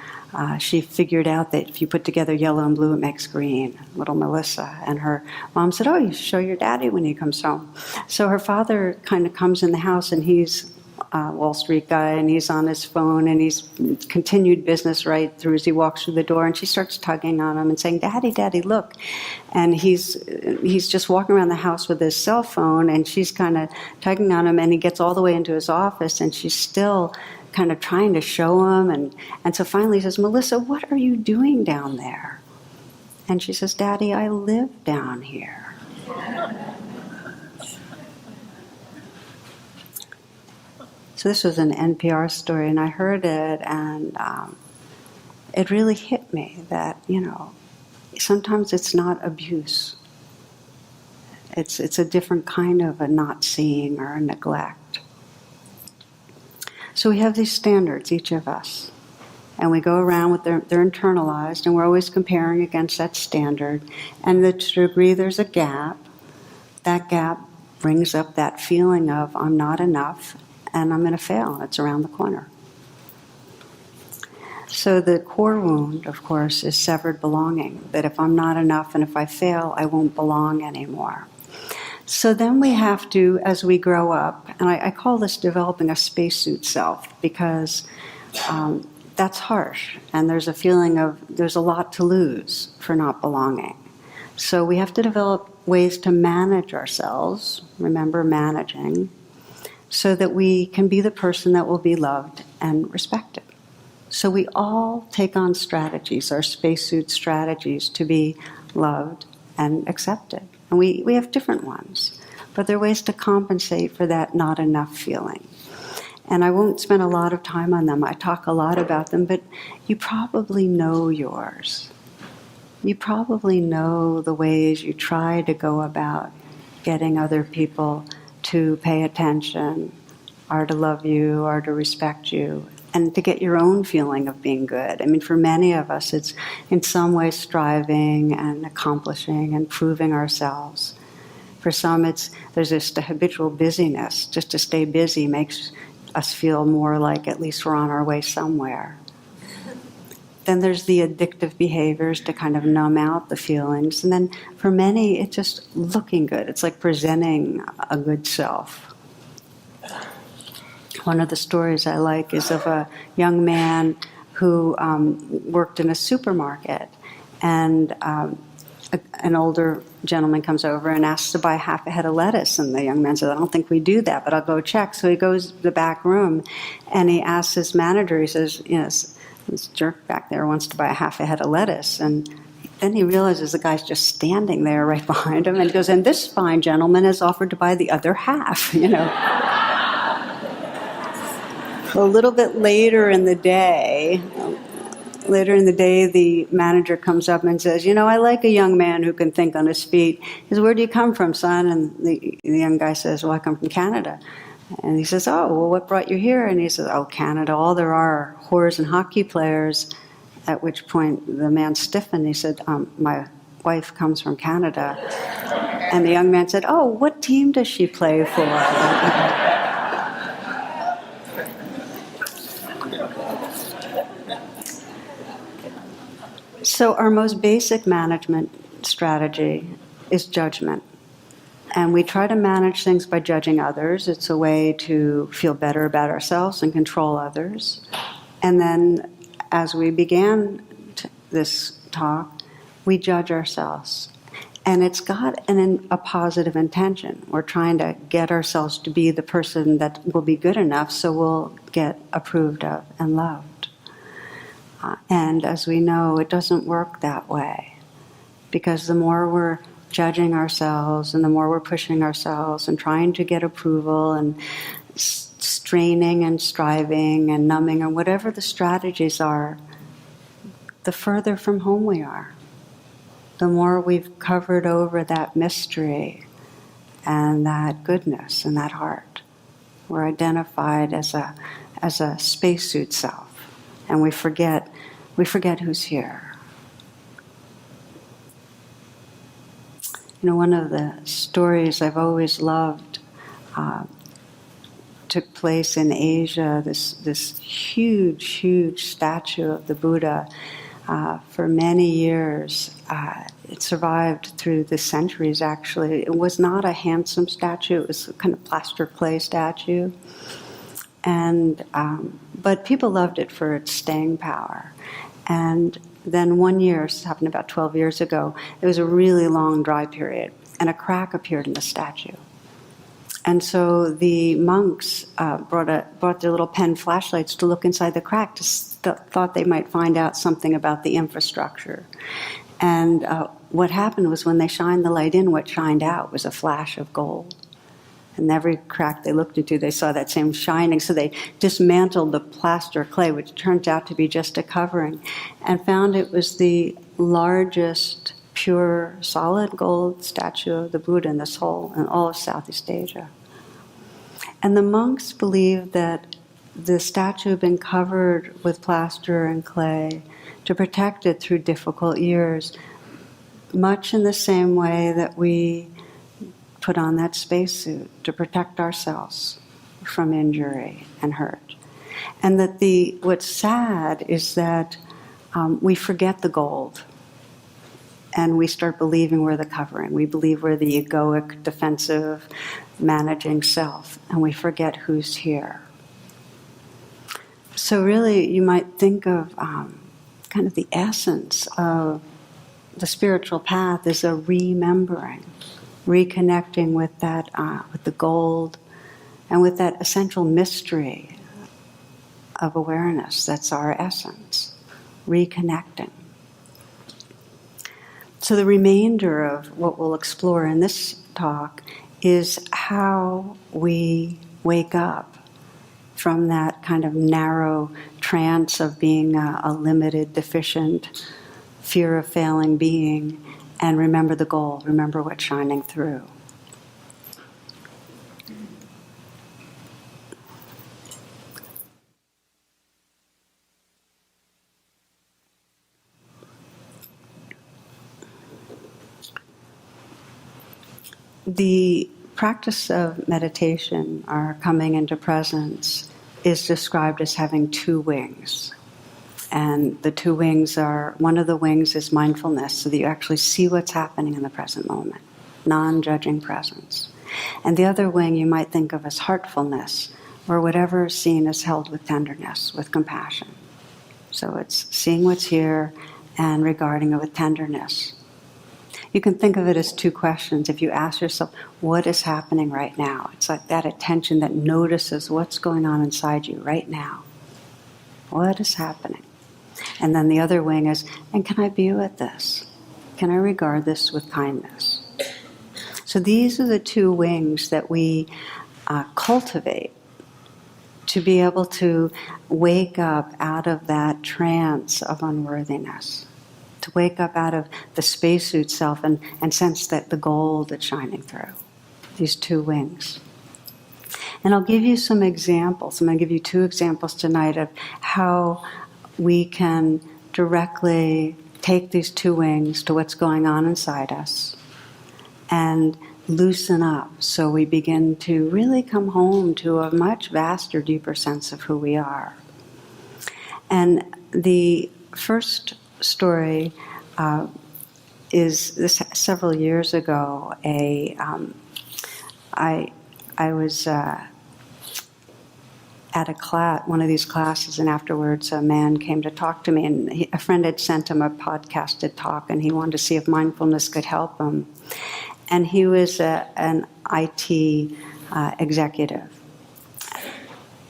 she figured out that if you put together yellow and blue, it makes green, little Melissa. And her mom said, oh, you should show your daddy when he comes home. So her father kind of comes in the house, and he's a Wall Street guy, and he's on his phone, and he's continued business right through as he walks through the door, and she starts tugging on him and saying, Daddy, Daddy, look. And he's just walking around the house with his cell phone, and she's kind of tugging on him, and he gets all the way into his office, and she's still kind of trying to show him, and so finally he says, Melissa, what are you doing down there? And she says, Daddy, I live down here. So this was an NPR story, and I heard it, and it really hit me that, sometimes it's not abuse. It's a different kind of a not seeing or a neglect. So we have these standards, each of us, and we go around with they're internalized, and we're always comparing against that standard, and to the degree there's a gap, that gap brings up that feeling of I'm not enough, and I'm going to fail, and it's around the corner. So the core wound, of course, is severed belonging, that if I'm not enough and if I fail, I won't belong anymore. So then we have to, as we grow up, and I call this developing a spacesuit self, because that's harsh, and there's a feeling of there's a lot to lose for not belonging. So we have to develop ways to manage ourselves, remember managing, so that we can be the person that will be loved and respected. So we all take on strategies, our spacesuit strategies, to be loved and accepted. And we have different ones, but there are ways to compensate for that not enough feeling. And I won't spend a lot of time on them. I talk a lot about them, but you probably know yours. You probably know the ways you try to go about getting other people to pay attention, or to love you, or to respect you, and to get your own feeling of being good. I mean, for many of us, it's in some way striving and accomplishing and proving ourselves. For some, there's just a habitual busyness. Just to stay busy makes us feel more like at least we're on our way somewhere. Then there's the addictive behaviors to kind of numb out the feelings. And then for many, it's just looking good. It's like presenting a good self. One of the stories I like is of a young man who worked in a supermarket, and an older gentleman comes over and asks to buy half a head of lettuce, and the young man says, "I don't think we do that, but I'll go check." So he goes to the back room, and he asks his manager, he says, "Yes, this jerk back there wants to buy a half a head of lettuce," and then he realizes the guy's just standing there right behind him, and he goes, "And this fine gentleman has offered to buy the other half," you know. A little bit later in the day, the manager comes up and says, "You know, I like a young man who can think on his feet." He says, "Where do you come from, son?" And the young guy says, "Well, I come from Canada." And he says, "Oh, well, what brought you here?" And he says, "Oh, Canada, all there are whores and hockey players." At which point the man stiffened. He said, "My wife comes from Canada." And the young man said, "Oh, what team does she play for?" So our most basic management strategy is judgment. And we try to manage things by judging others. It's a way to feel better about ourselves and control others. And then as we began this talk, we judge ourselves. And it's got a positive intention. We're trying to get ourselves to be the person that will be good enough so we'll get approved of and loved. And as we know, it doesn't work that way, because the more we're judging ourselves and the more we're pushing ourselves and trying to get approval and straining and striving and numbing or whatever the strategies are, the further from home we are. The more we've covered over that mystery and that goodness and that heart. We're identified as a spacesuit self. And we forget who's here. You know, one of the stories I've always loved took place in Asia. This huge statue of the Buddha. For many years, it survived through the centuries. Actually, it was not a handsome statue. It was a kind of plaster clay statue. And but people loved it for its staying power. And then one year, this happened about 12 years ago, there was a really long dry period, and a crack appeared in the statue. And so the monks brought their little pen flashlights to look inside the crack, thought they might find out something about the infrastructure. And what happened was when they shined the light in, what shined out was a flash of gold. And every crack they looked into, they saw that same shining. So they dismantled the plaster clay, which turned out to be just a covering, and found it was the largest pure solid gold statue of the Buddha in all of Southeast Asia. And the monks believed that the statue had been covered with plaster and clay to protect it through difficult years, much in the same way that we put on that spacesuit to protect ourselves from injury and hurt. And that what's sad is that we forget the gold. And we start believing we're the covering. We believe we're the egoic, defensive, managing self. And we forget who's here. So really, you might think of kind of the essence of the spiritual path is a remembering, reconnecting with that, with the gold, and with that essential mystery of awareness. That's our essence, reconnecting. So the remainder of what we'll explore in this talk is how we wake up from that kind of narrow trance of being a limited, deficient, fear of failing being, and remember the goal, remember what's shining through. The practice of meditation, or coming into presence, is described as having two wings. And the two wings are, one of the wings is mindfulness, so that you actually see what's happening in the present moment, non-judging presence. And the other wing you might think of as heartfulness, or whatever is seen is held with tenderness, with compassion. So it's seeing what's here and regarding it with tenderness. You can think of it as two questions. If you ask yourself, what is happening right now? It's like that attention that notices what's going on inside you right now. What is happening? And then the other wing is, and can I be with this? Can I regard this with kindness? So these are the two wings that we cultivate to be able to wake up out of that trance of unworthiness. To wake up out of the spacesuit self and sense that the gold that's shining through. These two wings. And I'll give you some examples. I'm going to give you two examples tonight of how we can directly take these two wings to what's going on inside us and loosen up so we begin to really come home to a much vaster, deeper sense of who we are. And the first story is this. Several years ago, I was at a class, one of these classes, and afterwards a man came to talk to me, and a friend had sent him a podcasted talk, and he wanted to see if mindfulness could help him. And he was an IT executive.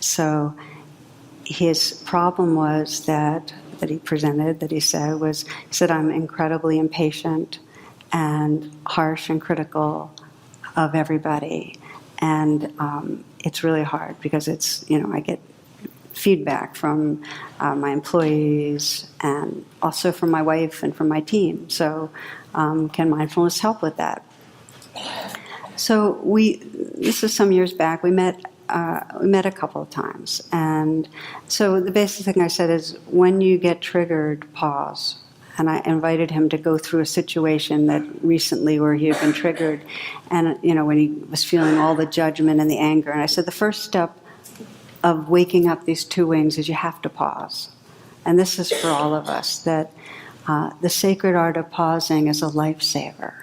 So his problem was that he presented, that he said, I'm incredibly impatient and harsh and critical of everybody. And it's really hard because I get feedback from my employees and also from my wife and from my team. So can mindfulness help with that? So this is some years back, we met a couple of times. And so the basic thing I said is, when you get triggered, pause. And I invited him to go through a situation that recently where he had been triggered, and when he was feeling all the judgment and the anger. And I said, the first step of waking up these two wings is you have to pause. And this is for all of us, that the sacred art of pausing is a lifesaver.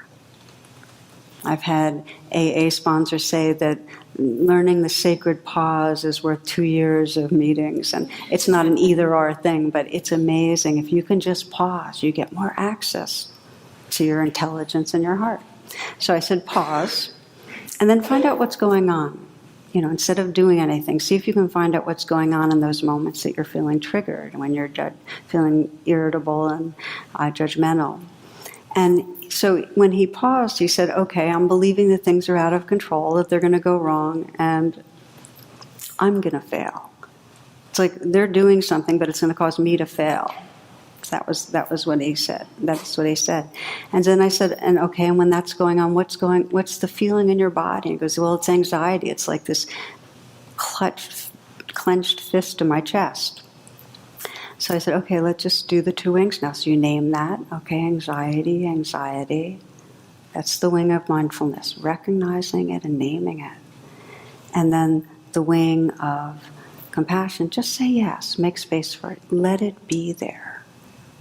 I've had AA sponsors say that learning the sacred pause is worth 2 years of meetings. And it's not an either-or thing, but it's amazing. If you can just pause, you get more access to your intelligence and your heart. So I said, pause, and then find out what's going on. Instead of doing anything, see if you can find out what's going on in those moments that you're feeling triggered, when you're feeling irritable and judgmental. And so when he paused, he said, okay, I'm believing that things are out of control, that they're going to go wrong, and I'm going to fail. It's like they're doing something, but it's going to cause me to fail. That was what he said. That's what he said. And then I said, and okay, and when that's going on, what's the feeling in your body? He goes, well, it's anxiety. It's like this clenched fist to my chest. So I said, okay, let's just do the two wings now. So you name that. Okay, anxiety. That's the wing of mindfulness, recognizing it and naming it. And then the wing of compassion, just say yes, make space for it, let it be there.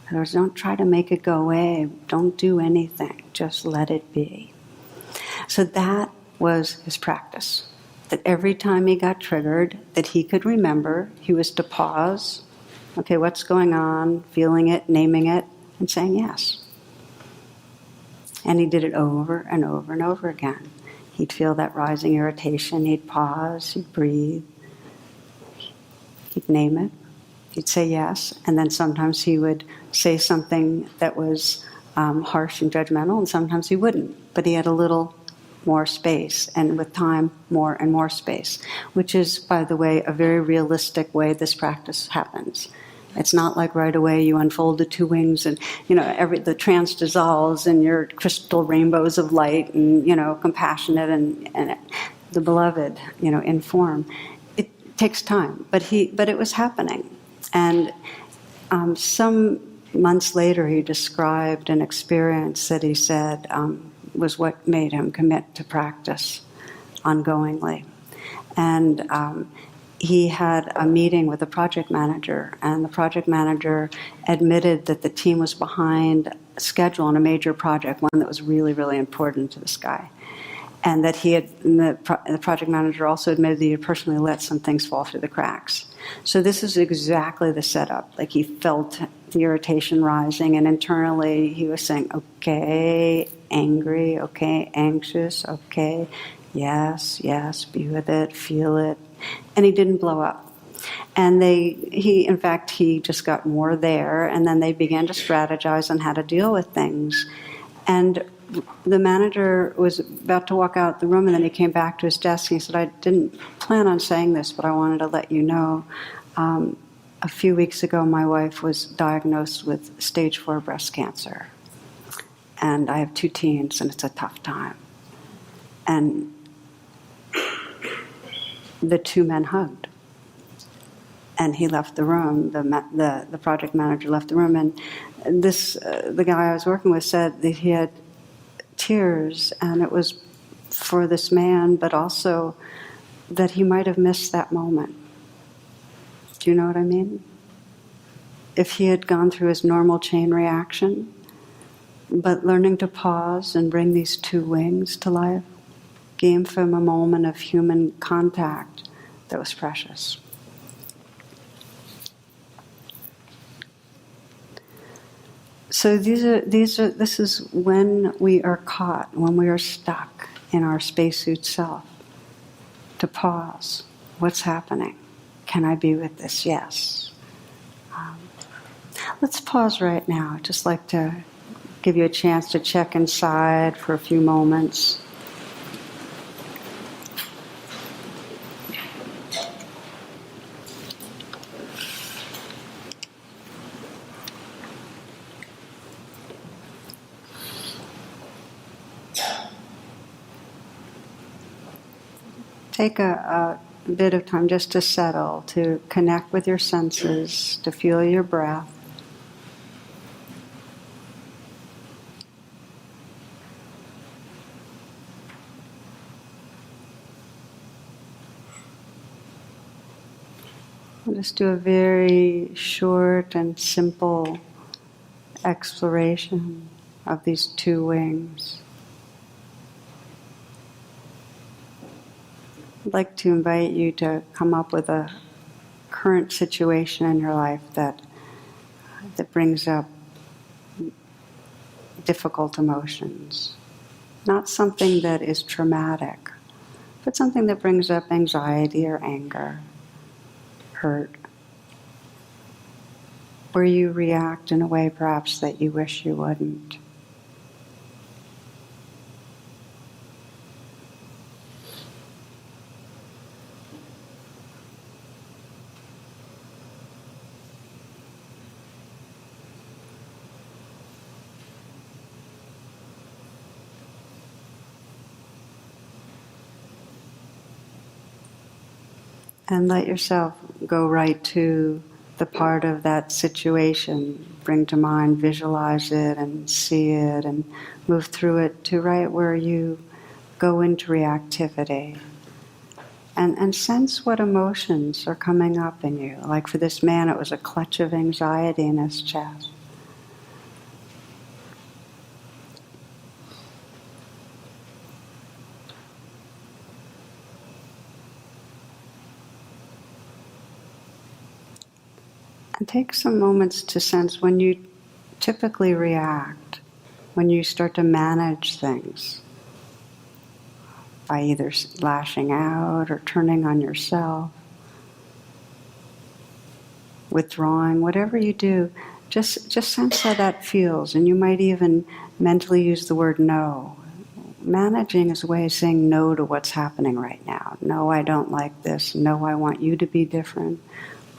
In other words, don't try to make it go away, don't do anything, just let it be. So that was his practice, that every time he got triggered, that he could remember, he was to pause, okay, what's going on, feeling it, naming it, and saying yes. And he did it over and over and over again. He'd feel that rising irritation, he'd pause, he'd breathe, he'd name it, he'd say yes, and then sometimes he would say something that was harsh and judgmental, and sometimes he wouldn't. But he had a little more space, and with time, more and more space, which is, by the way, a very realistic way this practice happens. It's not like right away you unfold the two wings and, the trance dissolves and your crystal rainbows of light and, compassionate and the beloved, in form. It takes time, but it was happening. And some months later he described an experience that he said was what made him commit to practice ongoingly. And he had a meeting with the project manager, and the project manager admitted that the team was behind schedule on a major project, one that was really, really important to this guy. And that the project manager also admitted that he had personally let some things fall through the cracks. So this is exactly the setup. Like, he felt the irritation rising, and internally he was saying, okay, angry, okay, anxious, okay, yes, be with it, feel it. And he didn't blow up. And he just got more there, and then they began to strategize on how to deal with things. And the manager was about to walk out the room, and then he came back to his desk and he said, I didn't plan on saying this, but I wanted to let you know. A few weeks ago, my wife was diagnosed with stage 4 breast cancer. And I have 2 teens, and it's a tough time. And the 2 men hugged. And he left the room, the project manager left the room, and the guy I was working with said that he had tears, and it was for this man, but also that he might have missed that moment. Do you know what I mean? If he had gone through his normal chain reaction, but learning to pause and bring these 2 wings to life gave him a moment of human contact that was precious. So this is when we are caught, when we are stuck in our spacesuit self, to pause. What's happening? Can I be with this? Yes. Let's pause right now. I'd just like to give you a chance to check inside for a few moments. Take a bit of time just to settle, to connect with your senses, to feel your breath. We'll just do a very short and simple exploration of these 2 wings. I'd like to invite you to come up with a current situation in your life that brings up difficult emotions. Not something that is traumatic, but something that brings up anxiety or anger, hurt, where you react in a way perhaps that you wish you wouldn't. And let yourself go right to the part of that situation. Bring to mind, visualize it and see it and move through it to right where you go into reactivity. and sense what emotions are coming up in you. Like for this man, it was a clutch of anxiety in his chest. And take some moments to sense when you typically react, when you start to manage things by either lashing out or turning on yourself, withdrawing, whatever you do, just sense how that feels. And you might even mentally use the word no. Managing is a way of saying no to what's happening right now. No, I don't like this. No, I want you to be different.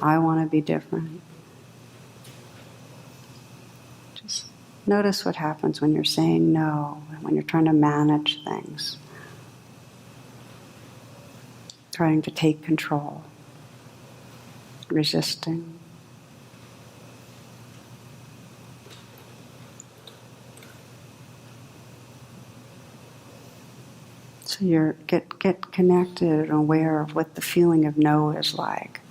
I want to be different. Just notice what happens when you're saying no, when you're trying to manage things, trying to take control, resisting. So you're get connected and aware of what the feeling of no is like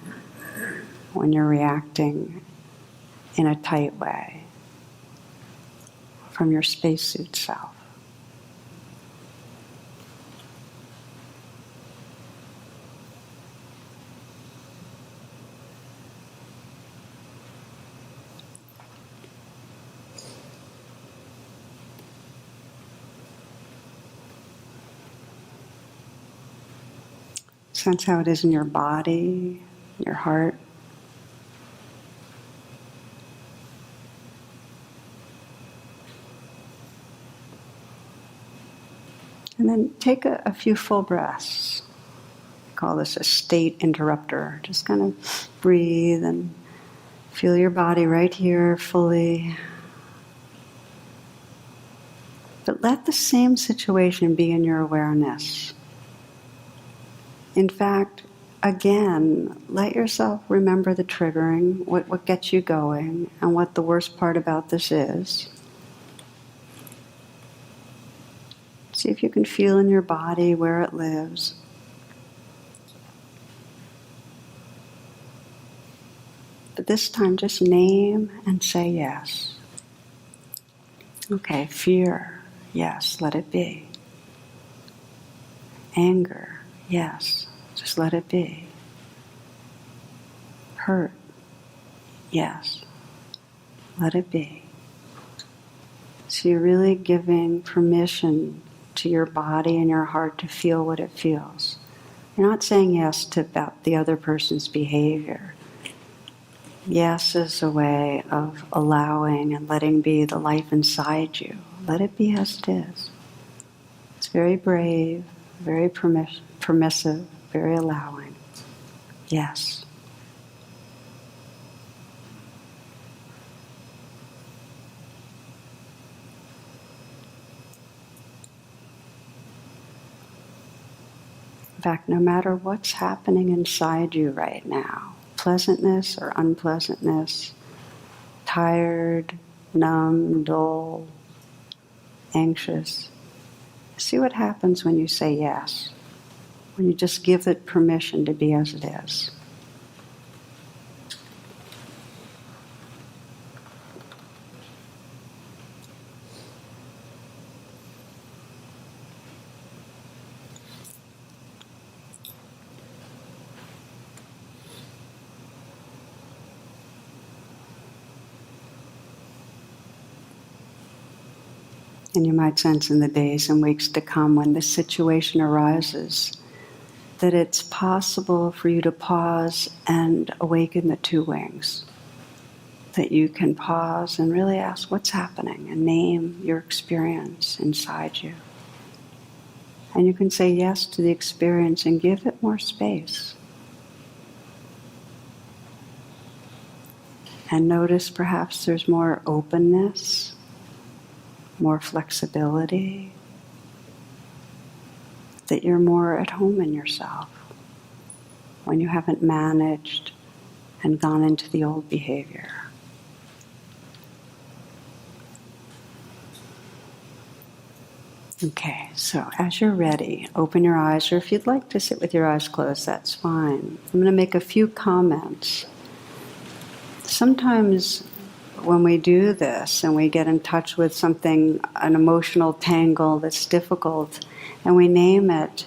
when you're reacting in a tight way from your spacesuit self. Sense how it is in your body, your heart. And then take a few full breaths. Call this a state interrupter. Just kind of breathe and feel your body right here fully. But let the same situation be in your awareness. In fact, again, let yourself remember the triggering, what gets you going, and what the worst part about this is. See if you can feel in your body where it lives. But this time, just name and say yes. Okay, fear, yes, let it be. Anger, yes, just let it be. Hurt, yes, let it be. So you're really giving permission to your body and your heart to feel what it feels. You're not saying yes to about the other person's behavior. Yes is a way of allowing and letting be the life inside you. Let it be as it is. It's very brave, very permissive, very allowing. Yes. In fact, no matter what's happening inside you right now, pleasantness or unpleasantness, tired, numb, dull, anxious, see what happens when you say yes, when you just give it permission to be as it is. And you might sense in the days and weeks to come when this situation arises that it's possible for you to pause and awaken the two wings. That you can pause and really ask what's happening and name your experience inside you. And you can say yes to the experience and give it more space. And notice perhaps there's more openness, more flexibility, that you're more at home in yourself when you haven't managed and gone into the old behavior. Okay, so as you're ready, open your eyes, or if you'd like to sit with your eyes closed, that's fine. I'm going to make a few comments. Sometimes when we do this and we get in touch with something, an emotional tangle that's difficult, and we name it,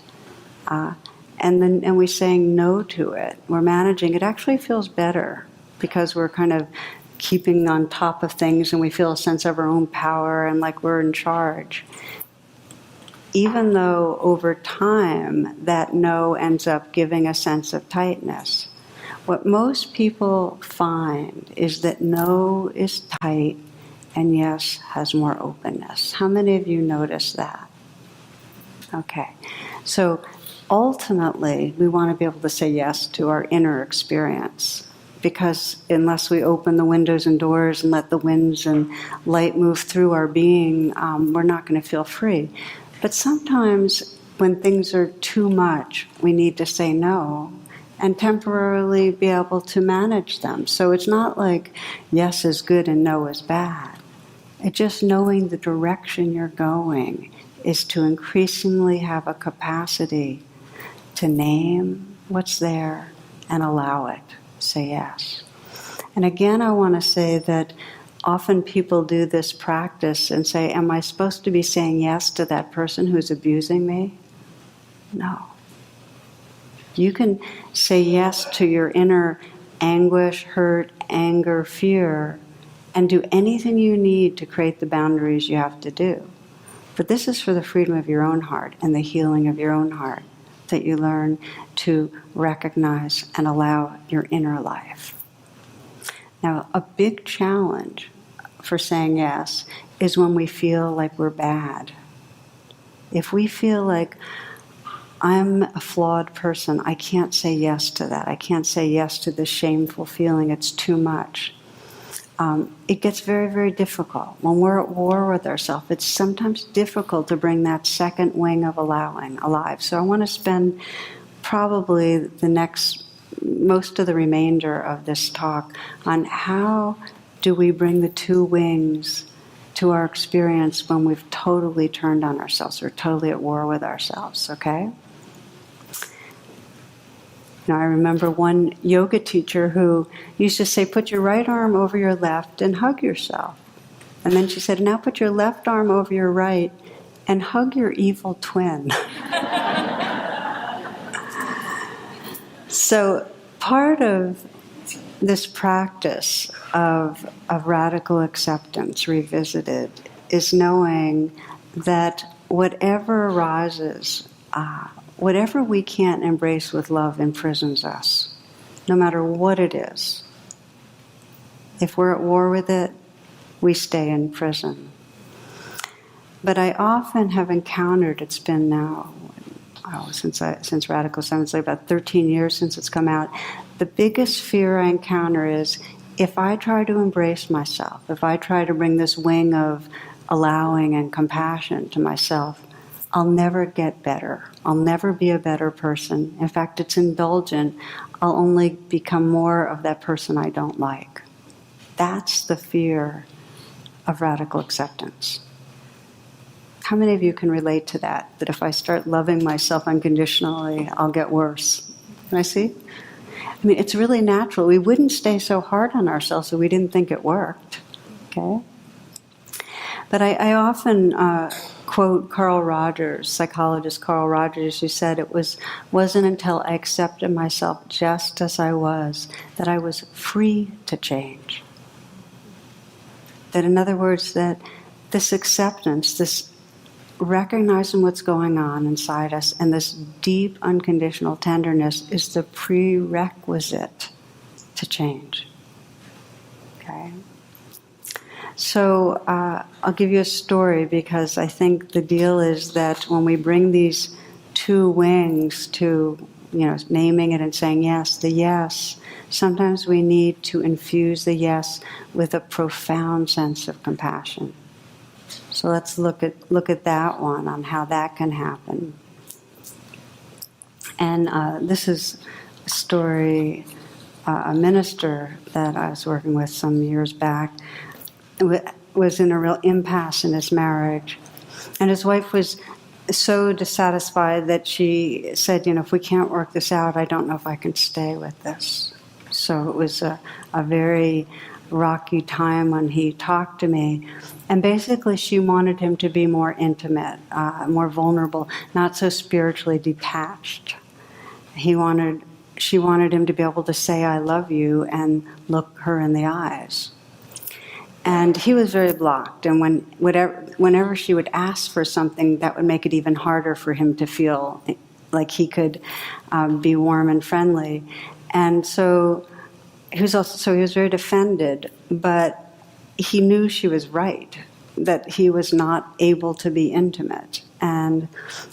and we're saying no to it, we're managing, it actually feels better because we're kind of keeping on top of things and we feel a sense of our own power and like we're in charge. Even though over time that no ends up giving a sense of tightness. What most people find is that no is tight and yes has more openness. How many of you notice that? Okay. So ultimately, we want to be able to say yes to our inner experience. Because unless we open the windows and doors and let the winds and light move through our being, we're not going to feel free. But sometimes when things are too much, we need to say no and temporarily be able to manage them. So it's not like yes is good and no is bad. It's just knowing the direction you're going is to increasingly have a capacity to name what's there and allow it. Say yes. And again, I want to say that often people do this practice and say, am I supposed to be saying yes to that person who's abusing me? No. You can say yes to your inner anguish, hurt, anger, fear, and do anything you need to create the boundaries you have to do. But this is for the freedom of your own heart and the healing of your own heart, that you learn to recognize and allow your inner life. Now, a big challenge for saying yes is when we feel like we're bad. If we feel like I'm a flawed person, I can't say yes to that. I can't say yes to this shameful feeling. It's too much. It gets very, very difficult. When we're at war with ourselves, it's sometimes difficult to bring that second wing of allowing alive. So I want to spend probably most of the remainder of this talk on how do we bring the two wings to our experience when we've totally turned on ourselves or totally at war with ourselves, okay? Now, I remember one yoga teacher who used to say, put your right arm over your left and hug yourself. And then she said, now put your left arm over your right and hug your evil twin. So part of this practice of radical acceptance revisited is knowing that whatever arises, whatever we can't embrace with love imprisons us, no matter what it is. If we're at war with it, we stay in prison. But I often have encountered, it's been now, since Radical Seven, like about 13 years since it's come out, the biggest fear I encounter is if I try to embrace myself, if I try to bring this wing of allowing and compassion to myself, I'll never get better. I'll never be a better person. In fact, it's indulgent. I'll only become more of that person I don't like. That's the fear of radical acceptance. How many of you can relate to that? That if I start loving myself unconditionally, I'll get worse. Can I see? I mean, it's really natural. We wouldn't stay so hard on ourselves if we didn't think it worked. Okay? But I often quote Carl Rogers, psychologist Carl Rogers, who said it wasn't until I accepted myself just as I was that I was free to change. That in other words, that this acceptance, this recognizing what's going on inside us, and this deep unconditional tenderness is the prerequisite to change. Okay? So I'll give you a story, because I think the deal is that when we bring these two wings to, naming it and saying yes, the yes, sometimes we need to infuse the yes with a profound sense of compassion. So let's look at that one, on how that can happen. And this is a story, a minister that I was working with some years back was in a real impasse in his marriage. And his wife was so dissatisfied that she said, if we can't work this out, I don't know if I can stay with this. So it was a very rocky time when he talked to me. And basically she wanted him to be more intimate, more vulnerable, not so spiritually detached. She wanted him to be able to say, I love you, and look her in the eyes. And he was very blocked, and whenever she would ask for something, that would make it even harder for him to feel like he could be warm and friendly. And so he was very defended, but he knew she was right, that he was not able to be intimate. And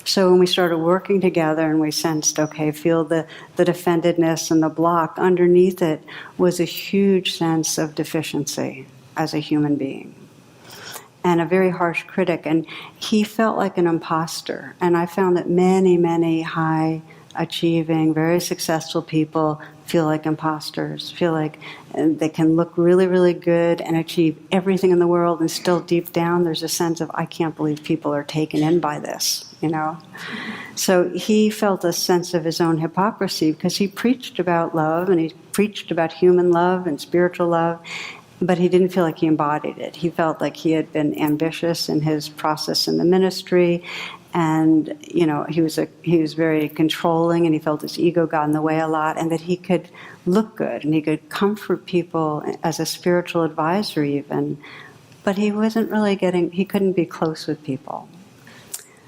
so when we started working together and we sensed, okay, feel the defendedness and the block, underneath it was a huge sense of deficiency as a human being, and a very harsh critic. And he felt like an imposter. And I found that many, many high-achieving, very successful people feel like imposters, feel like they can look really, really good and achieve everything in the world, and still deep down there's a sense of, I can't believe people are taken in by this, So he felt a sense of his own hypocrisy, because he preached about love, and he preached about human love and spiritual love, but he didn't feel like he embodied it. He felt like he had been ambitious in his process in the ministry, and he was very controlling, and he felt his ego got in the way a lot, and that he could look good and he could comfort people as a spiritual advisor even, but he couldn't be close with people.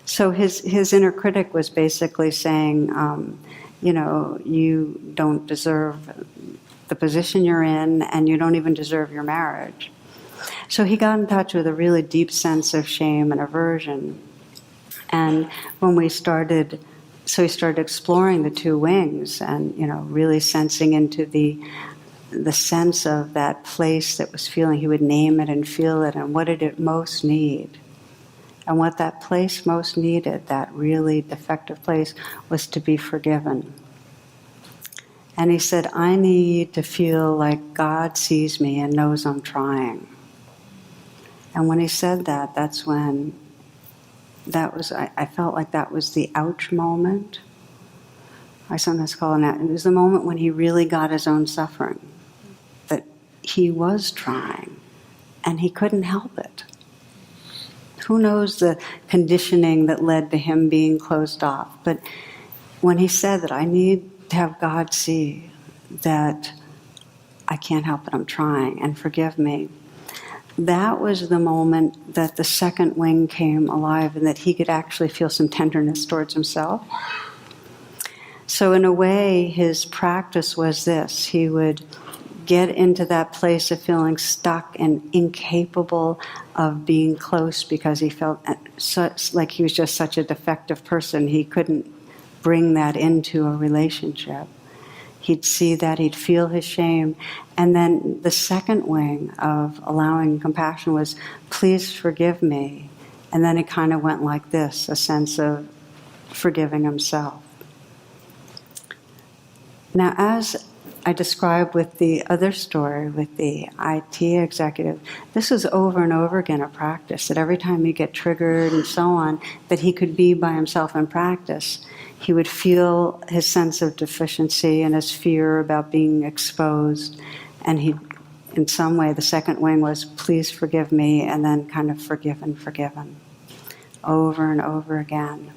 So his inner critic was basically saying, you don't deserve the position you're in, and you don't even deserve your marriage. So he got in touch with a really deep sense of shame and aversion. And when he started exploring the two wings, and really sensing into the sense of that place that was feeling. He would name it and feel it, and what did it most need? And what that place most needed, that really defective place, was to be forgiven. And he said, I need to feel like God sees me and knows I'm trying. And when he said that, that's when I felt like that was the ouch moment. I sometimes call it that. It was the moment when he really got his own suffering, that he was trying and he couldn't help it. Who knows the conditioning that led to him being closed off? But when he said that, I need to have God see that I can't help it, I'm trying, and forgive me. That was the moment that the second wing came alive, and that he could actually feel some tenderness towards himself. So in a way, his practice was this. He would get into that place of feeling stuck and incapable of being close, because he felt like he was just such a defective person. He couldn't bring that into a relationship. He'd see that, he'd feel his shame. And then the second wing of allowing compassion was, please forgive me. And then it kind of went like this, a sense of forgiving himself. Now, as I described with the other story, with the IT executive, this was over and over again a practice, that every time he'd get triggered and so on, that he could be by himself in practice. He would feel his sense of deficiency and his fear about being exposed, and he, in some way, the second wing was, please forgive me, and then kind of forgiven, over and over again.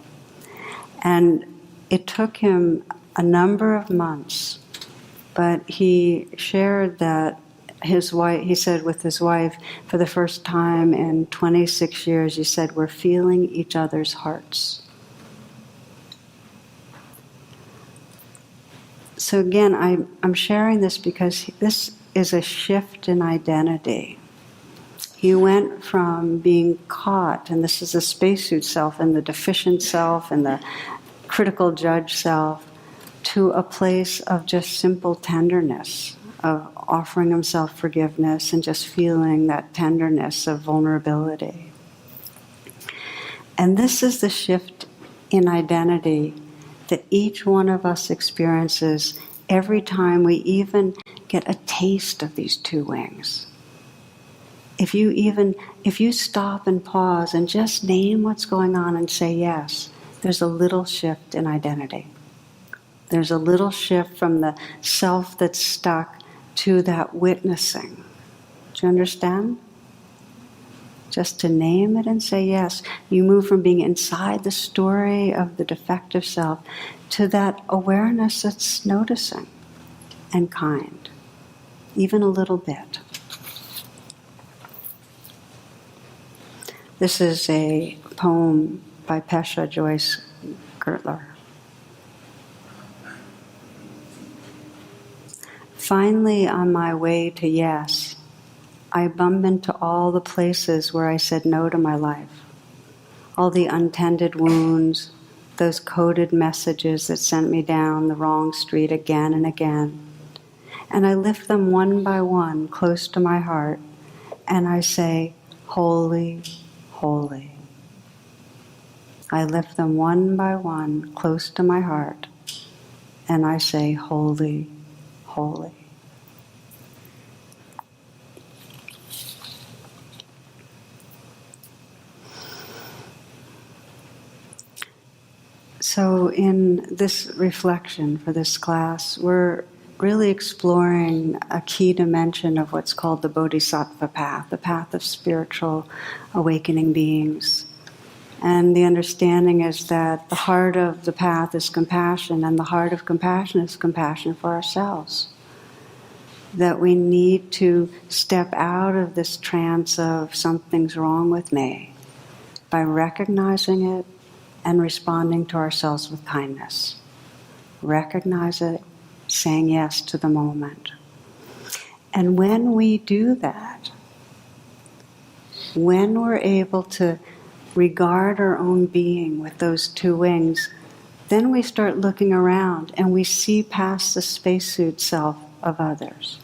And it took him a number of months, but he shared that his wife, he said with his wife, for the first time in 26 years, he said, we're feeling each other's hearts. So again, I'm sharing this because this is a shift in identity. He went from being caught, and this is the spacesuit self, and the deficient self, and the critical judge self, to a place of just simple tenderness, of offering himself forgiveness and just feeling that tenderness of vulnerability. And this is the shift in identity that each one of us experiences every time we even get a taste of these two wings. if you stop and pause and just name what's going on and say yes, there's a little shift in identity. There's a little shift from the self that's stuck to that witnessing. Do you understand? Just to name it and say yes, you move from being inside the story of the defective self to that awareness that's noticing and kind, even a little bit. This is a poem by Pesha Joyce Gertler. Finally, on my way to yes, I bump into all the places where I said no to my life, all the untended wounds, those coded messages that sent me down the wrong street again and again. And I lift them one by one close to my heart, and I say, holy, holy. I lift them one by one close to my heart, and I say, holy, holy. So in this reflection for this class, we're really exploring a key dimension of what's called the Bodhisattva path, the path of spiritual awakening beings. And the understanding is that the heart of the path is compassion, and the heart of compassion is compassion for ourselves. That we need to step out of this trance of something's wrong with me by recognizing it and responding to ourselves with kindness. Recognize it, saying yes to the moment. And when we do that, when we're able to regard our own being with those two wings, then we start looking around and we see past the spacesuit self of others.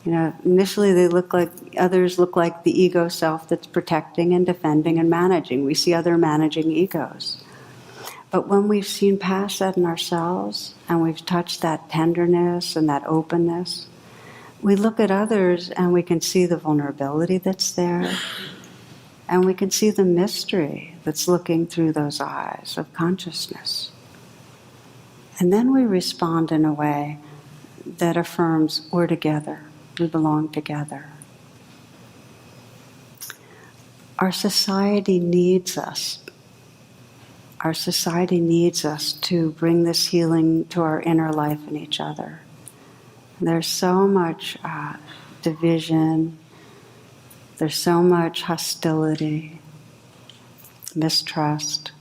You know, initially others look like the ego self that's protecting and defending and managing. We see other managing egos. But when we've seen past that in ourselves and we've touched that tenderness and that openness, we look at others and we can see the vulnerability that's there, and we can see the mystery that's looking through those eyes of consciousness. And then we respond in a way that affirms we're together. We belong together. Our society needs us. Our society needs us to bring this healing to our inner life and each other. There's so much division. There's so much hostility, mistrust.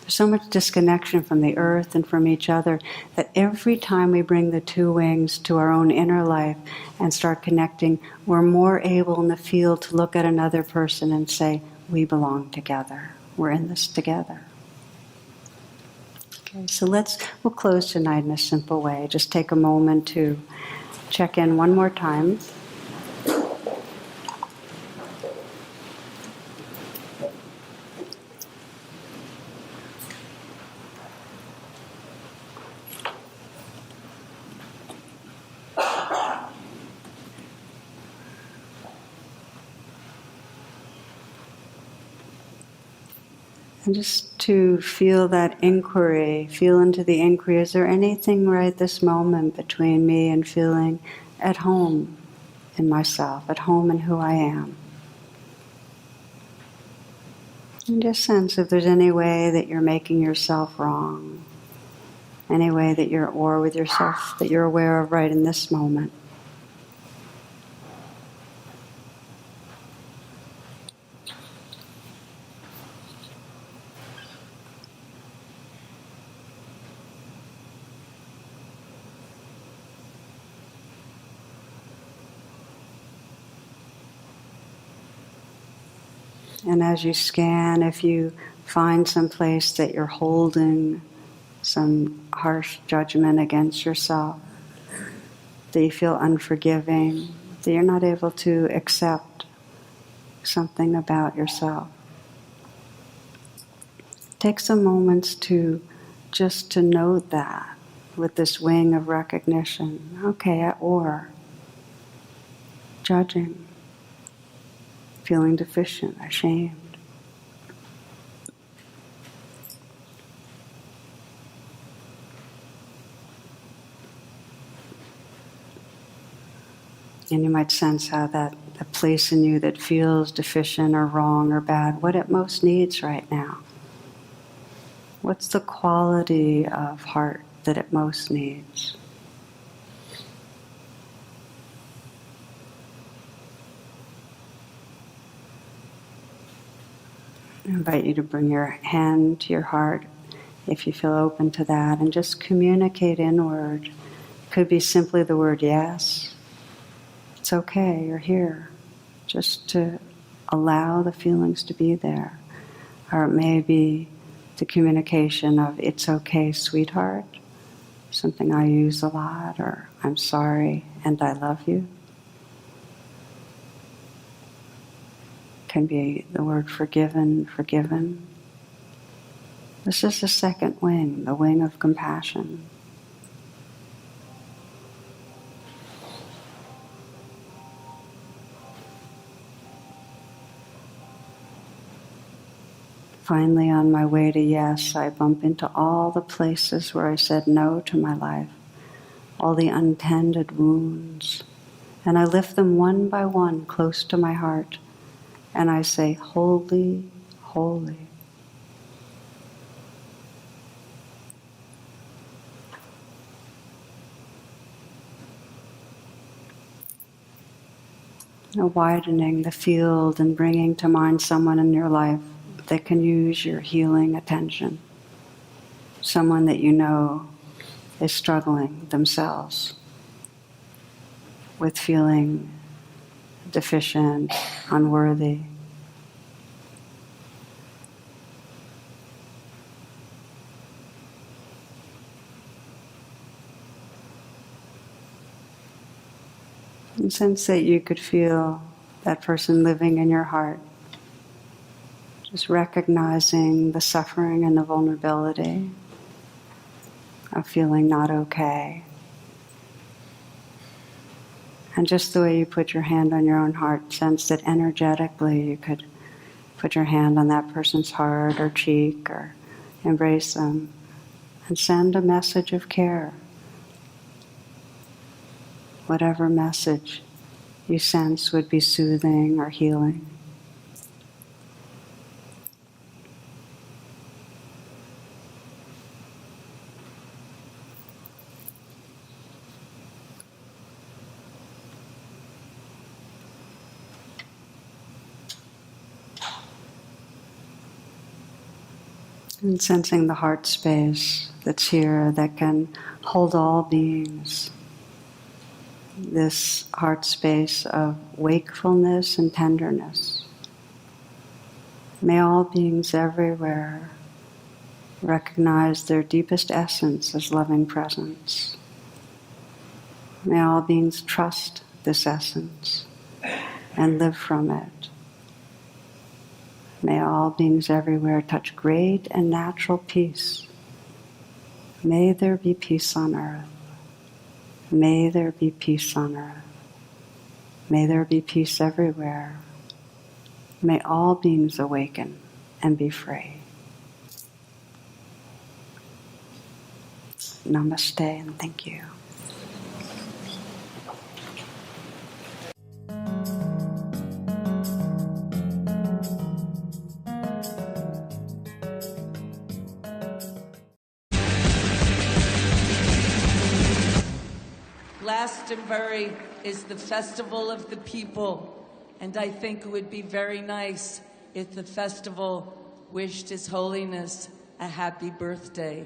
There's so much disconnection from the earth and from each other that every time we bring the two wings to our own inner life and start connecting, we're more able in the field to look at another person and say, we belong together. We're in this together. Okay, so we'll close tonight in a simple way. Just take a moment to check in one more time. And just to feel that inquiry, feel into the inquiry, is there anything right this moment between me and feeling at home in myself, at home in who I am? And just sense if there's any way that you're making yourself wrong, any way that you're at war with yourself that you're aware of right in this moment. And as you scan, if you find some place that you're holding some harsh judgment against yourself, that you feel unforgiving, that you're not able to accept something about yourself, take some moments to just to note that with this wing of recognition. Okay, at war, judging. feeling deficient, ashamed. And you might sense how that the place in you that feels deficient or wrong or bad, what it most needs right now. What's the quality of heart that it most needs? I invite you to bring your hand to your heart if you feel open to that and just communicate inward. It could be simply the word yes. It's okay, you're here. Just to allow the feelings to be there. Or it may be the communication of it's okay, sweetheart, something I use a lot, or I'm sorry and I love you. Can be the word forgiven, forgiven. This is the second wing, the wing of compassion. Finally, on my way to yes, I bump into all the places where I said no to my life, all the untended wounds, and I lift them one by one close to my heart, and I say, holy, holy. Widening the field and bringing to mind someone in your life that can use your healing attention. Someone that you know is struggling themselves with feeling deficient, unworthy. And sense that you could feel that person living in your heart. Just recognizing the suffering and the vulnerability of feeling not okay. And just the way you put your hand on your own heart, sense that energetically you could put your hand on that person's heart or cheek or embrace them and send a message of care. Whatever message you sense would be soothing or healing. And sensing the heart space that's here that can hold all beings. This heart space of wakefulness and tenderness. May all beings everywhere recognize their deepest essence as loving presence. May all beings trust this essence and live from it. May all beings everywhere touch great and natural peace. May there be peace on earth. May there be peace on earth. May there be peace everywhere. May all beings awaken and be free. Namaste and thank you. Glastonbury is the festival of the people, and I think it would be very nice if the festival wished His Holiness a happy birthday.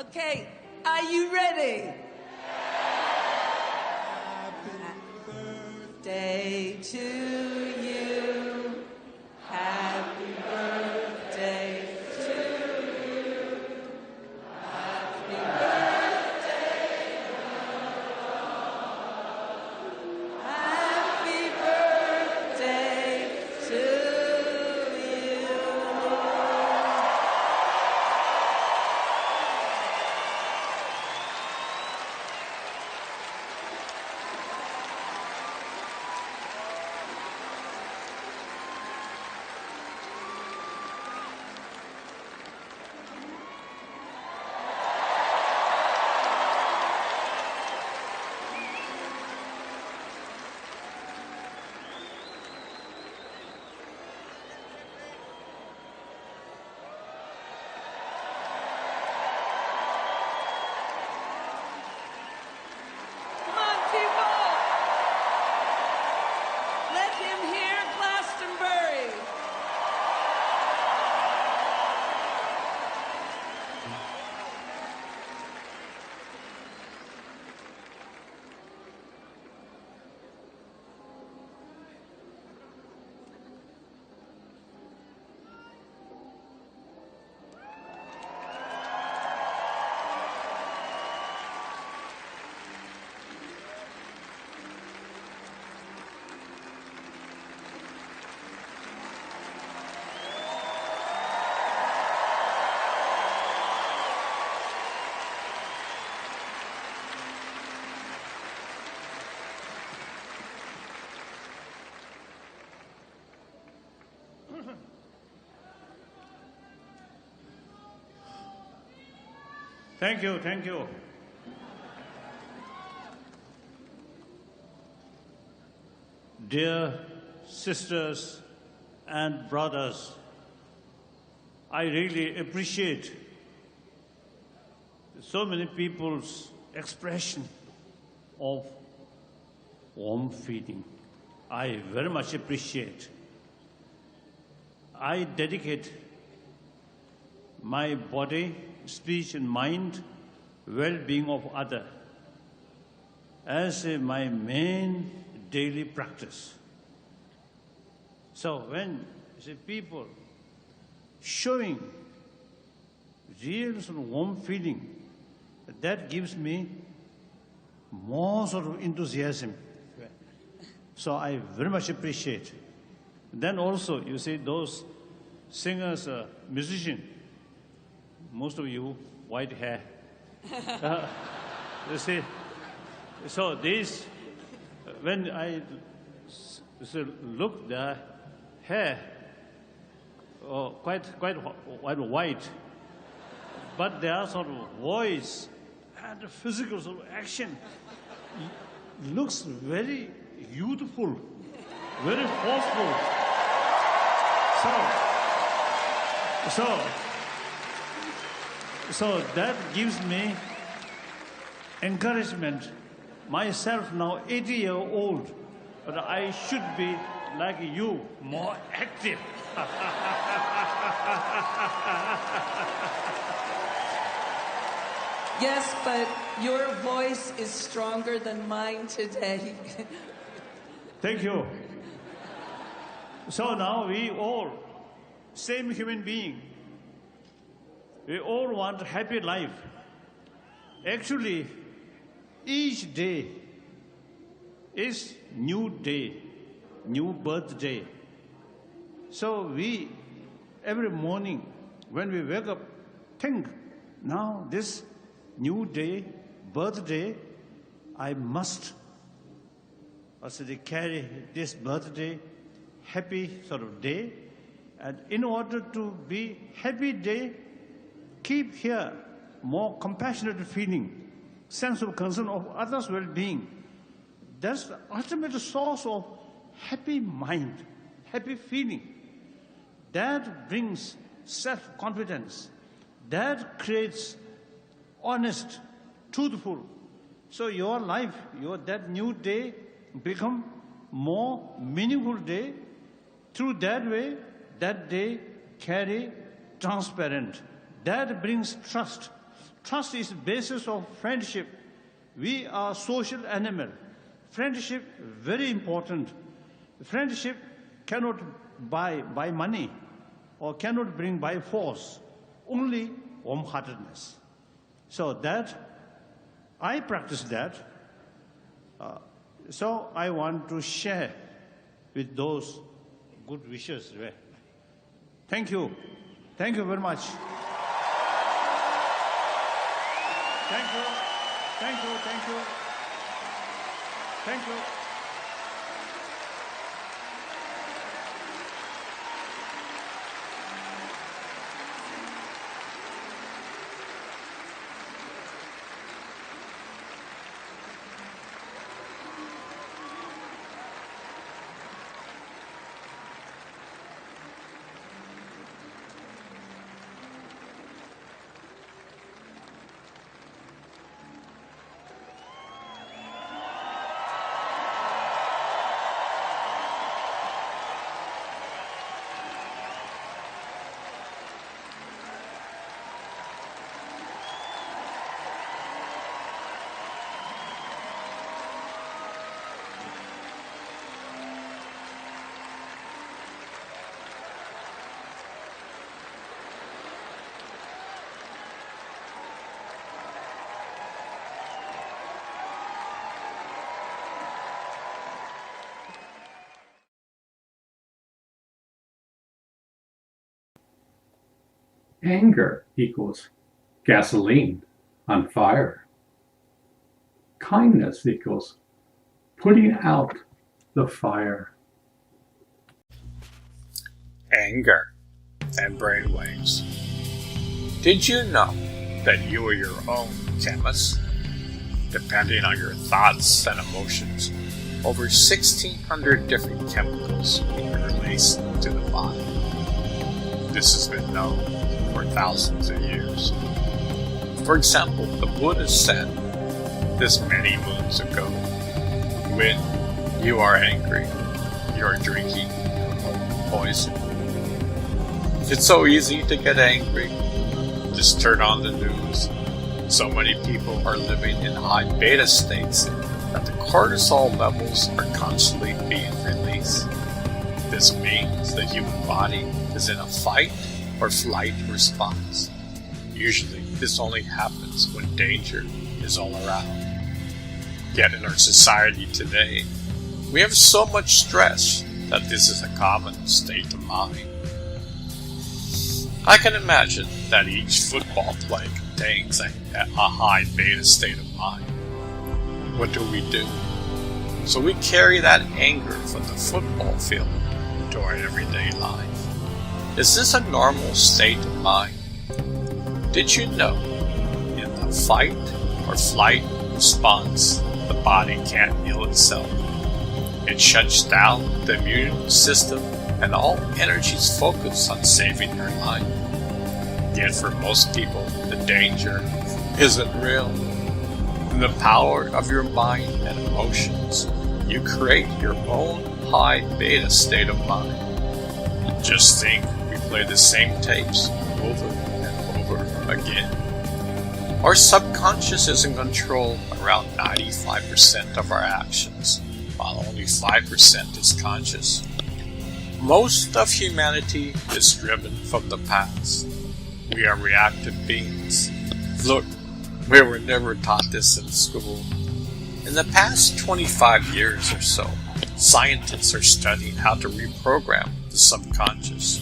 Okay, are you ready? Happy birthday to you. Happy birthday to you. Happy birthday. Happy birthday to you. Come on, people! Let him hear Glastonbury. Thank you, thank you. Dear sisters and brothers, I really appreciate so many people's expression of warm feeling. I very much appreciate. I dedicate my body, speech and mind, well-being of other as my main daily practice. So when people showing real sort of warm feeling, that gives me more sort of enthusiasm. So I very much appreciate. Then also, you see, those singers, musicians, most of you white hair. You see, so this, when I look the hair, quite white, but their sort of voice and the physical sort of action looks very youthful, very forceful. So that gives me encouragement. Myself now 80-year-old, but I should be like you, more active. Yes, but your voice is stronger than mine today. Thank you. So now we all, same human being, we all want a happy life. Actually, each day is new day, new birthday. So we, every morning when we wake up, think, now this new day, birthday, I must carry this birthday, happy sort of day. And in order to be happy day, keep here more compassionate feeling, sense of concern of others' well-being. That's the ultimate source of happy mind, happy feeling. That brings self-confidence. That creates honest, truthful. So your life, that new day become more meaningful day. Through that way, that day carry transparent. That brings trust. Trust is the basis of friendship. We are social animal. Friendship, very important. Friendship cannot buy by money or cannot bring by force, only warm-heartedness. So that, I practice that. So I want to share with those good wishes. Thank you. Thank you very much. Thank you. Thank you. Thank you. Thank you. Anger equals gasoline on fire. Kindness equals putting out the fire. Anger and brainwaves. Did you know that you are your own chemist? Depending on your thoughts and emotions, over 1,600 different chemicals can be released to the body. This has been known for thousands of years. For example, the Buddha said this many moons ago, when you are angry, you are drinking your own poison. It's so easy to get angry. Just turn on the news. So many people are living in high beta states that the cortisol levels are constantly being released. This means the human body is in a fight or flight response. Usually, this only happens when danger is all around. Yet in our society today, we have so much stress that this is a common state of mind. I can imagine that each football play contains a high beta state of mind. What do? So we carry that anger from the football field to our everyday life. Is this a normal state of mind? Did you know in the fight or flight response, the body can't heal itself? It shuts down the immune system and all energies focus on saving their life. Yet for most people, the danger isn't real. In the power of your mind and emotions, you create your own high beta state of mind. Just think, we play the same tapes over and over again. Our subconscious is in control around 95% of our actions, while only 5% is conscious. Most of humanity is driven from the past. We are reactive beings. Look, we were never taught this in school. In the past 25 years or so, scientists are studying how to reprogram the subconscious.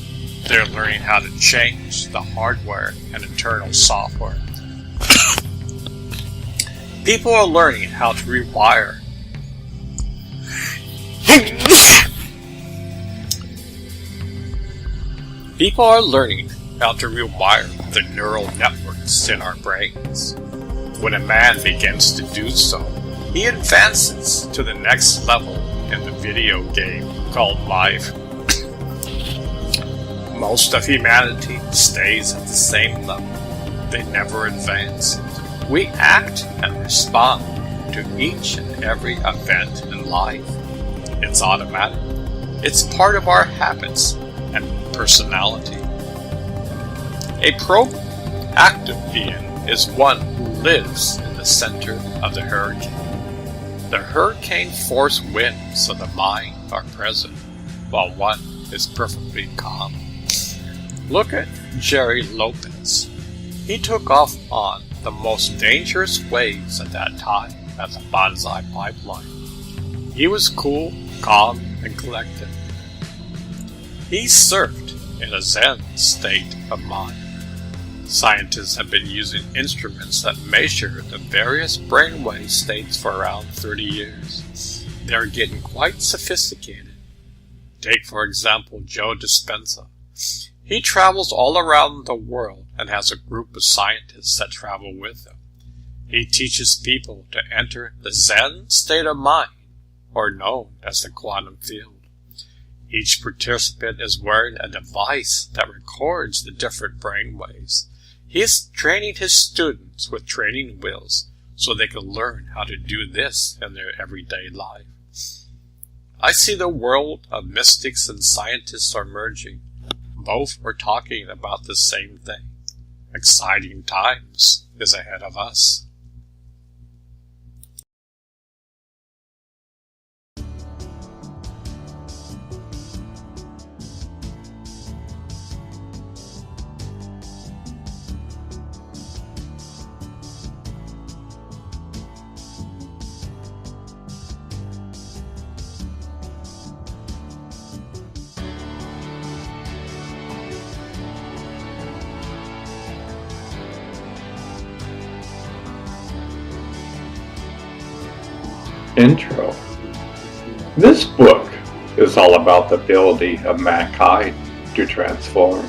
They're learning how to change the hardware and internal software. People are learning how to rewire. People are learning how to rewire the neural networks in our brains. When a man begins to do so, he advances to the next level in the video game called life. Most of humanity stays at the same level. They never advance. We act and respond to each and every event in life. It's automatic. It's part of our habits and personality. A proactive being is one who lives in the center of the hurricane. The hurricane force winds of the mind are present, while one is perfectly calm. Look at Jerry Lopez. He took off on the most dangerous waves at that time at the Banzai Pipeline. He was cool, calm, and collected. He surfed in a Zen state of mind. Scientists have been using instruments that measure the various brainwave states for around 30 years. They are getting quite sophisticated. Take, for example, Joe Dispenza. He travels all around the world and has a group of scientists that travel with him. He teaches people to enter the Zen state of mind, or known as the quantum field. Each participant is wearing a device that records the different brain waves. He is training his students with training wheels so they can learn how to do this in their everyday life. I see the world of mystics and scientists are merging. Both are talking about the same thing. Exciting times is ahead of us. Intro. This book is all about the ability of mankind to transform.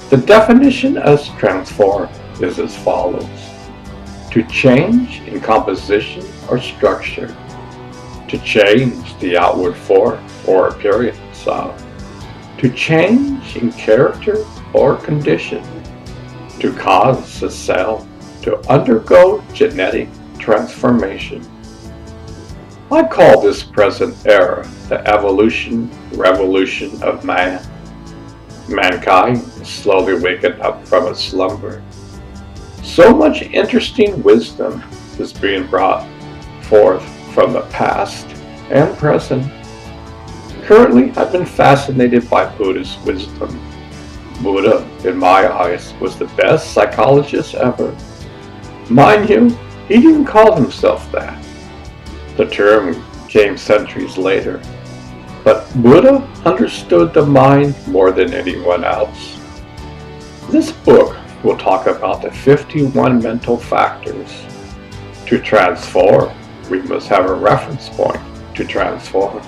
The definition of transform is as follows: to change in composition or structure, to change the outward form or appearance of, to change in character or condition, to cause a cell to undergo genetic transformation. I call this present era the revolution of man. Mankind is slowly waking up from its slumber. So much interesting wisdom is being brought forth from the past and present. Currently, I've been fascinated by Buddhist wisdom. Buddha, in my eyes, was the best psychologist ever. Mind you, he didn't call himself that. The term came centuries later, but Buddha understood the mind more than anyone else. This book will talk about the 51 mental factors. To transform, we must have a reference point to transform.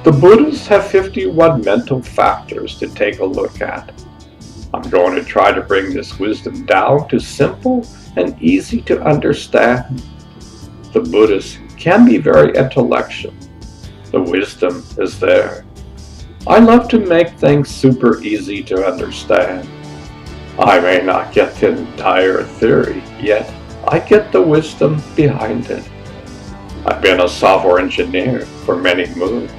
The Buddhists have 51 mental factors to take a look at. I'm going to try to bring this wisdom down to simple and easy to understand. The Buddhists can be very intellectual. The wisdom is there. I love to make things super easy to understand. I may not get the entire theory, yet I get the wisdom behind it. I've been a software engineer for many moons.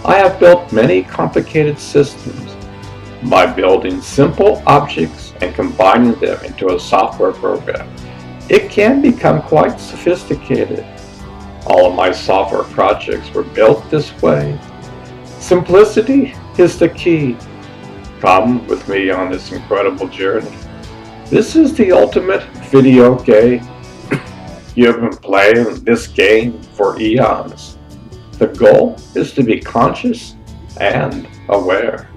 I have built many complicated systems. By building simple objects and combining them into a software program, it can become quite sophisticated. All of my software projects were built this way. Simplicity is the key. Come with me on this incredible journey. This is the ultimate video game. You have been playing this game for eons. The goal is to be conscious and aware.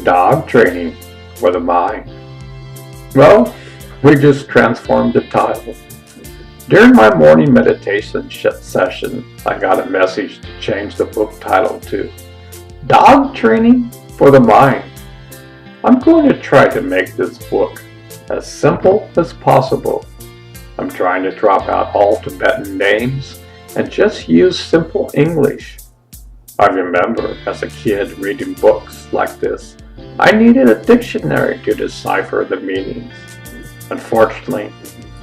Dog training for the mind. Well, we just transformed the title. During my morning meditation session, I got a message to change the book title to Dog training for the mind. I'm going to try to make this book as simple as possible. I'm trying to drop out all Tibetan names and just use simple English. I remember as a kid reading books like this, I needed a dictionary to decipher the meanings. Unfortunately,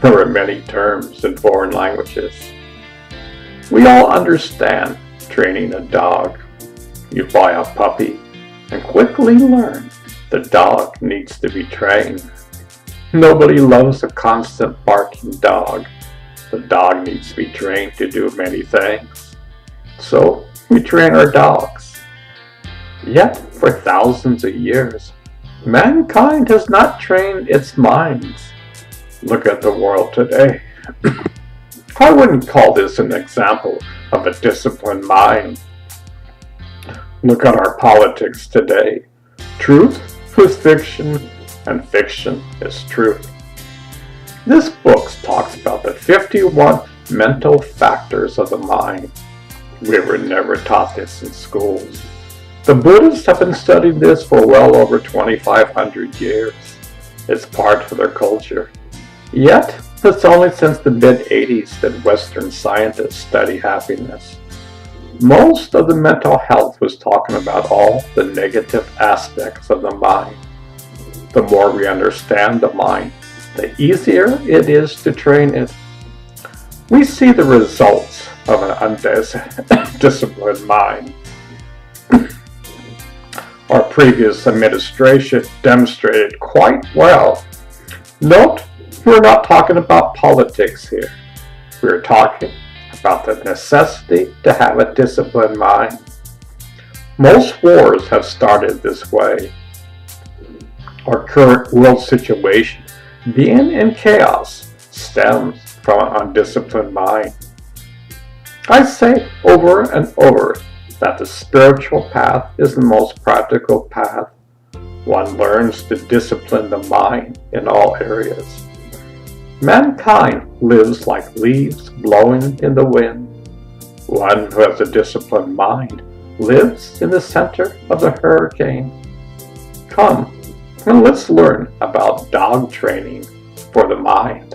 there were many terms in foreign languages. We all understand training a dog. You buy a puppy and quickly learn the dog needs to be trained. Nobody loves a constant barking dog. The dog needs to be trained to do many things. So we train our dogs. Yet, for thousands of years, mankind has not trained its minds. Look at the world today. I wouldn't call this an example of a disciplined mind. Look at our politics today. Truth is fiction, and fiction is truth. This book talks about the 51 mental factors of the mind. We were never taught this in schools. The Buddhists have been studying this for well over 2,500 years. It's part of their culture. Yet, it's only since the mid-80s that Western scientists study happiness. Most of the mental health was talking about all the negative aspects of the mind. The more we understand the mind, the easier it is to train it. We see the results of an undisciplined mind. Our previous administration demonstrated quite well. Note, we're not talking about politics here. We're talking about the necessity to have a disciplined mind. Most wars have started this way. Our current world situation, being in chaos, stems from an undisciplined mind. I say over and over that the spiritual path is the most practical path. One learns to discipline the mind in all areas. Mankind lives like leaves blowing in the wind. One who has a disciplined mind lives in the center of the hurricane. Come, and let's learn about dog training for the mind.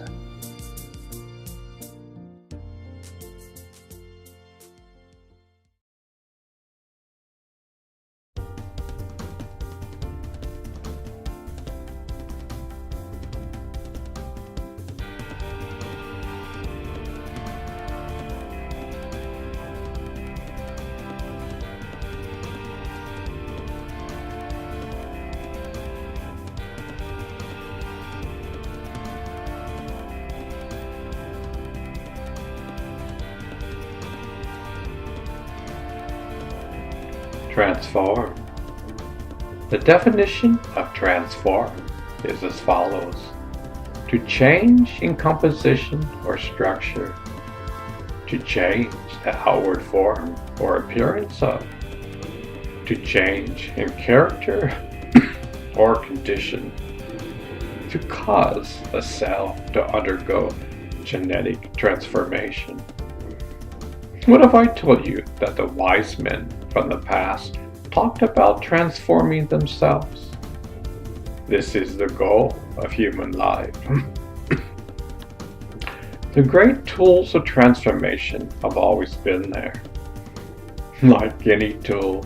Transform. The definition of transform is as follows: to change in composition or structure, to change the outward form or appearance of, to change in character or condition, to cause a cell to undergo genetic transformation. What if I told you that the wise men from the past talked about transforming themselves? This is the goal of human life. The great tools of transformation have always been there. Like any tool,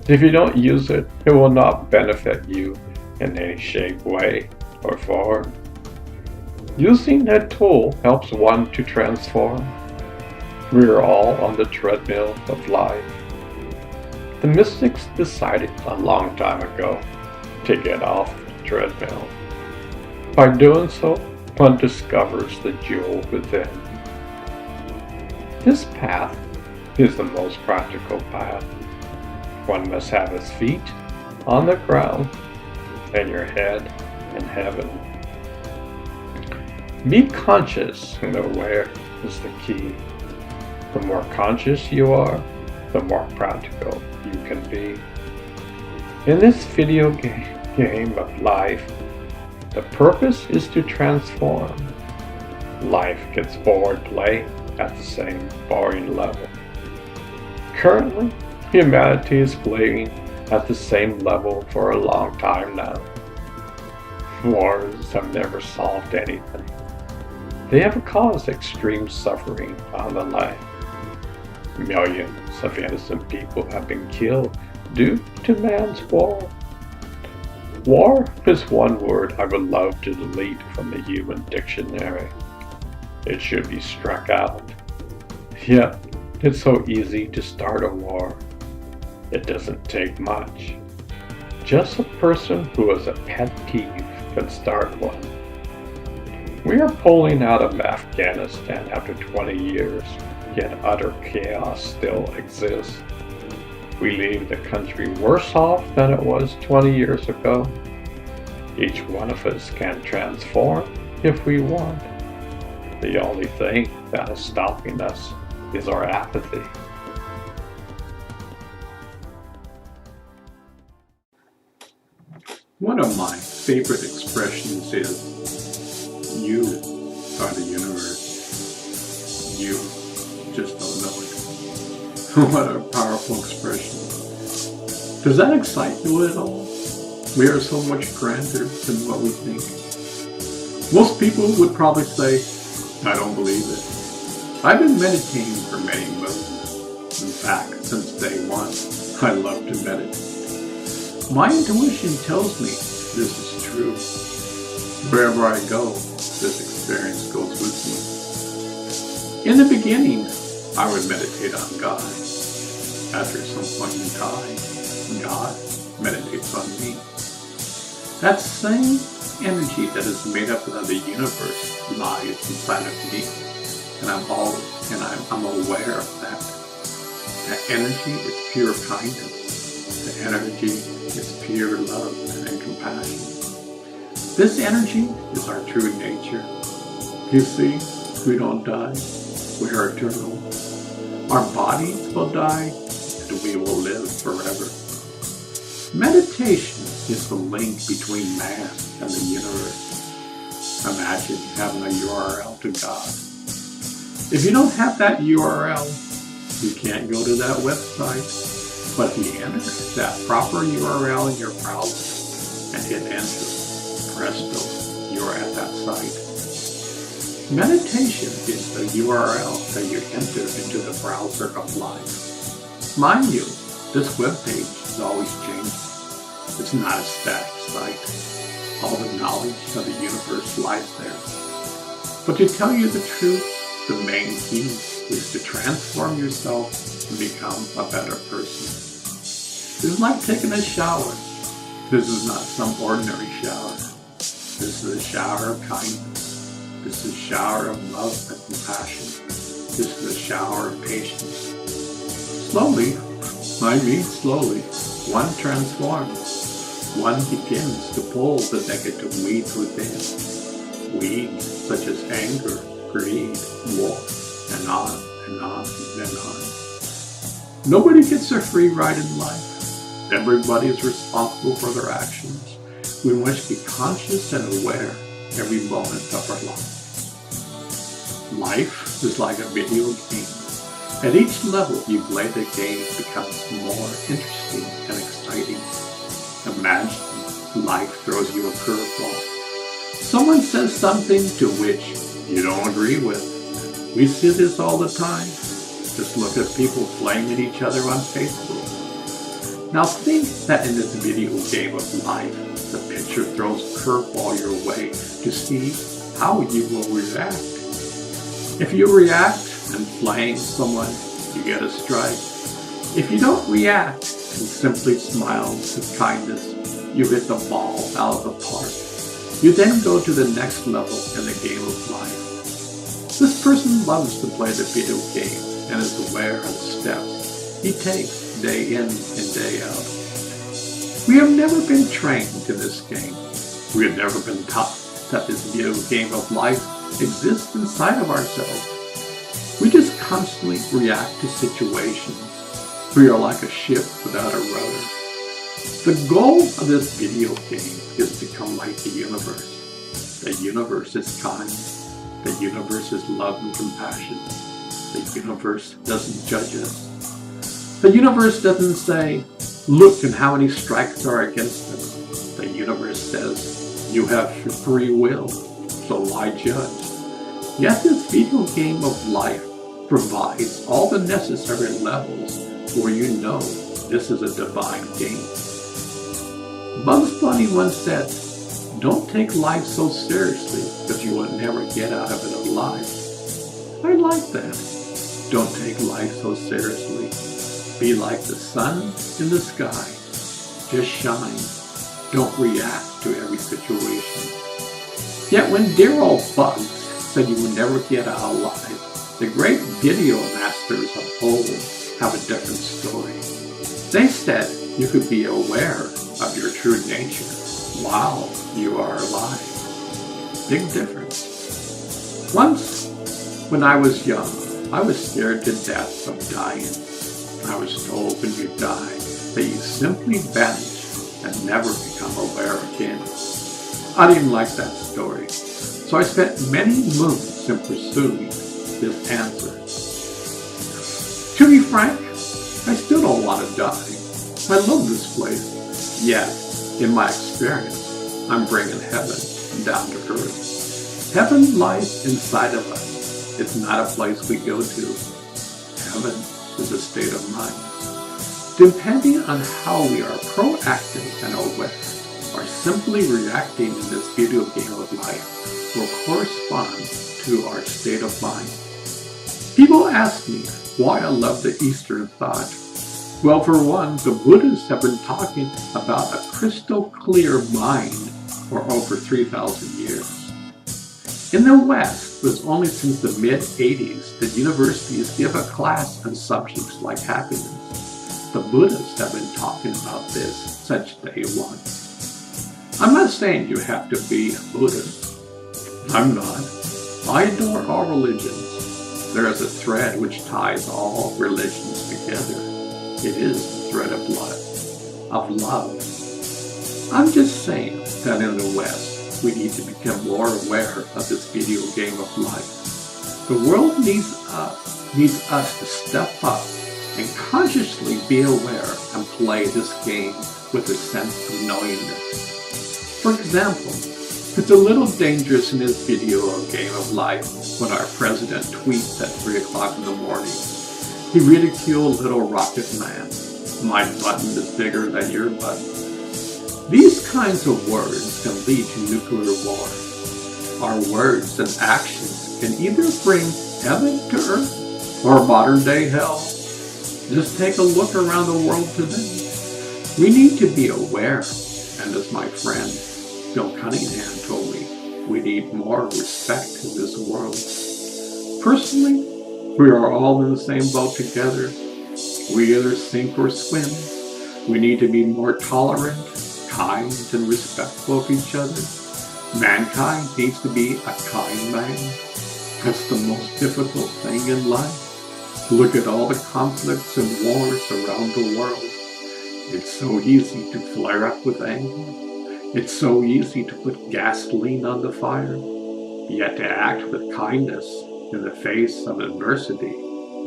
if you don't use it, it will not benefit you in any shape, way, or form. Using a tool helps one to transform. We are all on the treadmill of life. The mystics decided a long time ago to get off the treadmill. By doing so, one discovers the jewel within. This path is the most practical path. One must have his feet on the ground and your head in heaven. Be conscious and aware is the key. The more conscious you are, the more practical you can be. In this video game of life, the purpose is to transform. Life gets bored playing at the same boring level. Currently, Humanity is playing at the same level for a long time now. Wars have never solved anything. They have caused extreme suffering on the land. Millions of innocent people have been killed due to man's war. War is one word I would love to delete from the human dictionary. It should be struck out. Yet, it's so easy to start a war. It doesn't take much. Just a person who has a pet peeve can start one. We are pulling out of Afghanistan after 20 years, yet utter chaos still exists. We leave the country worse off than it was 20 years ago. Each one of us can transform if we want. The only thing that is stopping us is our apathy. One of my favorite expressions is, you are the universe. You just don't know it. What a powerful expression. Does that excite you at all? We are so much grander than what we think. Most people would probably say, I don't believe it. I've been meditating for many moons. In fact, since day one, I love to meditate. My intuition tells me this is true. Wherever I go, this experience goes with me. In the beginning, I would meditate on God. After some point in time, God meditates on me. That same energy that is made up of the universe lies inside of me, and I'm aware of that. That energy is pure kindness. The energy is pure love and compassion. This energy is our true nature. You see, we don't die. We are eternal. Our bodies will die, and we will live forever. Meditation is the link between man and the universe. Imagine having a URL to God. If you don't have that URL, you can't go to that website. But if you enter that proper URL in your browser and hit enter, presto, you're at that site. Meditation is the URL that you enter into the browser of life. Mind you, this webpage is always changing. It's not a static site. All the knowledge of the universe lies there. But to tell you the truth, the main key is to transform yourself and become a better person. It's like taking a shower. This is not some ordinary shower. This is a shower of kindness. This is a shower of love and compassion. This is a shower of patience. Slowly, I mean slowly, one transforms. One begins to pull the negative weeds within. Weeds such as anger, greed, war, and on and on and on. Nobody gets a free ride in life. Everybody is responsible for their actions. We must be conscious and aware every moment of our lives. Life is like a video game. At each level you play the game becomes more interesting and exciting. Imagine life throws you a curveball. Someone says something to which you don't agree with. We see this all the time. Just look at people flaming each other on Facebook. Now think that in this video game of life, the picture throws a curveball your way to see how you will react. If you react and flame someone, you get a strike. If you don't react and simply smile with kindness, you hit the ball out of the park. You then go to the next level in the game of life. This person loves to play the video game and is aware of the steps he takes day in and day out. We have never been trained in this game. We have never been taught that this video game of life exists inside of ourselves. We just constantly react to situations. We are like a ship without a rudder. The goal of this video game is to become like the universe. The universe is kind. The universe is love and compassion. The universe doesn't judge us. The universe doesn't say, look at how many strikes are against us. The universe says, you have free will, so why judge? Yet this video game of life provides all the necessary levels where you know this is a divine game. Bugs Bunny once said, don't take life so seriously because you will never get out of it alive. I like that. Don't take life so seriously. Be like the sun in the sky. Just shine. Don't react to every situation. Yet when dear old Bugs said you would never get out alive, the great video masters of old have a different story. They said you could be aware of your true nature while you are alive. Big difference. Once, when I was young, I was scared to death of dying. I was told when you die that you simply vanish and never become aware again. I didn't like that story, so I spent many moons in pursuing this answer. To be frank, I still don't want to die. I love this place. Yet, in my experience, I'm bringing heaven down to earth. Heaven lies inside of us. It's not a place we go to. Heaven is a state of mind. Depending on how we are proactive and aware, or simply reacting in this video game of life, will correspond to our state of mind. People ask me why I love the Eastern thought. Well, for one, the Buddhists have been talking about a crystal clear mind for over 3,000 years. In the West, it was only since the mid-80s that universities give a class on subjects like happiness. The Buddhists have been talking about this since day one. I'm not saying you have to be a Buddhist. I'm not. I adore all religions. There is a thread which ties all religions together. It is the thread of love. I'm just saying that in the West, we need to become more aware of this video game of life. The world needs us to step up and consciously be aware and play this game with a sense of knowingness. For example, it's a little dangerous in this video game of life when our president tweets at 3 o'clock in the morning. He ridiculed little rocket man. My button is bigger than your button. These kinds of words can lead to nuclear war. Our words and actions can either bring heaven to earth or modern day hell. Just take a look around the world today. We need to be aware, and as my friend Bill Cunningham told me, we need more respect in this world. Personally, we are all in the same boat together. We either sink or swim. We need to be more tolerant, kind, and respectful of each other. Mankind needs to be a kind man. That's the most difficult thing in life. Look at all the conflicts and wars around the world. It's so easy to flare up with anger. It's so easy to put gasoline on the fire. Yet to act with kindness in the face of adversity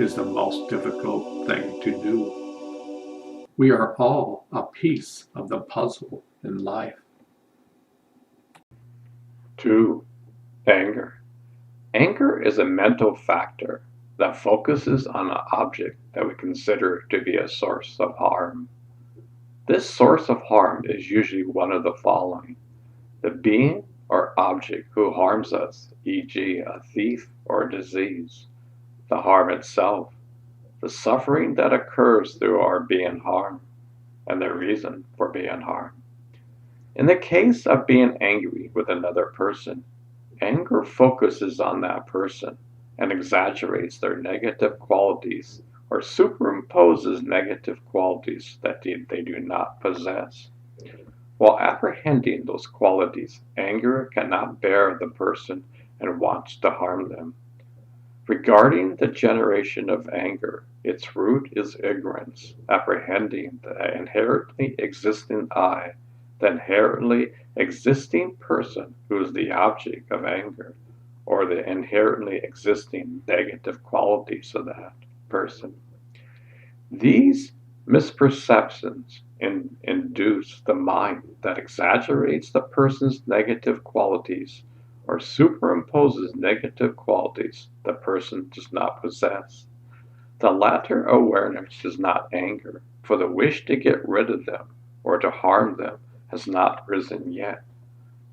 is the most difficult thing to do. We are all a piece of the puzzle in life. 2. Anger. Anger is a mental factor that focuses on an object that we consider to be a source of harm. This source of harm is usually one of the following: the being or object who harms us, e.g. a thief or a disease, the harm itself, the suffering that occurs through our being harmed, and the reason for being harmed. In the case of being angry with another person, anger focuses on that person and exaggerates their negative qualities or superimposes negative qualities that they do not possess. While apprehending those qualities, anger cannot bear the person and wants to harm them. Regarding the generation of anger, its root is ignorance, apprehending the inherently existing I, the inherently existing person who is the object of anger, or the inherently existing negative qualities of that person. These misperceptions induce the mind that exaggerates the person's negative qualities or superimposes negative qualities the person does not possess. The latter awareness is not anger, for the wish to get rid of them or to harm them has not risen yet.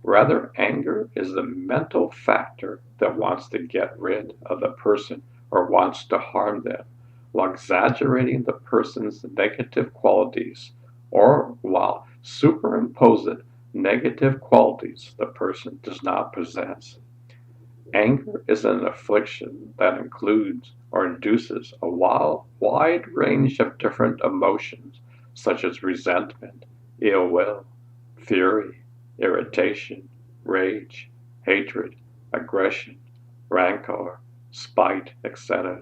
Rather, anger is the mental factor that wants to get rid of the person or wants to harm them, while exaggerating the person's negative qualities or while superimposing negative qualities the person does not possess. Anger is an affliction that includes or induces a wide range of different emotions such as resentment, ill will, fury, irritation, rage, hatred, aggression, rancor, spite, etc.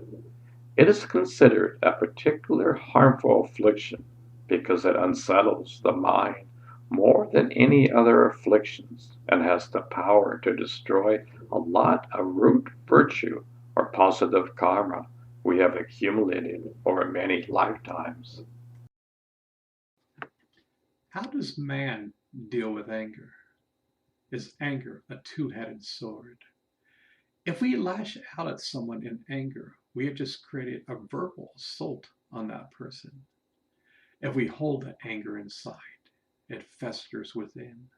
It is considered a particular harmful affliction because it unsettles the mind more than any other afflictions and has the power to destroy a lot of root virtue or positive karma we have accumulated over many lifetimes. How does man deal with anger? Is anger a two-headed sword? If we lash out at someone in anger, we have just created a verbal assault on that person. If we hold the anger inside, it festers within.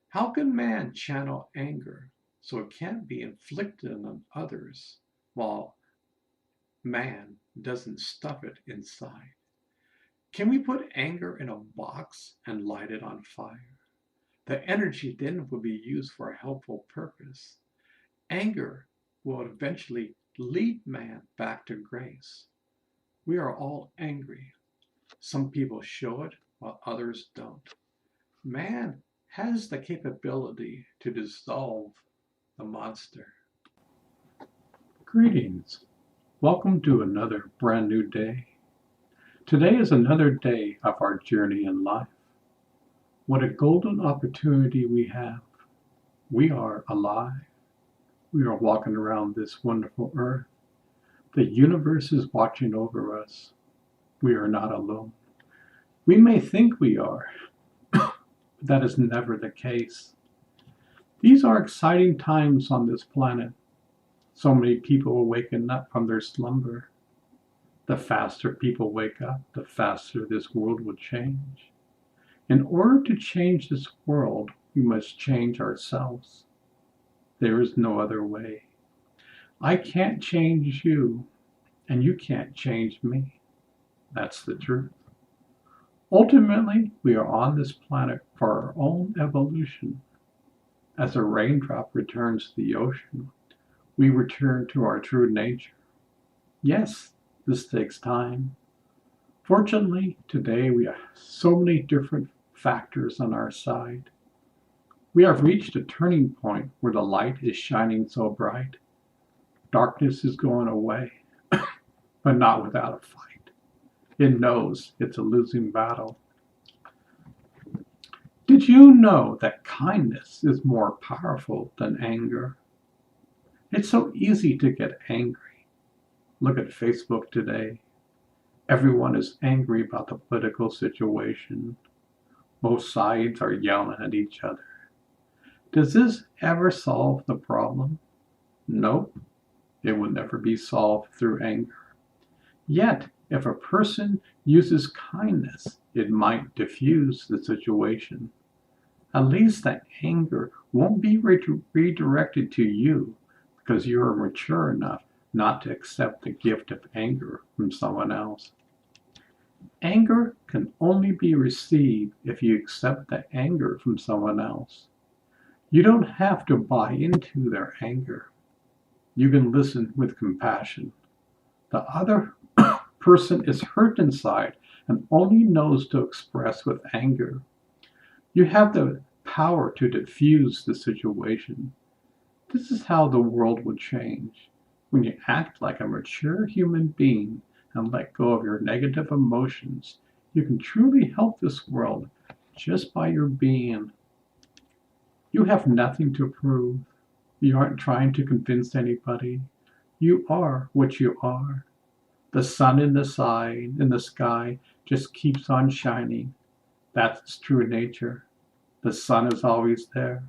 How can man channel anger so it can't be inflicted on others while man doesn't stuff it inside? Can we put anger in a box and light it on fire? The energy then will be used for a helpful purpose. Anger will eventually lead man back to grace. We are all angry. Some people show it while others don't. Man has the capability to dissolve the monster. Greetings. Welcome to another brand new day. Today is another day of our journey in life. What a golden opportunity we have. We are alive. We are walking around this wonderful earth. The universe is watching over us. We are not alone. We may think we are, but that is never the case. These are exciting times on this planet. So many people are waking up from their slumber. The faster people wake up, the faster this world will change. In order to change this world, we must change ourselves. There is no other way. I can't change you, and you can't change me. That's the truth. Ultimately, we are on this planet for our own evolution. As a raindrop returns to the ocean, we return to our true nature. Yes, this takes time. Fortunately, today we have so many different factors on our side. We have reached a turning point where the light is shining so bright. Darkness is going away, but not without a fight. It knows it's a losing battle. Did you know that kindness is more powerful than anger? It's so easy to get angry. Look at Facebook today. Everyone is angry about the political situation. Both sides are yelling at each other. Does this ever solve the problem? Nope. It will never be solved through anger. Yet, if a person uses kindness, it might diffuse the situation. At least the anger won't be redirected to you because you are mature enough not to accept the gift of anger from someone else. Anger can only be received if you accept the anger from someone else. You don't have to buy into their anger. You can listen with compassion. The other person is hurt inside and only knows to express with anger. You have the power to diffuse the situation. This is how the world will change. When you act like a mature human being and let go of your negative emotions, you can truly help this world just by your being. You have nothing to prove. You aren't trying to convince anybody. You are what you are. The sun in the sky just keeps on shining. That's true nature. The sun is always there.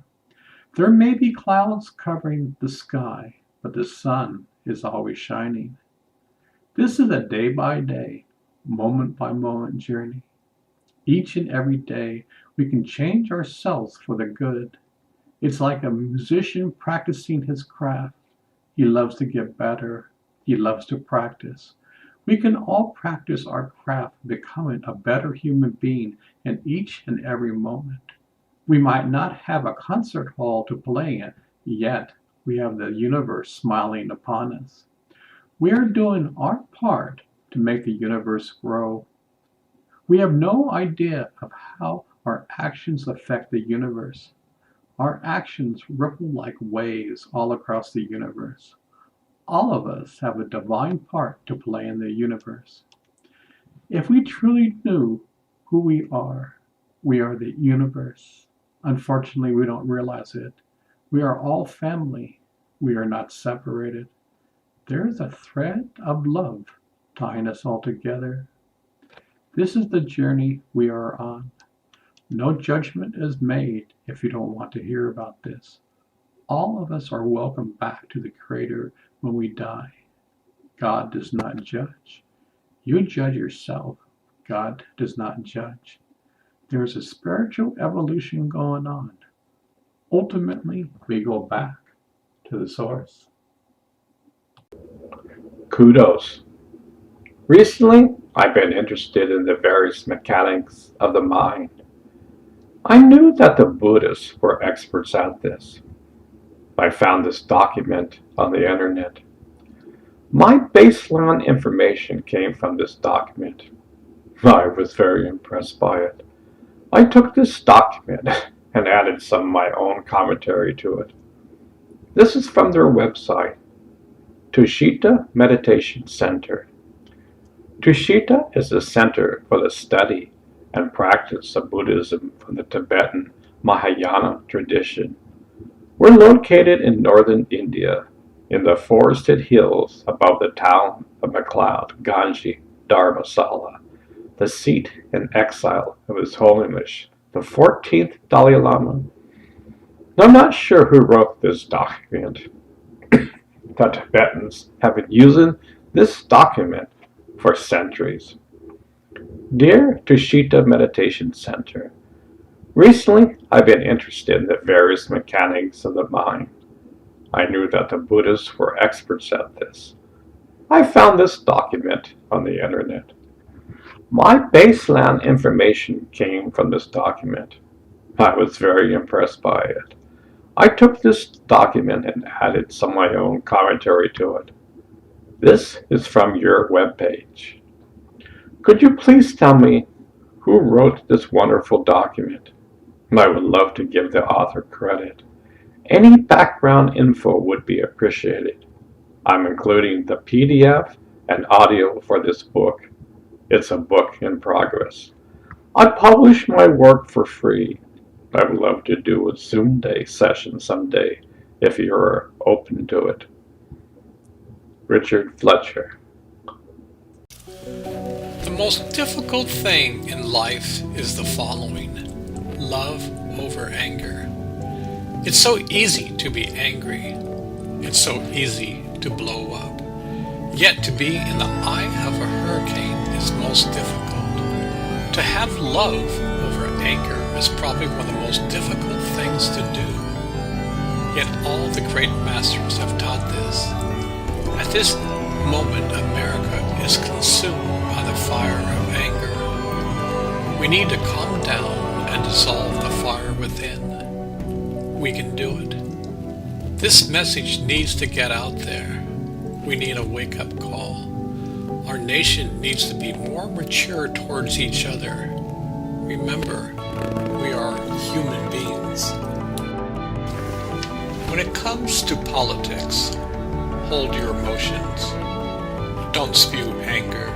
There may be clouds covering the sky, but the sun is always shining. This is a day by day, moment by moment journey. Each and every day, we can change ourselves for the good. It's like a musician practicing his craft. He loves to get better. He loves to practice. We can all practice our craft, becoming a better human being in each and every moment. We might not have a concert hall to play in, yet we have the universe smiling upon us. We are doing our part to make the universe grow. We have no idea of how our actions affect the universe. Our actions ripple like waves all across the universe. All of us have a divine part to play in the universe. If we truly knew who we are the universe. Unfortunately, we don't realize it. We are all family. We are not separated. There is a thread of love tying us all together. This is the journey we are on. No judgment is made if you don't want to hear about this. All of us are welcome back to the Creator when we die. God does not judge. You judge yourself. God does not judge. There is a spiritual evolution going on. Ultimately, we go back to the source. Kudos. Recently, I've been interested in the various mechanics of the mind. I knew that the Buddhists were experts at this. I found this document on the internet. My baseline information came from this document. I was very impressed by it. I took this document and added some of my own commentary to it. This is from their website, Tushita Meditation Center. Tushita is a center for the study and practice of Buddhism from the Tibetan Mahayana tradition. We're located in northern India, in the forested hills above the town of MacLeod, Ganji, Dharamsala, the seat and exile of His Holiness, the 14th Dalai Lama. I'm not sure who wrote this document. The Tibetans have been using this document for centuries. Dear Tushita Meditation Center, recently I've been interested in the various mechanics of the mind. I knew that the Buddhists were experts at this. I found this document on the internet. My baseline information came from this document. I was very impressed by it. I took this document and added some of my own commentary to it. This is from your webpage. Could you please tell me who wrote this wonderful document? I would love to give the author credit. Any background info would be appreciated. I'm including the PDF and audio for this book. It's a book in progress. I publish my work for free. I would love to do a Zoom Day session someday if you're open to it. Richard Fletcher. The most difficult thing in life is the following: love over anger. It's so easy to be angry. It's so easy to blow up. Yet to be in the eye of a hurricane is most difficult. To have love over anger is probably one of the most difficult things to do. Yet all the great masters have taught this. At this moment, America is consumed by the fire of anger. We need to calm down and dissolve the fire within. We can do it. This message needs to get out there. We need a wake-up call. Our nation needs to be more mature towards each other. Remember, we are human beings. When it comes to politics, hold your emotions. Don't spew anger.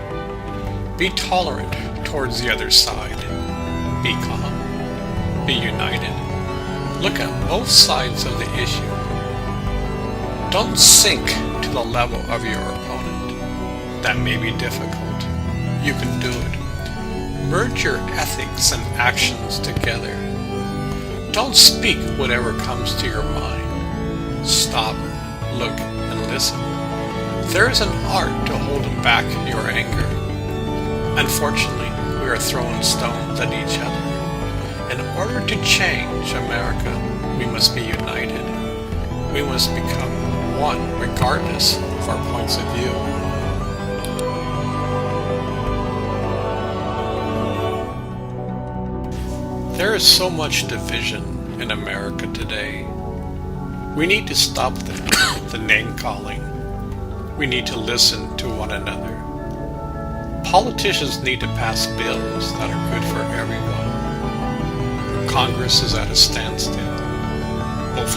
Be tolerant towards the other side. Be calm. Be united. Look at both sides of the issue. Don't sink to the level of your opponent. That may be difficult. You can do it. Merge your ethics and actions together. Don't speak whatever comes to your mind. Stop, look, and listen. There is an art to holding back your anger. Unfortunately, we are throwing stones at each other. In order to change America, we must be united. We must become one regardless of our points of view. There is so much division in America today. We need to stop the name-calling. We need to listen to one another. Politicians need to pass bills that are good for everyone. Congress is at a standstill. Both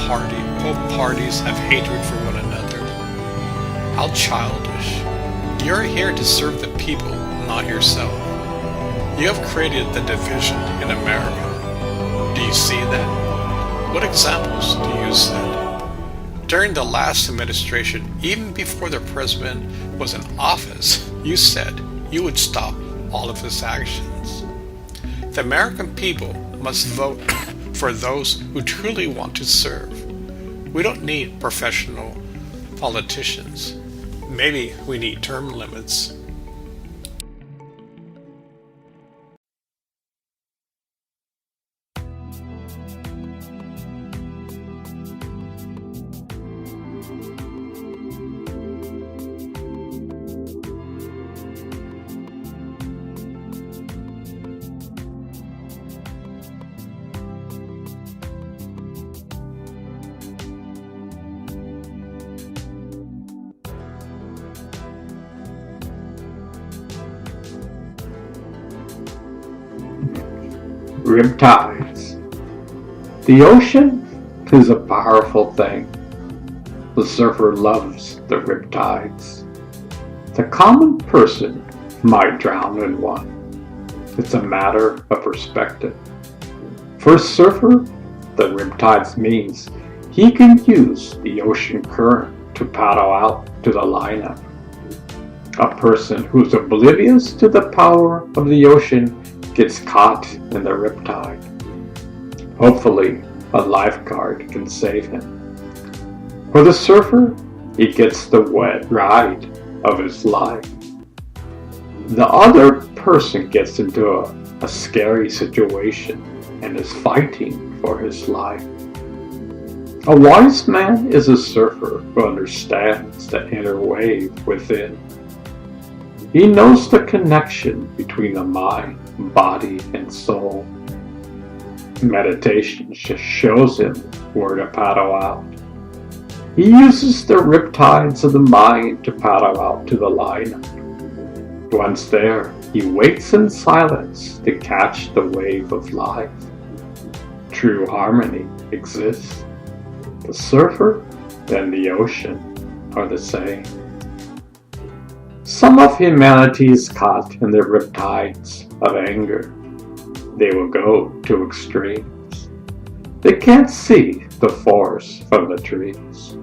parties have hatred for one another. How childish. You're here to serve the people, not yourself. You have created the division in America. Do you see that? What examples do you set? During the last administration, even before the president was in office, you said you would stop all of his actions. The American people must vote for those who truly want to serve. We don't need professional politicians. Maybe we need term limits. Riptides. The ocean is a powerful thing. The surfer loves the riptides. The common person might drown in one. It's a matter of perspective. For a surfer, the riptides means he can use the ocean current to paddle out to the lineup. A person who's oblivious to the power of the ocean gets caught in the riptide. Hopefully, a lifeguard can save him. For the surfer, he gets the wet ride of his life. The other person gets into a scary situation and is fighting for his life. A wise man is a surfer who understands the inner wave within. He knows the connection between the mind, body, and soul. Meditation just shows him where to paddle out. He uses the riptides of the mind to paddle out to the lineup. Once there, he waits in silence to catch the wave of life. True harmony exists. The surfer and the ocean are the same. Some of humanity is caught in the riptides of anger. They will go to extremes. They can't see the forest from the trees.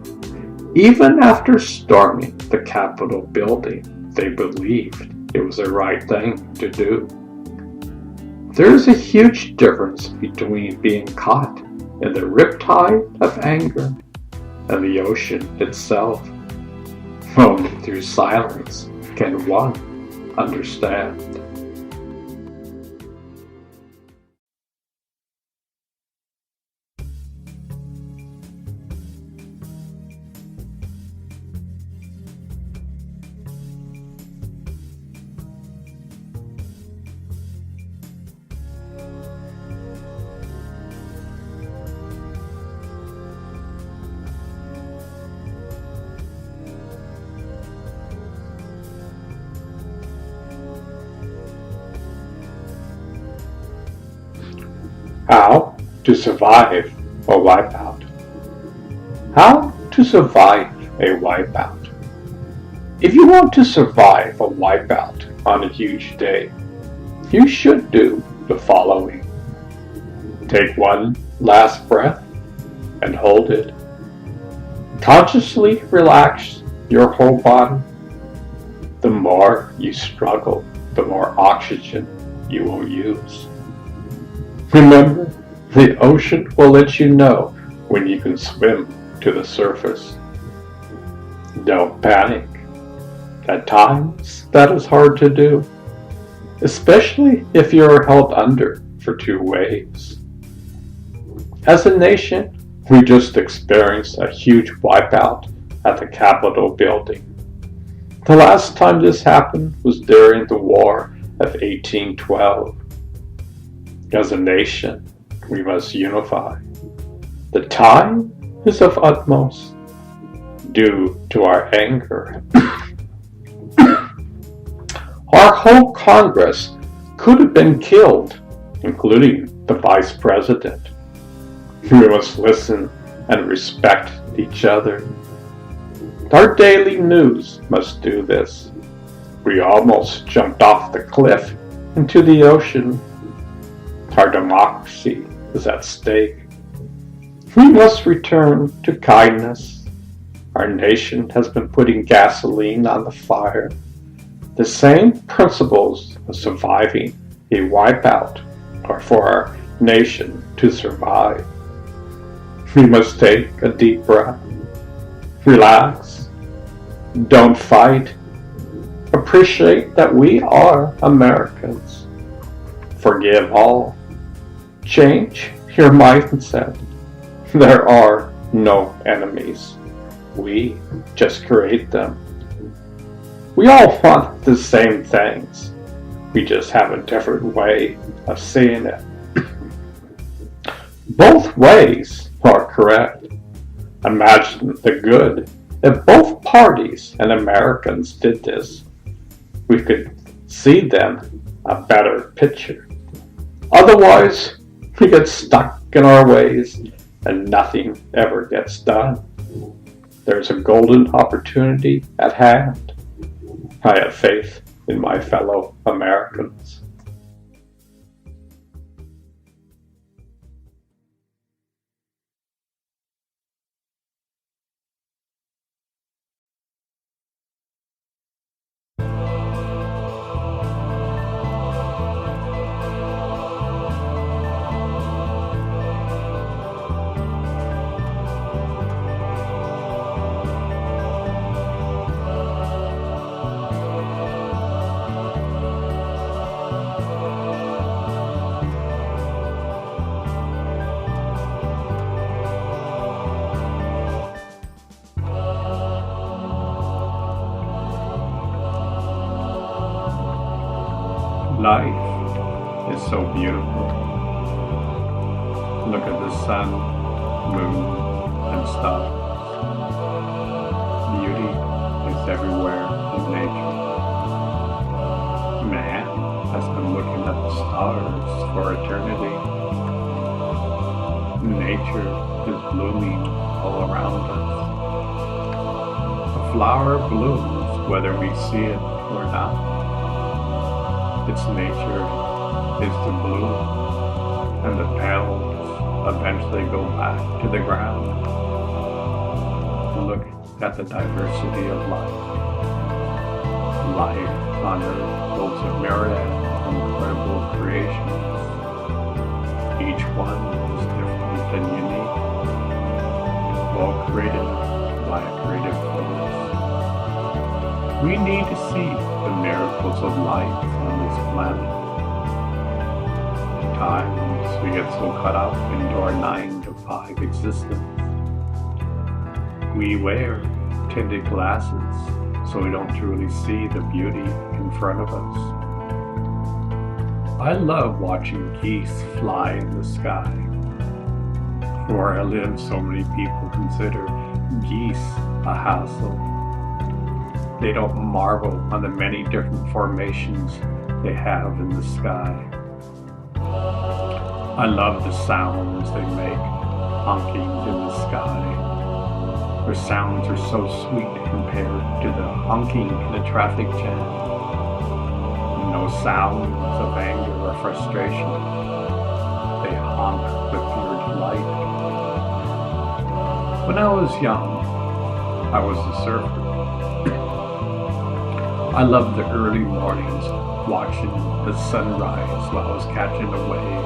Even after storming the Capitol building, they believed it was the right thing to do. There is a huge difference between being caught in the riptide of anger and the ocean itself. Only through silence can one understand. How to survive a wipeout. How to survive a wipeout. If you want to survive a wipeout on a huge day, you should do the following. Take one last breath and hold it. Consciously relax your whole body. The more you struggle, the more oxygen you will use. Remember, the ocean will let you know when you can swim to the surface. Don't panic. At times, that is hard to do, especially if you are held under for 2 waves. As a nation, we just experienced a huge wipeout at the Capitol building. The last time this happened was during the War of 1812. As a nation, we must unify. The time is of utmost due to our anger. Our whole Congress could have been killed, including the Vice President. We must listen and respect each other. Our daily news must do this. We almost jumped off the cliff into the ocean. Our democracy is at stake. We must return to kindness. Our nation has been putting gasoline on the fire. The same principles of surviving a wipeout are for our nation to survive. We must take a deep breath. Relax. Don't fight. Appreciate that we are Americans. Forgive all. Change your mindset. There are no enemies. We just create them. We all want the same things. We just have a different way of seeing it. Both ways are correct. Imagine the good. If both parties and Americans did this, we could see then a better picture. Otherwise, we get stuck in our ways and nothing ever gets done. There's a golden opportunity at hand. I have faith in my fellow Americans. Life is so beautiful. Look at the sun, moon, and stars. Beauty is everywhere in nature. Man has been looking at the stars for eternity. Nature is blooming all around us. A flower blooms whether we see it or not. Its nature is to bloom, and the petals eventually go back to the ground. Look at the diversity of life. Life on Earth holds a myriad of incredible creations. Each one is different and unique, all created by a creative force. We need to see the miracles of life on this planet. At times, we get so caught up into our 9-to-5 existence. We wear tinted glasses so we don't truly see the beauty in front of us. I love watching geese fly in the sky. Where I live, so many people consider geese a hassle. They don't marvel on the many different formations they have in the sky. I love the sounds they make honking in the sky. Their sounds are so sweet compared to the honking in a traffic jam. No sounds of anger or frustration. They honk with pure delight. When I was young, I was a surfer. I loved the early mornings, watching the sunrise while I was catching a wave.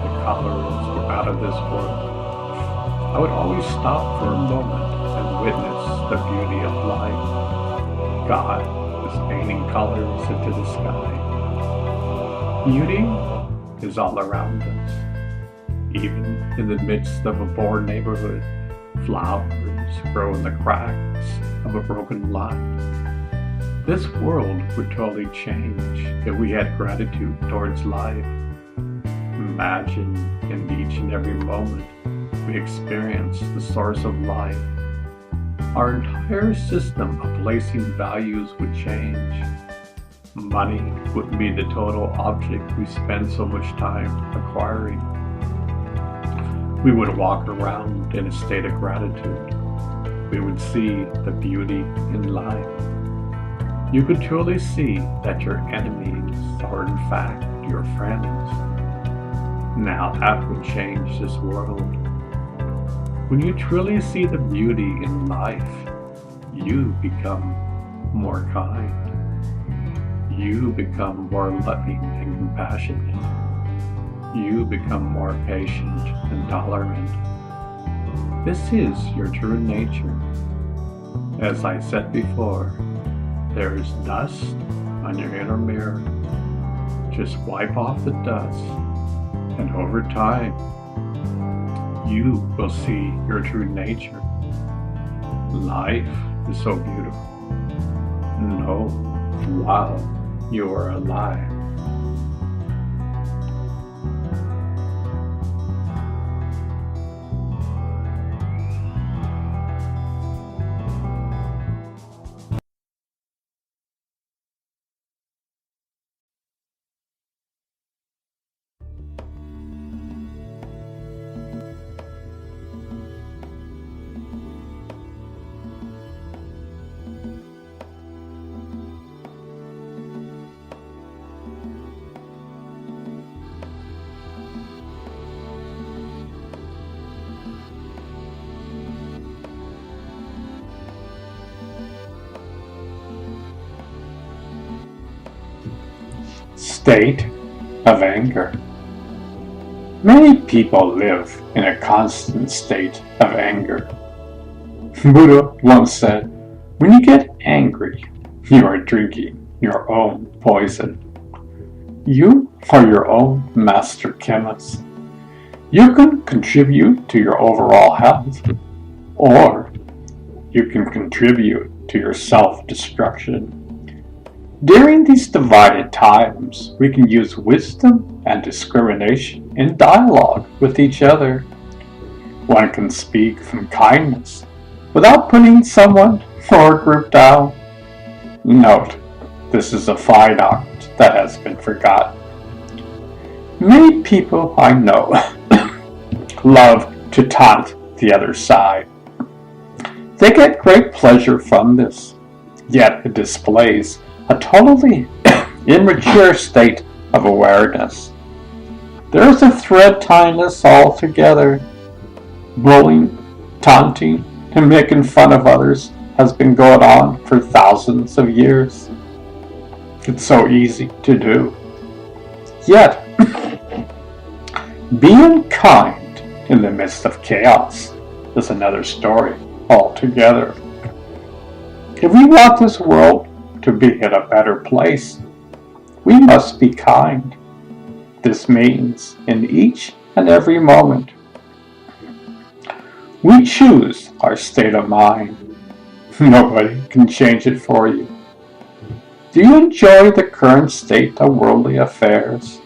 The colors were out of this world. I would always stop for a moment and witness the beauty of life. God was painting colors into the sky. Beauty is all around us. Even in the midst of a poor neighborhood, flowers grow in the cracks of a broken lot. This world would totally change if we had gratitude towards life. Imagine in each and every moment we experience the source of life. Our entire system of placing values would change. Money would be the total object we spend so much time acquiring. We would walk around in a state of gratitude. We would see the beauty in life. You could truly see that your enemies are in fact your friends. Now that would change this world. When you truly see the beauty in life, you become more kind. You become more loving and compassionate. You become more patient and tolerant. This is your true nature. As I said before, there is dust on your inner mirror. Just wipe off the dust, and over time, you will see your true nature. Life is so beautiful. Know while you are alive. State of anger. Many people live in a constant state of anger. Buddha once said, when you get angry, you are drinking your own poison. You are your own master chemist. You can contribute to your overall health, or you can contribute to your self-destruction. During these divided times, we can use wisdom and discrimination in dialogue with each other. One can speak from kindness without putting someone or a group down. Note, this is a fine art that has been forgotten. Many people I know love to taunt the other side. They get great pleasure from this, yet it displays a totally immature state of awareness. There is a thread tying us all together. Bullying, taunting, and making fun of others has been going on for thousands of years. It's so easy to do. Yet, being kind in the midst of chaos is another story altogether. If we want this world to be in a better place, we must be kind. This means in each and every moment. We choose our state of mind. Nobody can change it for you. Do you enjoy the current state of worldly affairs?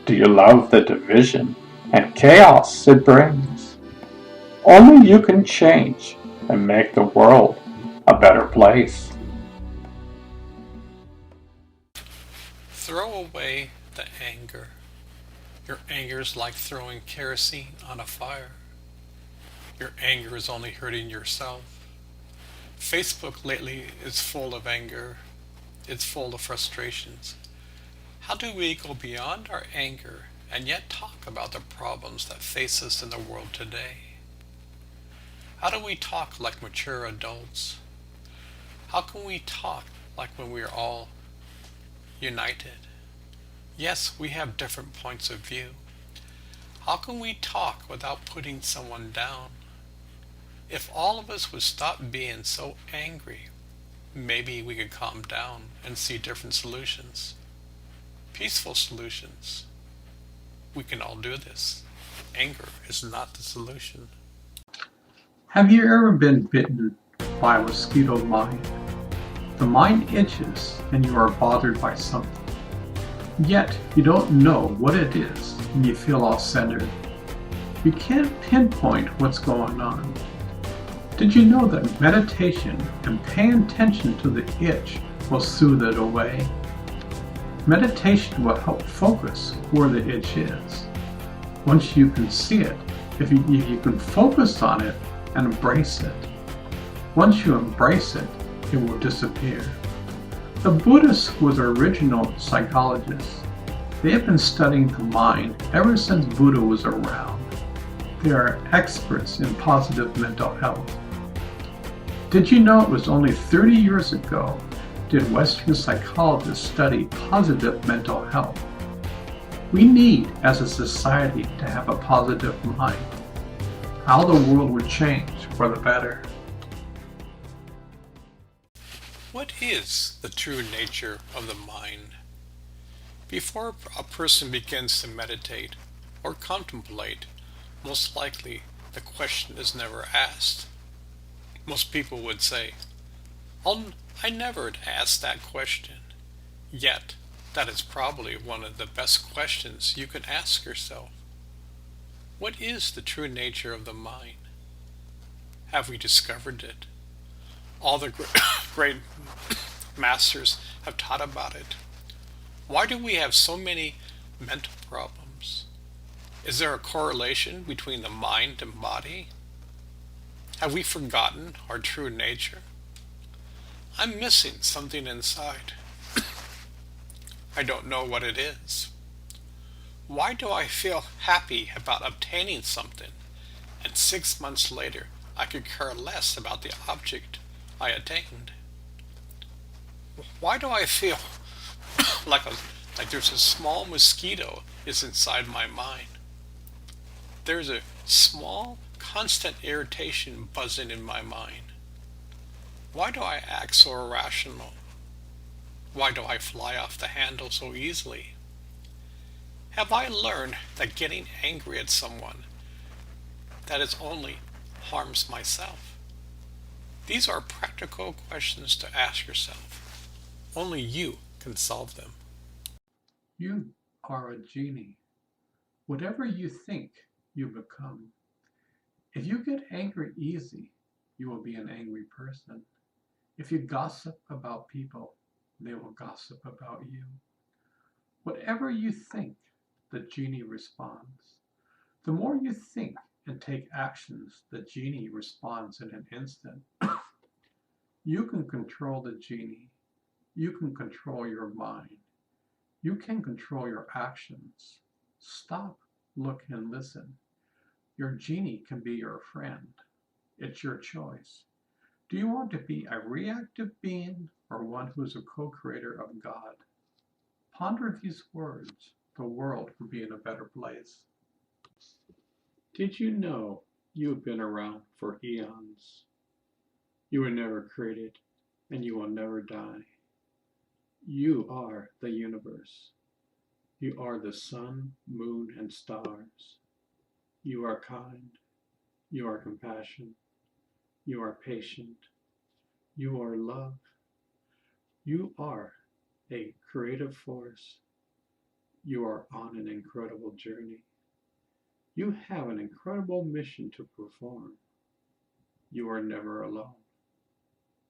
Do you love the division and chaos it brings? Only you can change and make the world a better place. Throw away the anger. Your anger is like throwing kerosene on a fire. Your anger is only hurting yourself. Facebook lately is full of anger. It's full of frustrations. How do we go beyond our anger and yet talk about the problems that face us in the world today? How do we talk like mature adults? How can we talk like when we are all united. Yes, we have different points of view. How can we talk without putting someone down? If all of us would stop being so angry, maybe we could calm down and see different solutions. Peaceful solutions. We can all do this. Anger is not the solution. Have you ever been bitten by a mosquito mind? The mind itches and you are bothered by something. Yet you don't know what it is and you feel off-centered. You can't pinpoint what's going on. Did you know that meditation and paying attention to the itch will soothe it away? Meditation will help focus where the itch is. Once you can see it, if you can focus on it and embrace it, once you embrace it, it will disappear. The Buddhists were the original psychologists. They have been studying the mind ever since Buddha was around. They are experts in positive mental health. Did you know it was only 30 years ago did Western psychologists study positive mental health? We need, as a society, to have a positive mind. How the world would change for the better. What is the true nature of the mind? Before a person begins to meditate or contemplate, most likely the question is never asked. Most people would say, I never asked that question. Yet, that is probably one of the best questions you can ask yourself. What is the true nature of the mind? Have we discovered it? All the great masters have taught about it. Why do we have so many mental problems? Is there a correlation between the mind and body? Have we forgotten our true nature? I'm missing something inside. I don't know what it is. Why do I feel happy about obtaining something, and 6 months later I could care less about the object I attained? Why do I feel like there's a small mosquito is inside my mind? There's a small, constant irritation buzzing in my mind. Why do I act so irrational? Why do I fly off the handle so easily? Have I learned that getting angry at someone, that it only harms myself? These are practical questions to ask yourself. Only you can solve them. You are a genie. Whatever you think, you become. If you get angry easy, you will be an angry person. If you gossip about people, they will gossip about you. Whatever you think, the genie responds. The more you think and take actions, the genie responds in an instant. You can control the genie. You can control your mind. You can control your actions. Stop, look, and listen. Your genie can be your friend. It's your choice. Do you want to be a reactive being or one who is a co-creator of God? Ponder these words. The world will be in a better place. Did you know you have been around for eons? You were never created, and you will never die. You are the universe. You are the sun, moon, and stars. You are kind. You are compassion. You are patient. You are love. You are a creative force. You are on an incredible journey. You have an incredible mission to perform. You are never alone.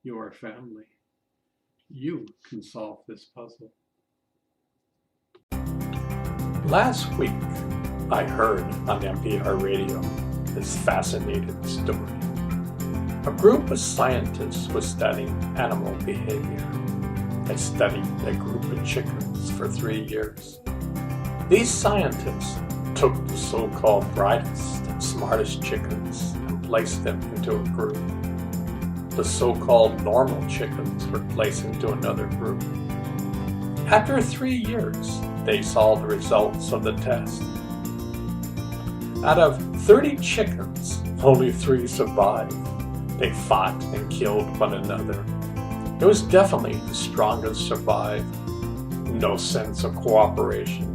You are family. You can solve this puzzle. Last week, I heard on NPR radio this fascinating story. A group of scientists was studying animal behavior. They studied a group of chickens for 3 years. These scientists took the so-called brightest and smartest chickens and placed them into a group. the so-called normal chickens were placed into another group. After 3 years, they saw the results of the test. Out of 30 chickens, only 3 survived. They fought and killed one another. It was definitely the strongest survived. No sense of cooperation,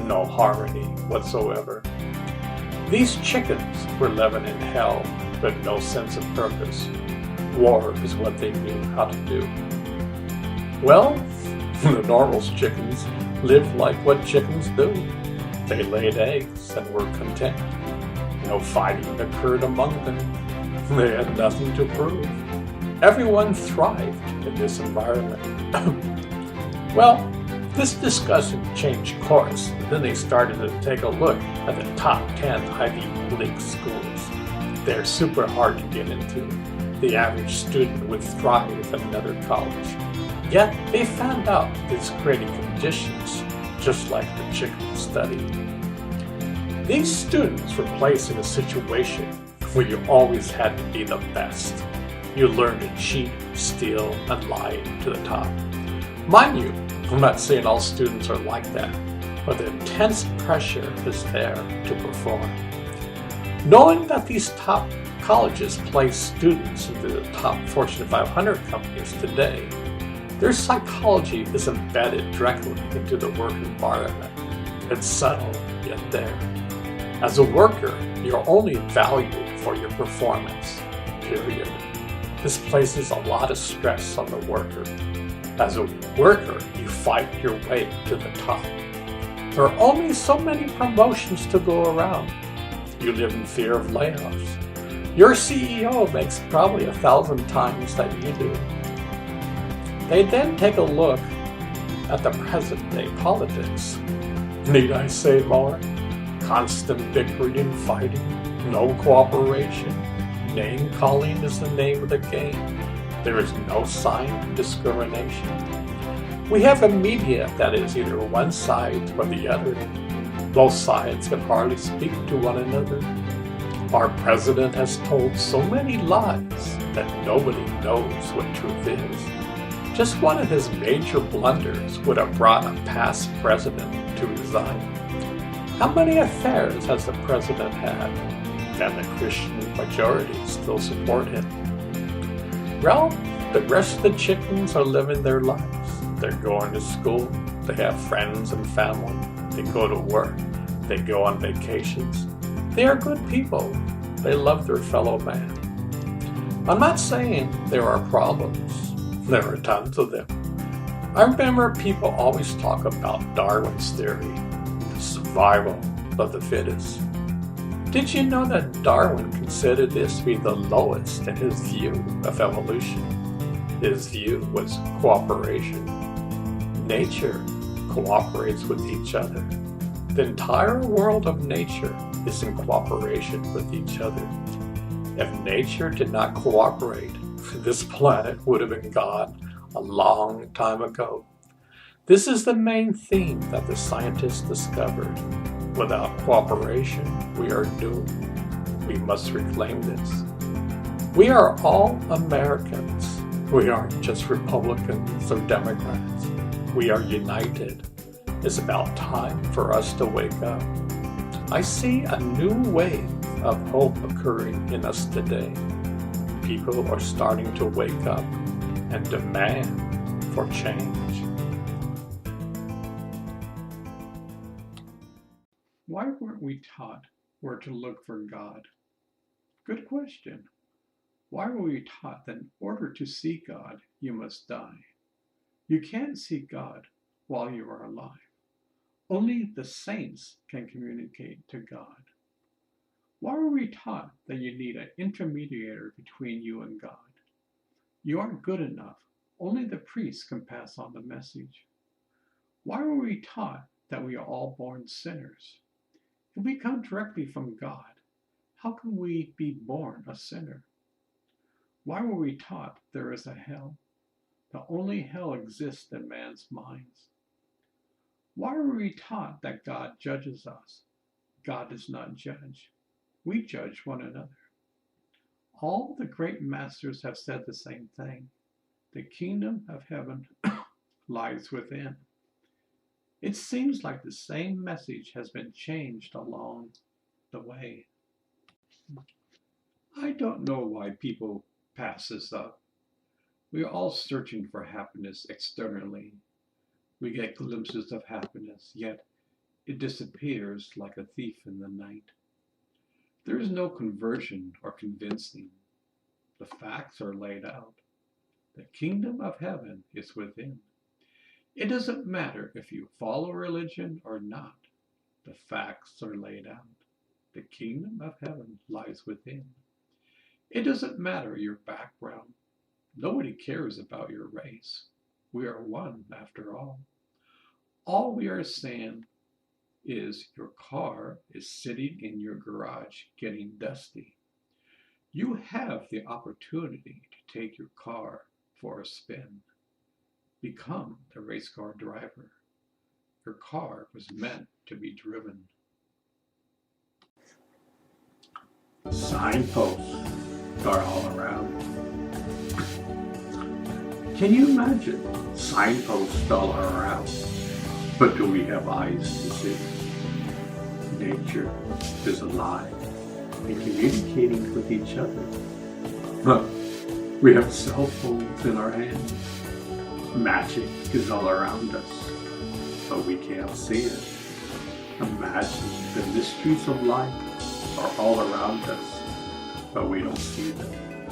no harmony whatsoever. These chickens were living in hell with no sense of purpose. War is what they knew how to do. Well, the normal chickens lived like what chickens do. They laid eggs and were content. No fighting occurred among them. They had nothing to prove. Everyone thrived in this environment. Well, this discussion changed course, and then they started to take a look at the top 10 Ivy League schools. They're super hard to get into. The average student would thrive at another college. Yet they found out it's creating conditions just like the chicken study. These students were placed in a situation where you always had to be the best. You learned to cheat, steal, and lie to the top. Mind you, I'm not saying all students are like that, but the intense pressure is there to perform. Knowing that these top colleges place students into the top Fortune 500 companies today, their psychology is embedded directly into the work environment. It's subtle, yet there. As a worker, you're only valued for your performance, period. This places a lot of stress on the worker. As a worker, you fight your way to the top. There are only so many promotions to go around. You live in fear of layoffs. Your CEO makes probably 1,000 times that you do. They then take a look at the present-day politics. Need I say more? Constant bickering and fighting, no cooperation. Name-calling is the name of the game. There is no sign of discrimination. We have a media that is either one side or the other. Both sides can hardly speak to one another. Our president has told so many lies that nobody knows what truth is. Just one of his major blunders would have brought a past president to resign. How many affairs has the president had? And the Christian majority still support him. Well, the rest of the chickens are living their lives. They're going to school, they have friends and family, they go to work, they go on vacations. They are good people. They love their fellow man. I'm not saying there are problems. There are tons of them. I remember people always talk about Darwin's theory, the survival of the fittest. Did you know that Darwin considered this to be the lowest in his view of evolution? His view was cooperation. Nature cooperates with each other. The entire world of nature is in cooperation with each other. If nature did not cooperate, this planet would have been gone a long time ago. This is the main theme that the scientists discovered. Without cooperation, we are doomed. We must reclaim this. We are all Americans. We aren't just Republicans or Democrats. We are united. It's about time for us to wake up. I see a new wave of hope occurring in us today. People are starting to wake up and demand for change. Why weren't we taught where to look for God? Good question. Why were we taught that in order to see God, you must die? You can't see God while you are alive. Only the saints can communicate to God. Why were we taught that you need an intermediator between you and God? You aren't good enough. Only the priest can pass on the message. Why were we taught that we are all born sinners? If we come directly from God, how can we be born a sinner? Why were we taught there is a hell? The only hell exists in man's minds. Why were we taught that God judges us? God does not judge. We judge one another. All the great masters have said the same thing. The kingdom of heaven lies within. It seems like the same message has been changed along the way. I don't know why people pass this up. We are all searching for happiness externally. We get glimpses of happiness, yet it disappears like a thief in the night. There is no conversion or convincing. The facts are laid out. The kingdom of heaven is within. It doesn't matter if you follow religion or not. The facts are laid out. The kingdom of heaven lies within. It doesn't matter your background. Nobody cares about your race. We are one after all. All we are saying is your car is sitting in your garage getting dusty. You have the opportunity to take your car for a spin. Become the race car driver. Your car was meant to be driven. Signposts are all around. Can you imagine signposts all around? But do we have eyes to see? Nature is alive and communicating with each other. But we have cell phones in our hands. Magic is all around us, but we can't see it. Imagine the mysteries of life are all around us, but we don't see them.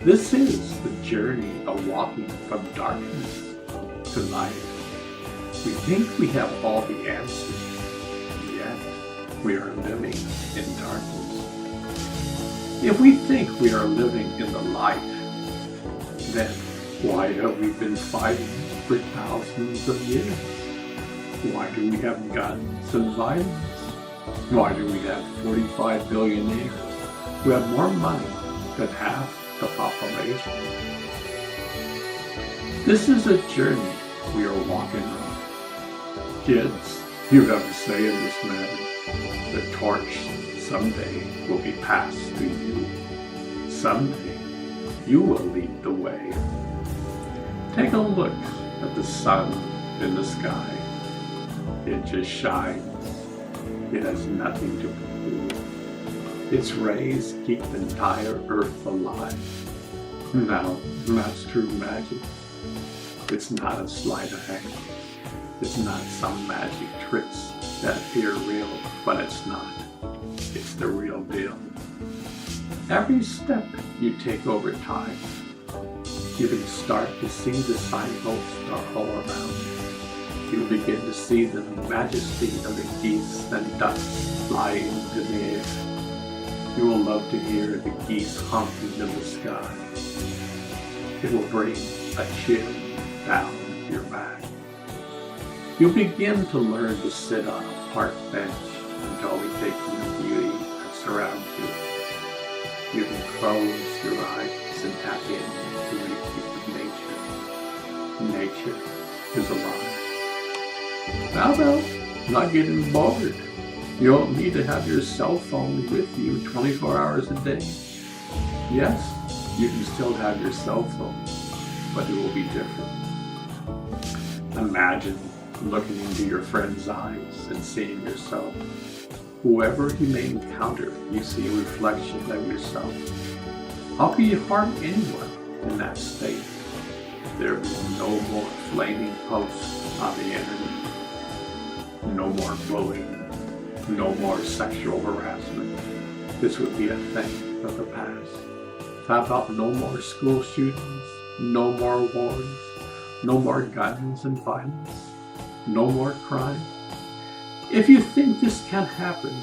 This is the journey of walking from darkness to light. We think we have all the answers, yet we are living in darkness. If we think we are living in the light, then why have we been fighting for thousands of years? Why do we have guns and violence? Why do we have 45 billionaires who have more money than half the population? This is a journey we are walking on. Kids, you have a say in this matter. The torch someday will be passed to you. Someday you will lead the way. Take a look at the sun in the sky. It just shines. It has nothing to prove. Its rays keep the entire earth alive. Now, that's true magic. It's not a sleight of hand. It's not some magic tricks that appear real, but it's not. It's the real deal. Every step you take over time, you can start to see the signposts are all around. You begin to see the majesty of the geese and ducks flying in the air. You will love to hear the geese honking in the sky. It will bring a chill down your back. You begin to learn to sit on a park bench enjoy taking the beauty that surrounds you. You can close your eyes and tap into the beauty of nature. Nature is alive. How about not getting bored? You don't need to have your cell phone with you 24 hours a day. Yes, you can still have your cell phone, but it will be different. Imagine looking into your friend's eyes and seeing yourself. Whoever you may encounter, you see a reflection of yourself. How can you harm anyone in that state? There will be no more flaming posts on the internet. No more bullying. No more sexual harassment. This would be a thing of the past. How about no more school shootings? No more wars? No more guns and violence? No more crime? If you think this can't happen,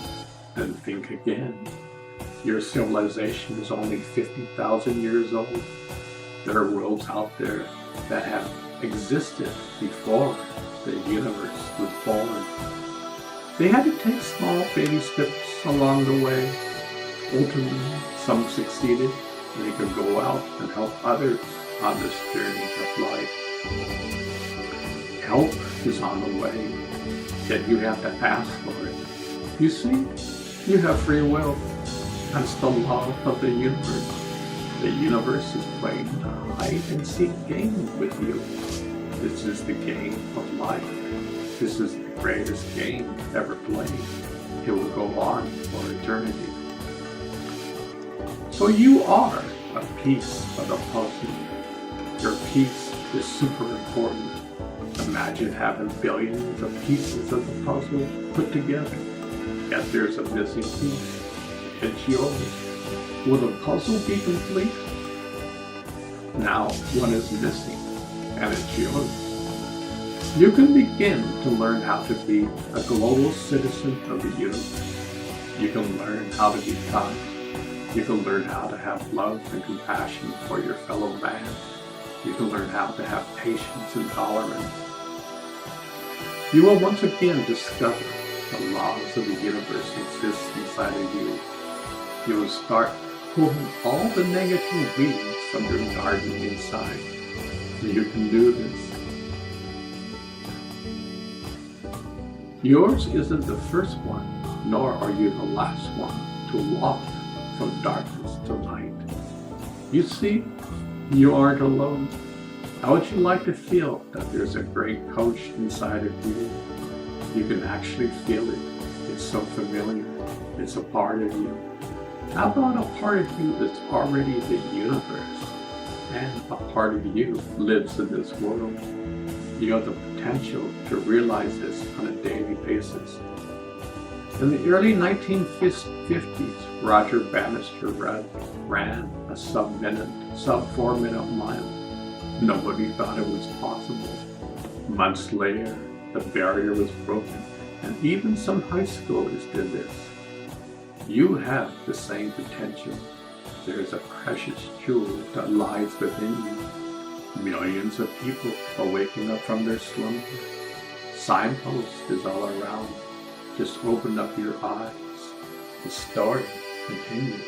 then think again. Your civilization is only 50,000 years old. There are worlds out there that have existed before the universe was born. They had to take small baby steps along the way. Ultimately, some succeeded, and they could go out and help others on this journey of life. Help is on the way, yet you have to ask for it. You see, you have free will. That's the law of the universe. The universe is playing a hide-and-seek game with you. This is the game of life. This is the greatest game ever played. It will go on for eternity. So you are a piece of the puzzle. Your piece is super important. Imagine having billions of pieces of the puzzle put together. Yet there's a missing piece. It's yours. Will the puzzle be complete? Now one is missing, and it's yours. You can begin to learn how to be a global citizen of the universe. You can learn how to be kind. You can learn how to have love and compassion for your fellow man. You can learn how to have patience and tolerance. You will once again discover the laws of the universe exist inside of you. You will start pulling all the negative weeds from your garden inside. You can do this. Yours isn't the first one, nor are you the last one to walk from darkness to light. You see, you aren't alone. How would you like to feel that there's a great coach inside of you? You can actually feel it. It's so familiar. It's a part of you. How about a part of you that's already the universe, and a part of you lives in this world? You have the potential to realize this on a daily basis. In the early 1950s, Roger Bannister ran a sub-4 minute mile. Nobody thought it was possible. Months later, the barrier was broken, and even some high schoolers did this. You have the same potential. There is a precious jewel that lies within you. Millions of people are waking up from their slumber. Signpost is all around. Just open up your eyes. The story continues.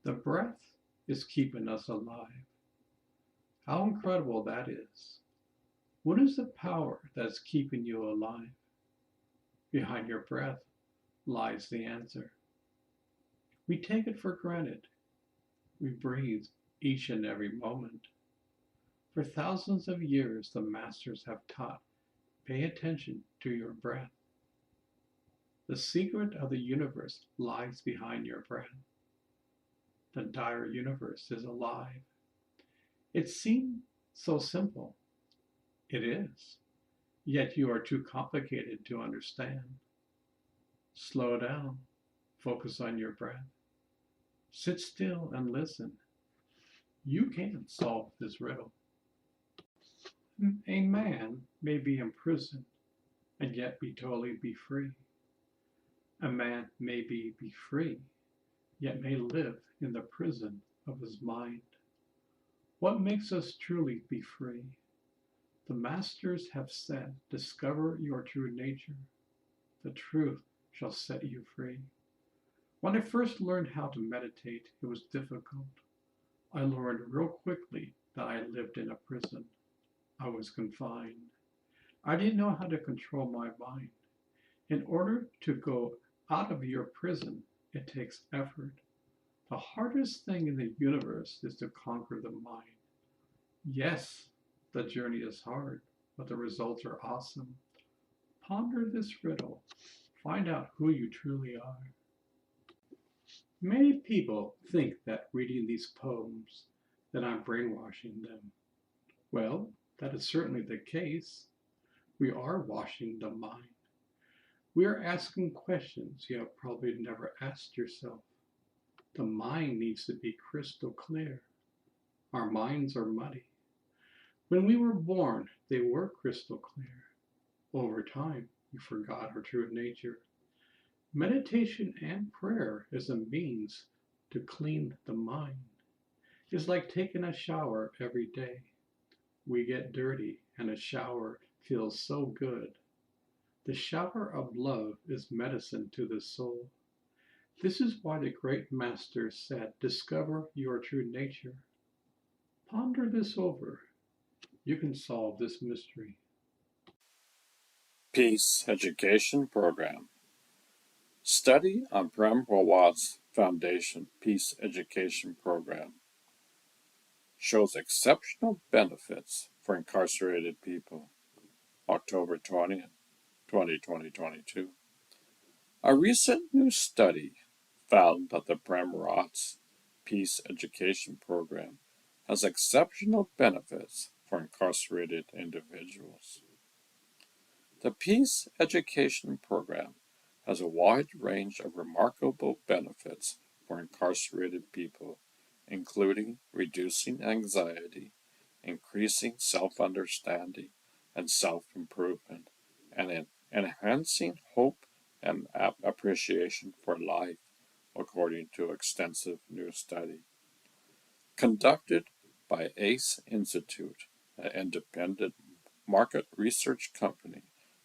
The breath is keeping us alive. How incredible that is. What is the power that's keeping you alive? Behind your breath lies the answer. We take it for granted. We breathe each and every moment. For thousands of years, the masters have taught, pay attention to your breath. The secret of the universe lies behind your breath. The entire universe is alive. It seems so simple. It is. Yet you are too complicated to understand. Slow down. Focus on your breath. Sit still and listen. You can solve this riddle. A man may be imprisoned and yet be totally free. A man may be free, yet may live in the prison of his mind. What makes us truly be free? The masters have said, discover your true nature. The truth shall set you free. When I first learned how to meditate, it was difficult. I learned real quickly that I lived in a prison. I was confined. I didn't know how to control my mind. In order to go out of your prison, it takes effort. The hardest thing in the universe is to conquer the mind. Yes, the journey is hard, but the results are awesome. Ponder this riddle. Find out who you truly are. Many people think that reading these poems, that I'm brainwashing them. Well, that is certainly the case. We are washing the mind. We are asking questions you have probably never asked yourself. The mind needs to be crystal clear. Our minds are muddy. When we were born, they were crystal clear. Over time, we forgot our true nature. Meditation and prayer is a means to clean the mind. It's like taking a shower every day. We get dirty, and a shower feels so good. The shower of love is medicine to the soul. This is why the great master said, discover your true nature. Ponder this over. You can solve this mystery. Peace Education Program. Study on Prem Rawat's Foundation Peace Education Program shows exceptional benefits for incarcerated people. October 20th, 2022. A recent new study found that the Prem Rawat's Peace Education Program has exceptional benefits for incarcerated individuals. The Peace Education Program has a wide range of remarkable benefits for incarcerated people, including reducing anxiety, increasing self-understanding and self-improvement, and enhancing hope and appreciation for life, according to extensive new study. Conducted by ACE Institute, an independent market research company,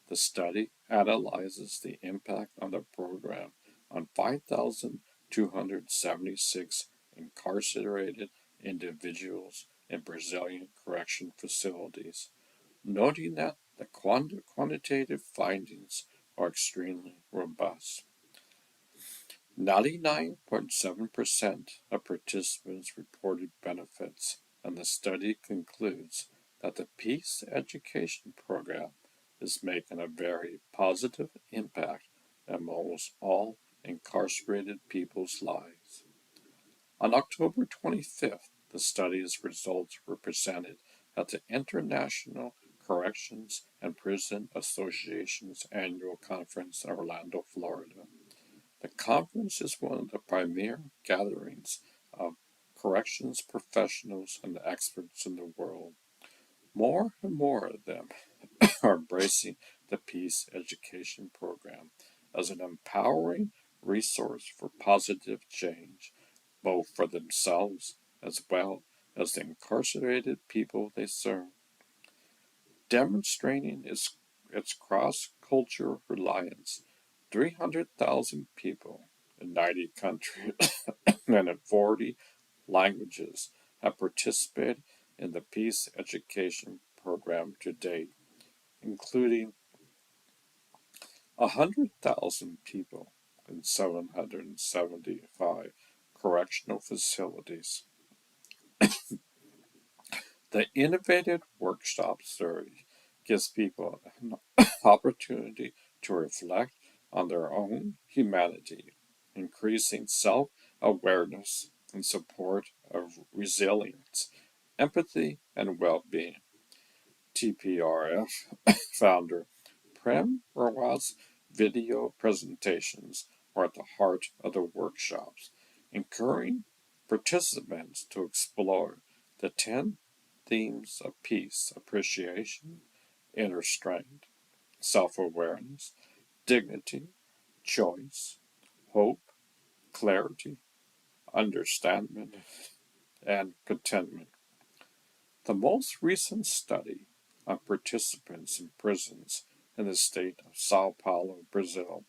the study analyzes the impact on the program on 5,276 incarcerated individuals in Brazilian correction facilities, noting that the quantitative findings are extremely robust. 99.7% of participants reported benefits, and the study concludes that the Peace Education Program is making a very positive impact on almost all incarcerated people's lives. On October 25th, the study's results were presented at the International Corrections and Prison Association's annual conference in Orlando, Florida. The conference is one of the premier gatherings of corrections professionals and experts in the world. More and more of them are embracing the Peace Education Program as an empowering resource for positive change, both for themselves as well as the incarcerated people they serve. Demonstrating its cross-cultural reliance, 300,000 people in 90 countries and in 40 languages have participated in the Peace Education Program to date, including 100,000 people in 775 correctional facilities. The Innovative Workshop Series gives people an opportunity to reflect on their own humanity, increasing self-awareness and support of resilience, empathy, and well-being. TPRF founder Prem Rawat's video presentations are at the heart of the workshops, encouraging participants to explore the 10 themes of peace, appreciation, inner strength, self-awareness, dignity, choice, hope, clarity, understanding, and contentment. The most recent study on participants in prisons in the state of Sao Paulo, Brazil,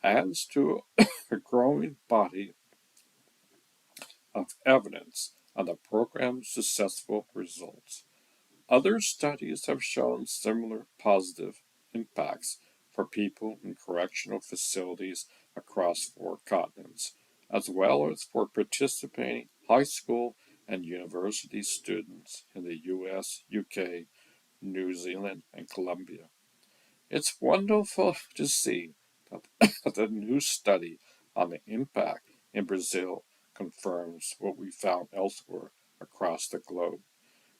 adds to a growing body of evidence on the program's successful results. Other studies have shown similar positive impacts for people in correctional facilities across 4 continents, as well as for participating high school and university students in the US, UK, New Zealand, and Colombia. It's wonderful to see that the new study on the impact in Brazil confirms what we found elsewhere across the globe.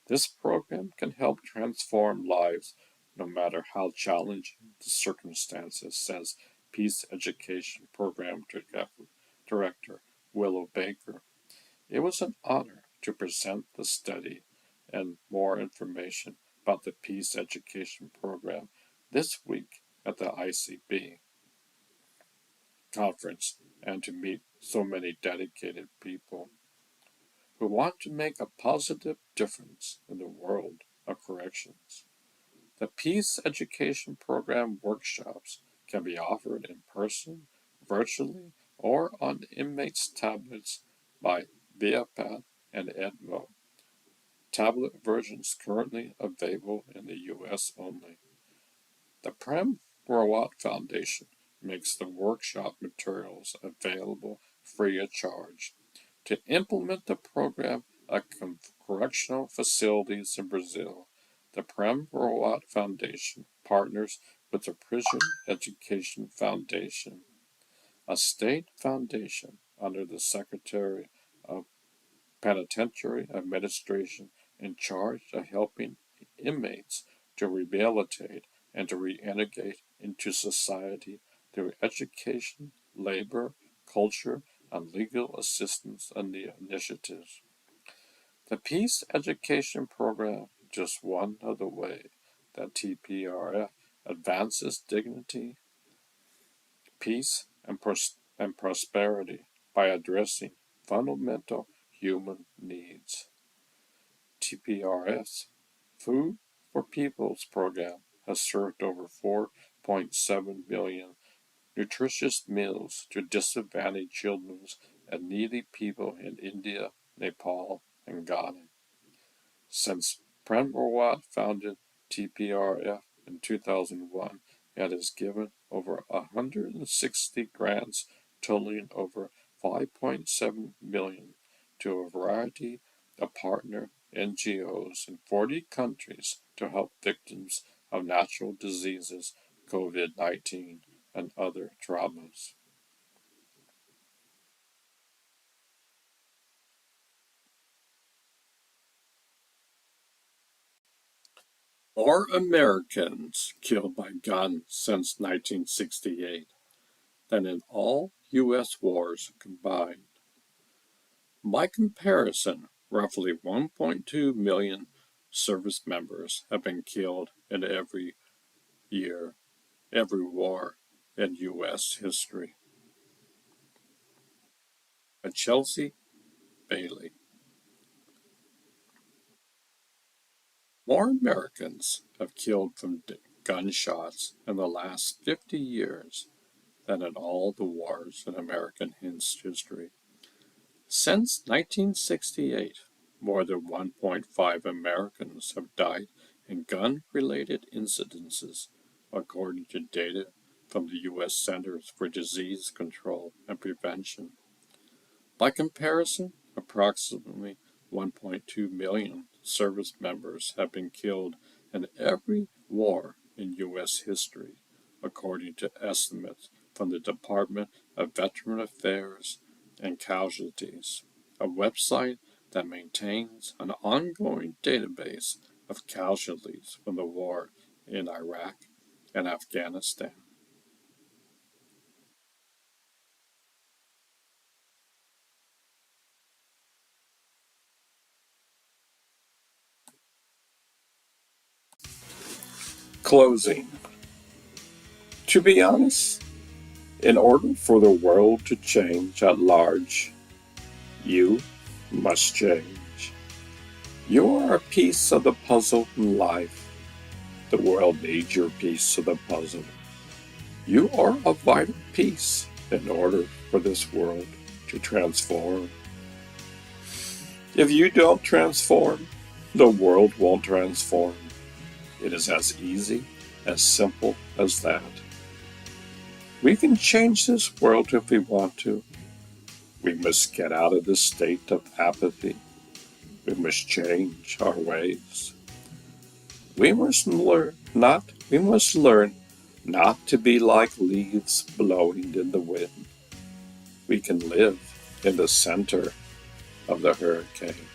This program can help transform lives no matter how challenging the circumstances, says Peace Education Program Director Willow Baker. It was an honor to present the study and more information about the Peace Education Program this week at the ICB conference and to meet so many dedicated people who want to make a positive difference in the world of corrections. The Peace Education Program workshops can be offered in person, virtually, or on inmates' tablets by ViaPad and Edmo. Tablet versions currently available in the U.S. only. The Prem Rawat Foundation makes the workshop materials available free of charge. To implement the program at correctional facilities in Brazil, the Prem Rawat Foundation partners with the Prison Education Foundation, a state foundation under the Secretary of Penitentiary Administration in charge of helping inmates to rehabilitate and to reintegrate into society through education, labor, culture, and legal assistance initiatives. The Peace Education Program is just one of the ways that TPRF advances dignity, peace, and prosperity by addressing fundamental human needs. TPRF's Food for Peoples program has served over 4.7 million nutritious meals to disadvantaged children and needy people in India, Nepal, and Ghana. Since Prem Rawat founded TPRF in 2001, it has given over 160 grants totaling over 5.7 million to a variety of partner NGOs in 40 countries to help victims of natural diseases, COVID-19, and other traumas. More Americans killed by guns since 1968 than in all U.S. wars combined. By comparison, roughly 1.2 million service members have been killed in every war in U.S. history. By Chelsea Bailey. More Americans have killed from gunshots in the last 50 years than in all the wars in American history. Since 1968, more than 1.5 Americans have died in gun-related incidences, according to data from the U.S. Centers for Disease Control and Prevention. By comparison, approximately 1.2 million service members have been killed in every war in U.S. history, according to estimates from the Department of Veteran Affairs and Casualties, a website that maintains an ongoing database of casualties from the war in Iraq and Afghanistan. Closing. To be honest, in order for the world to change at large, you must change. You are a piece of the puzzle in life. The world needs your piece of the puzzle. You are a vital piece in order for this world to transform. If you don't transform, the world won't transform. It is as easy, as simple as that. We can change this world if we want to. We must get out of this state of apathy. We must change our ways. We must learn not to be like leaves blowing in the wind. We can live in the center of the hurricane.